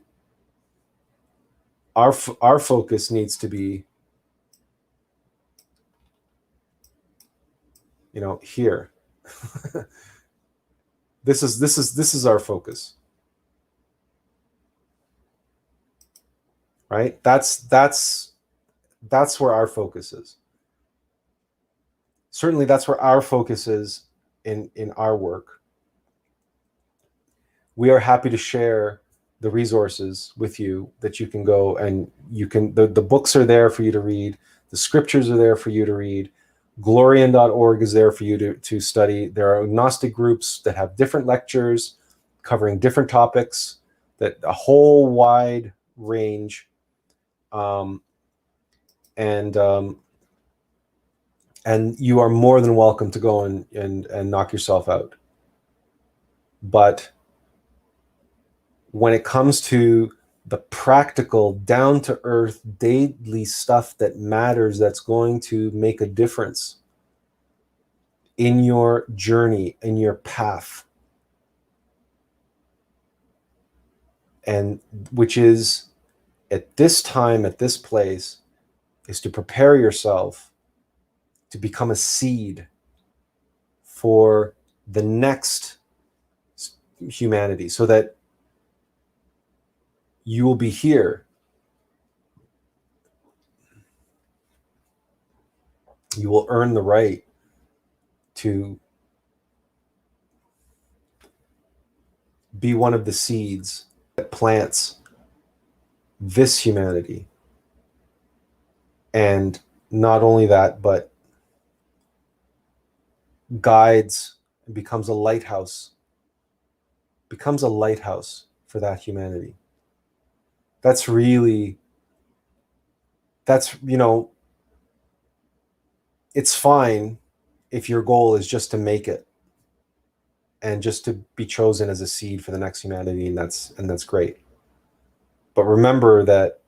our focus needs to be, here. This is our focus, right? That's where our focus is. Certainly, that's where our focus is in our work. We are happy to share the resources with you that you can go and you can, the books are there for you to read. The scriptures are there for you to read. Glorian.org is there for you to study. There are agnostic groups that have different lectures covering different topics, that a whole wide range. And you are more than welcome to go and knock yourself out. But when it comes to the practical, down-to-earth, daily stuff that matters, that's going to make a difference in your journey, in your path, and which is, at this time, at this place, is to prepare yourself to become a seed for the next humanity, so that you will be here. You will earn the right to be one of the seeds that plants this humanity. And not only that, but guides and becomes a lighthouse for that humanity. That's, you know, it's fine if your goal is just to make it and just to be chosen as a seed for the next humanity, and that's great. But remember that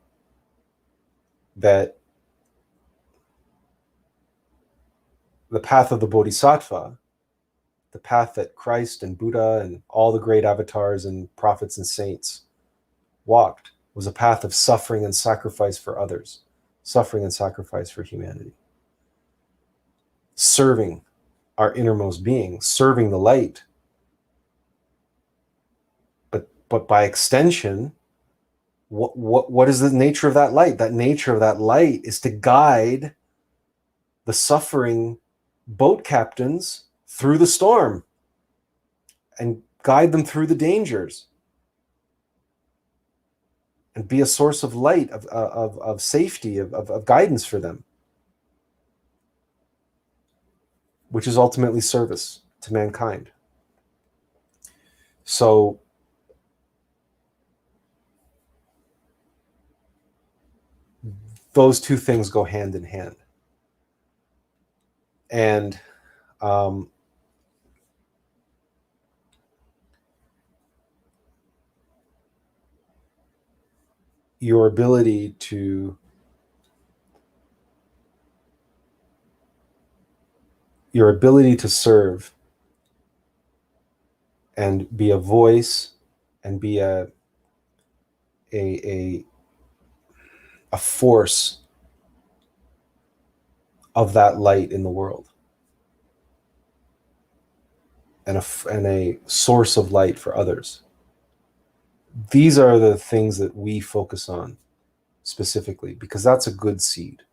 the path of the Bodhisattva, the path that Christ and Buddha and all the great avatars and prophets and saints walked, was a path of suffering and sacrifice for others, suffering and sacrifice for humanity. Serving our innermost being, serving the light. But by extension, what is the nature of that light? That nature of that light is to guide the suffering boat captains through the storm and guide them through the dangers and be a source of light, of safety, of guidance for them, which is ultimately service to mankind. So those two things go hand in hand. And your ability to serve and be a voice and be a force of that light in the world, and a source of light for others. These are the things that we focus on specifically, because that's a good seed.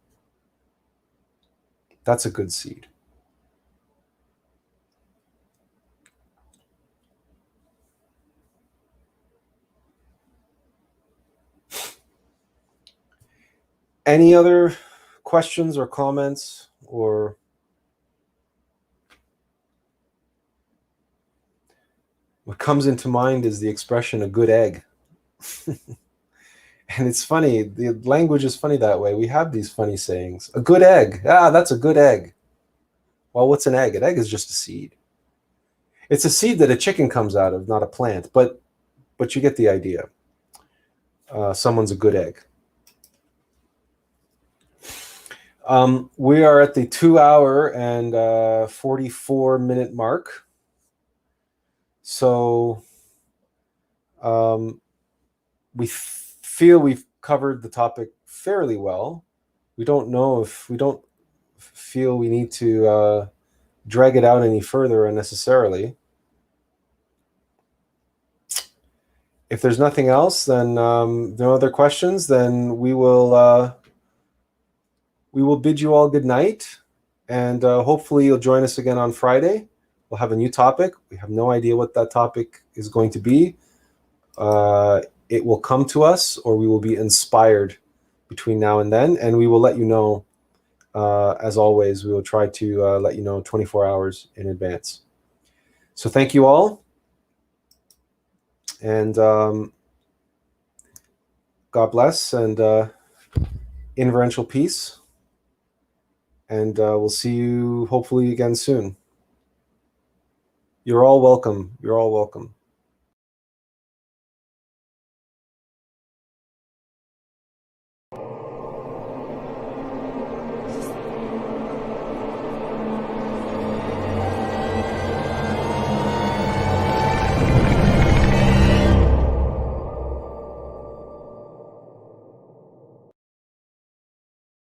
That's a good seed. Any other questions or comments? Or what comes into mind is the expression "a good egg." And it's funny, the language is funny that way. We have these funny sayings. A good egg. Ah, that's a good egg. Well, what's an egg? An egg is just a seed. It's a seed that a chicken comes out of, not a plant. But you get the idea. Someone's a good egg. We are at the 2 hour and 44-minute mark. So we feel we've covered the topic fairly well. We don't feel we need to drag it out any further unnecessarily. If there's nothing else, then no other questions, then we will bid you all good night, and hopefully you'll join us again on Friday. We'll have a new topic. We have no idea what that topic is going to be. It will come to us, or we will be inspired between now and then, and we will let you know. As always, we will try to let you know 24 hours in advance. So thank you all, and God bless, and inferential peace, and we'll see you hopefully again soon. You're all welcome. You're all welcome.